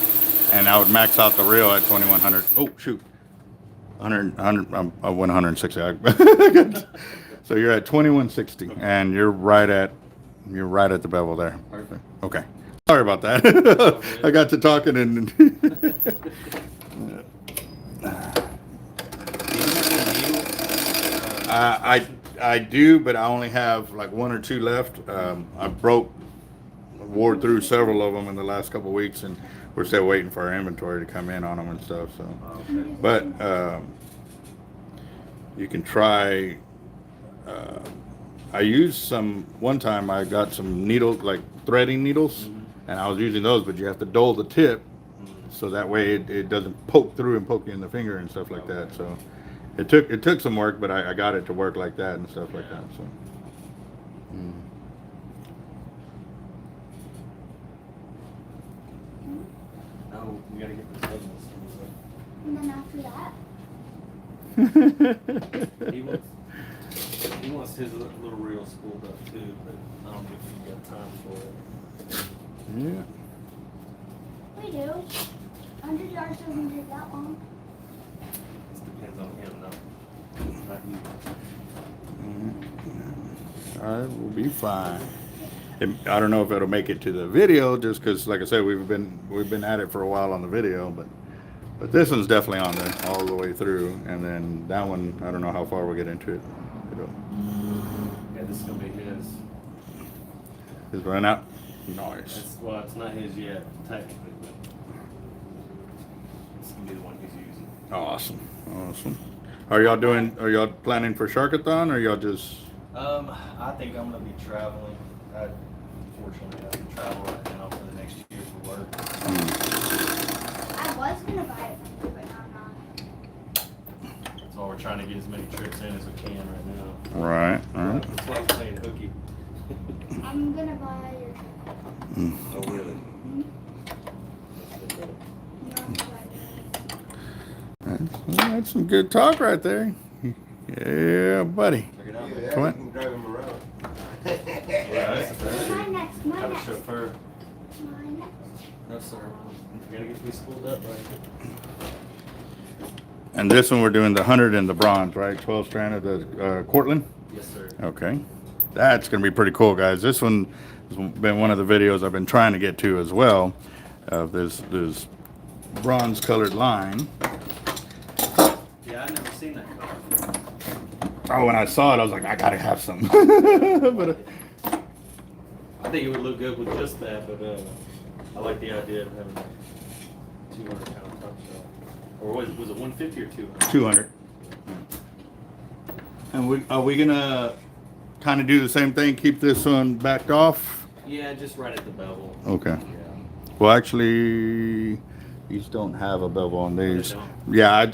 and I would max out the reel at 2,100. Oh, shoot. 100, I went 160. So you're at 2160, and you're right at the bevel there. Perfect. Okay. Sorry about that. I got to talking and. I do, but I only have like 1 or 2 left. I wore through several of them in the last couple of weeks, and we're still waiting for our inventory to come in on them and stuff. So, but you can try. I used some one time. I got some needles, like threading needles, and I was using those. But you have to dull the tip, so that way it doesn't poke through and poke you in the finger and stuff like that. So it took some work, but I got it to work like that and stuff like that. So. No, we gotta get this other And then after that, He wants his little reel spooled up too, but I don't think he's got time for it. Yeah. we do. 100 yards doesn't take that long. It depends on him though. It's not you. All right, we'll be fine. I don't know if it'll make it to the video, just because, like I said, we've been at it for a while on the video, but this one's definitely on there all the way through, and then that one, I don't know how far we'll get into it. Yeah, this is gonna be his. Is run out. Nice. Well, it's not his yet, technically, but it's gonna be the one he's using. Awesome. Are y'all planning for Sharkathon, or y'all just? I think I'm gonna be traveling. Fortunately, I can travel right now for the next year for work. I was gonna buy it from you, but now I'm not. So we're trying to get as many trips in as we can right now. Right. All right. That's why I'm playing hooky. I'm gonna buy your Oh, really? That's some good talk right there. Yeah, buddy. Check it out. Yeah, Come on. you can drive him around. Mine next. Have a chauffeur. Mine next. No, sir. You gotta get me spooled up right. And this one we're doing the 100 and the bronze, right? 12 strand of the Cortland. Yes, sir. Okay, that's gonna be pretty cool, guys. This one has been one of the videos I've been trying to get to as well. Of this bronze colored line. Yeah, I've never seen that color. Oh, when I saw it, I was like, I gotta have some. But I think it would look good with just that, but I like the idea of having a 200-pound top shot. Or was it 150 or 200? 200. And are we gonna kind of do the same thing? Keep this one backed off? Yeah, just right at the bevel. Okay. Yeah. Well, actually, these don't have a bevel on these. They don't? Yeah,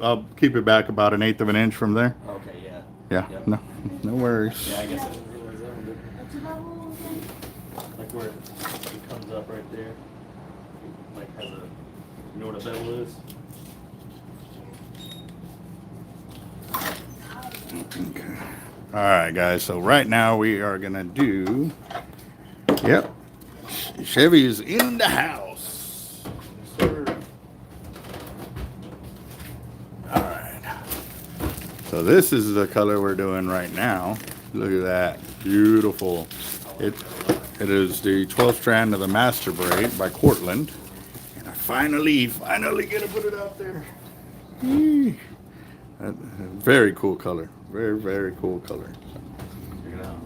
I'll keep it back about 1/8 of an inch from there. Okay, yeah. Yeah. Yep. No worries. Yeah, I guess I didn't realize that one. What's the bubble again? Like where it comes up right there. Like has a, you know what a bevel is? Okay. All right, guys. So right now we are gonna do. Yep. Chevy's in the house. Yes, sir. All right. So this is the color we're doing right now. Look at that. Beautiful. It is the 12 strand of the Master Braid by Cortland. And I finally get to put it out there. Yee. Very cool color. Very, very cool color. Check it out.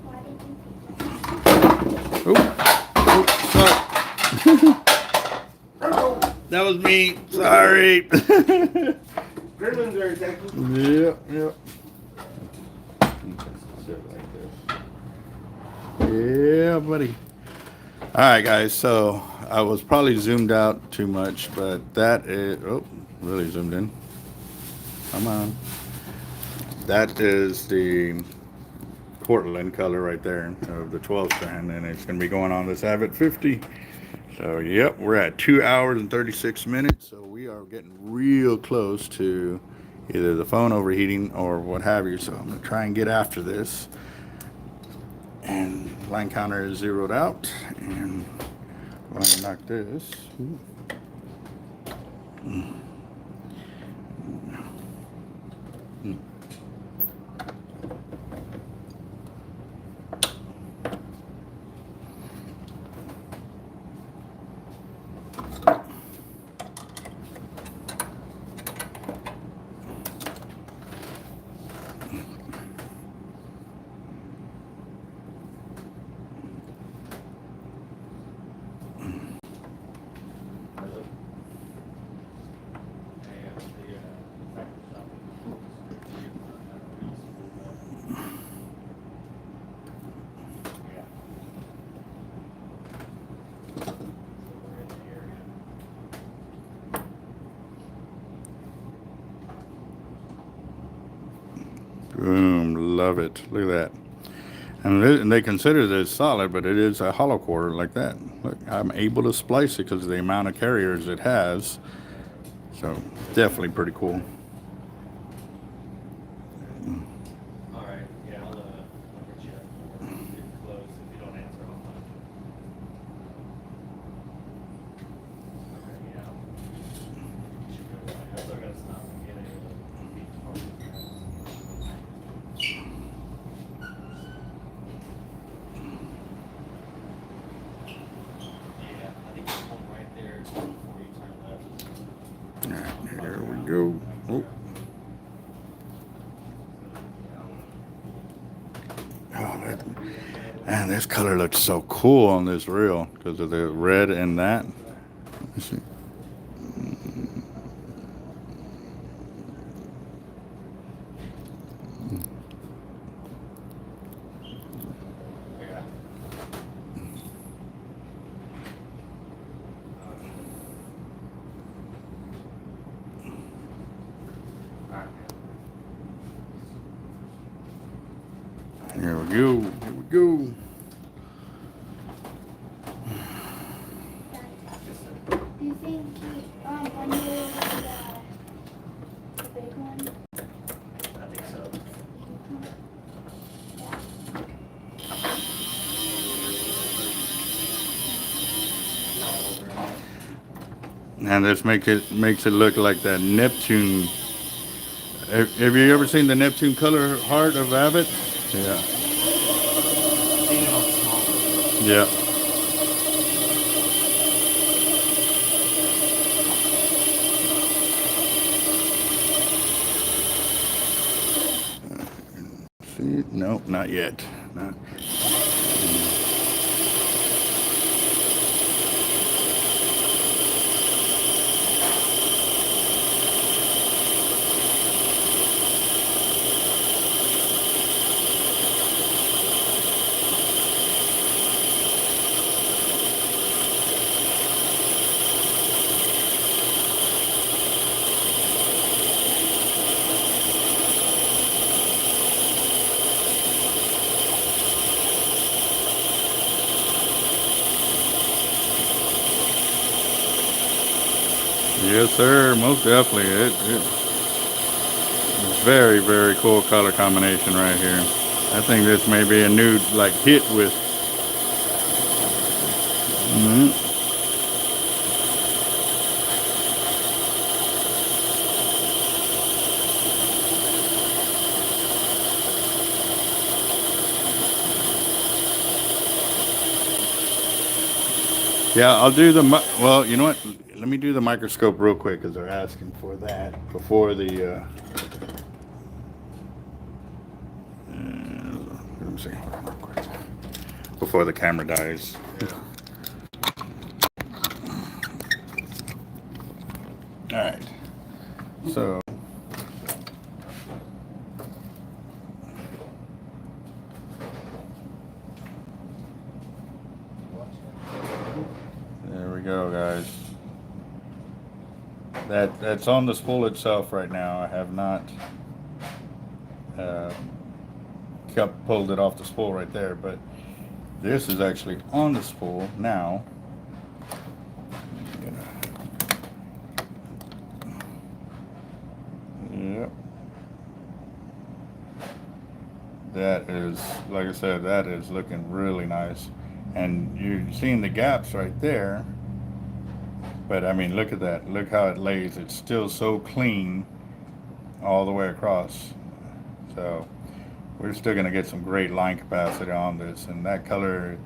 Why did you that was me. Sorry. Gremlins are attacking. Yep. Yeah, buddy. All right, guys. So I was probably zoomed out too much, but that is, oh, really zoomed in. Come on. That is the Portland color right there of the 12 strand, and it's going to be going on this Avid 50. So, yep, we're at 2 hours and 36 minutes. So we are getting real close to either the phone overheating or what have you. So I'm going to try and get after this. And line counter is zeroed out, and I'm going to knock this. Boom, love it. Look at that. And they consider this solid, but it is a hollow core like that. Look, I'm able to splice it because of the amount of carriers it has. So definitely pretty cool. All right, yeah, I'll get you get close. If you don't answer, I'll find you. Okay, yeah. Should go right. I still gotta stop and get a beat part. Yeah, I think there's one right there before you turn left. All right, here we go. Oh. Man, this color looks so cool on this reel because of the red and that. Let's see. Here we go. Here we go. Do you think when you the big one? I think so. And this makes it look like that Neptune. Have you ever seen the Neptune color heart of Avid? Yeah. Seen it on the small one. Yeah. See? No, not yet. Not. Yes, sir. Most definitely. It's very, very cool color combination right here. I think this may be a new hit with. Yeah, I'll do well, you know what? Let me do the microscope real quick because they're asking for that before the. Let me see. Before the camera dies. All right. So. There we go, guys. That's on the spool itself right now. I have not pulled it off the spool right there, but this is actually on the spool now. Yep. That is, like I said, that is looking really nice. And you're seeing the gaps right there. But I mean, look at that. Look how it lays. It's still so clean all the way across. So we're still going to get some great line capacity on this. And that color,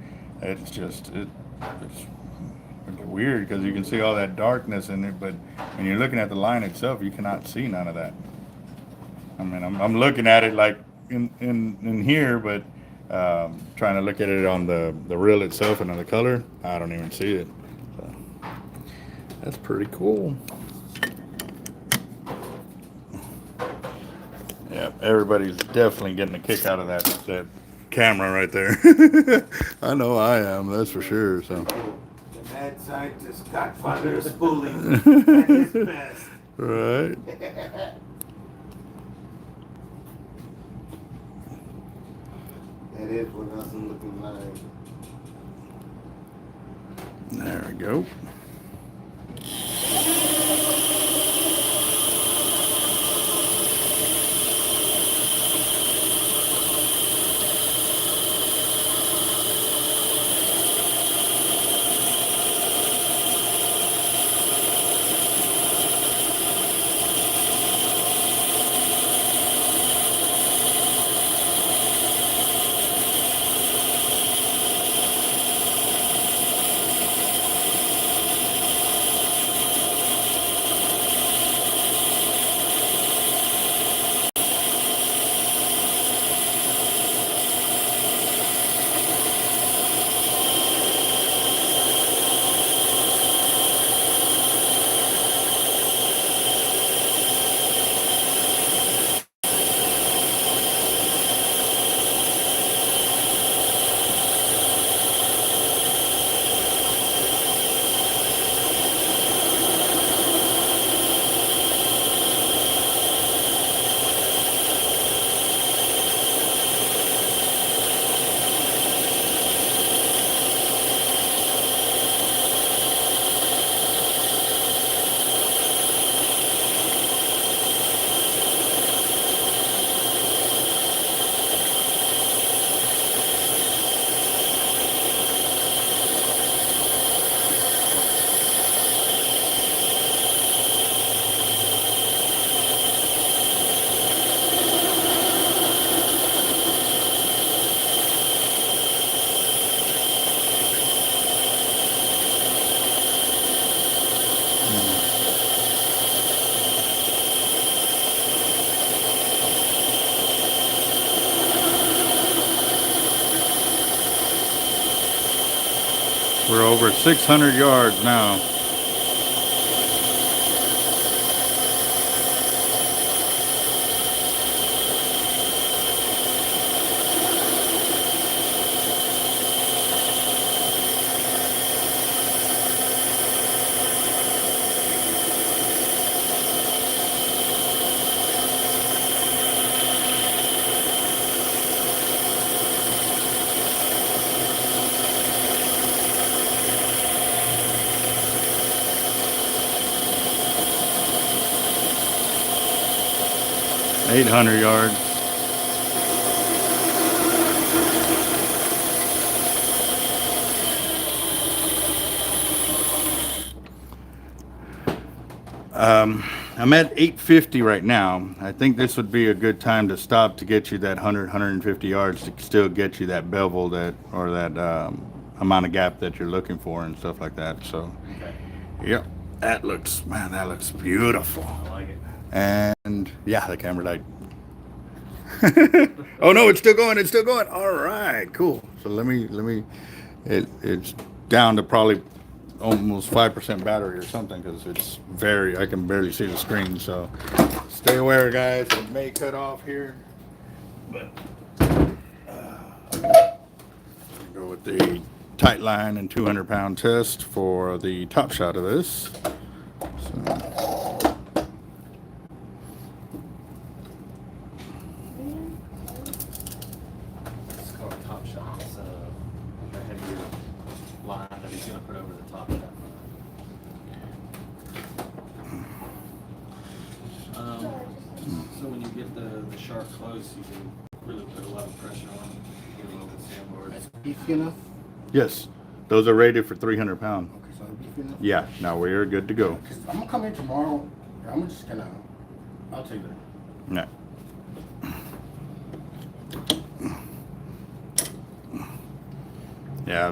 it's just, it's weird because you can see all that darkness in it. But when you're looking at the line itself, you cannot see none of that. I mean, I'm looking at it like in here, but trying to look at it on the reel itself and on the color, I don't even see it. So, that's pretty cool. Yeah, everybody's definitely getting a kick out of that camera right there. I know I am, that's for sure. So. The mad scientist, godfather of spooling at his best. Right. That is what nothing looking like. There we go. We're over 600 yards now. Eight 800 yards. I'm at 850 right now. I think this would be a good time to stop to get you that 150 yards to still get you that bevel that amount of gap that you're looking for and stuff like that. So, yep, that looks beautiful. I like it. And yeah, the camera died. Oh no, it's still going. All right, cool. So let me. It's down to probably almost 5% battery or something because it's I can barely see the screen. So stay aware, guys. It may cut off here, but go with the tight line and 200-pound test for the top shot of this. So. It's called Top Shot. It's a heavier line that he's going to put over the top shot. So when you get the shark close, you can really put a lot of pressure on it. Get a little bit sandboard. That's beefy enough? Yes, those are rated for 300 pound. Okay, so they're beefy enough? Yeah, now we're good to go. 'Cause I'm gonna come in tomorrow, and I'm just gonna, I'll tell you that. Yeah,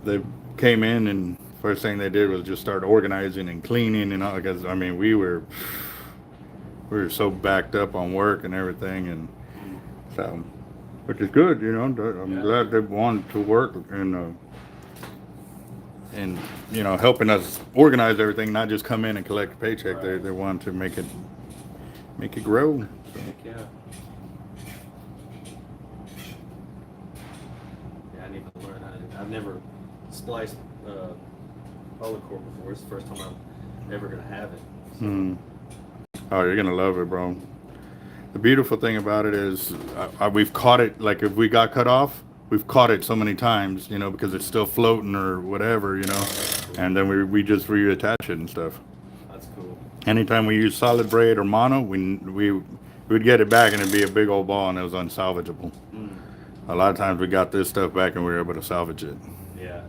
they came in and first thing they did was just start organizing and cleaning and all, because I mean we were so backed up on work and everything, and so, which is good, you know. I'm glad they wanted to work and you know, helping us organize everything, not just come in and collect a paycheck. Right. They wanted to make it grow. So. Heck yeah. Yeah, I need to learn how to. I've never spliced polycord before. It's the first time I'm ever gonna have it. So. Oh, you're gonna love it, bro. The beautiful thing about it is we've caught it. Like if we got cut off, we've caught it so many times, you know, because it's still floating or whatever, you know, and then we just reattach it and stuff. That's cool. Anytime we use solid braid or mono, we would get it back and it'd be a big old ball and it was unsalvageable. A lot of times we got this stuff back and we were able to salvage it. Yeah.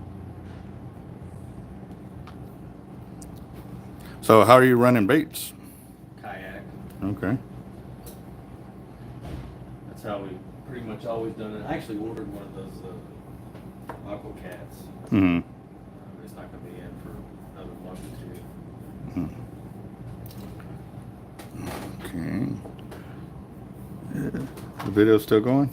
So how are you running baits? Kayak. Okay. That's how we pretty much always done it. I actually ordered one of those aqua cats. Mm-hmm. It's not gonna be in for another month or two. Okay. Yeah. The video's still going?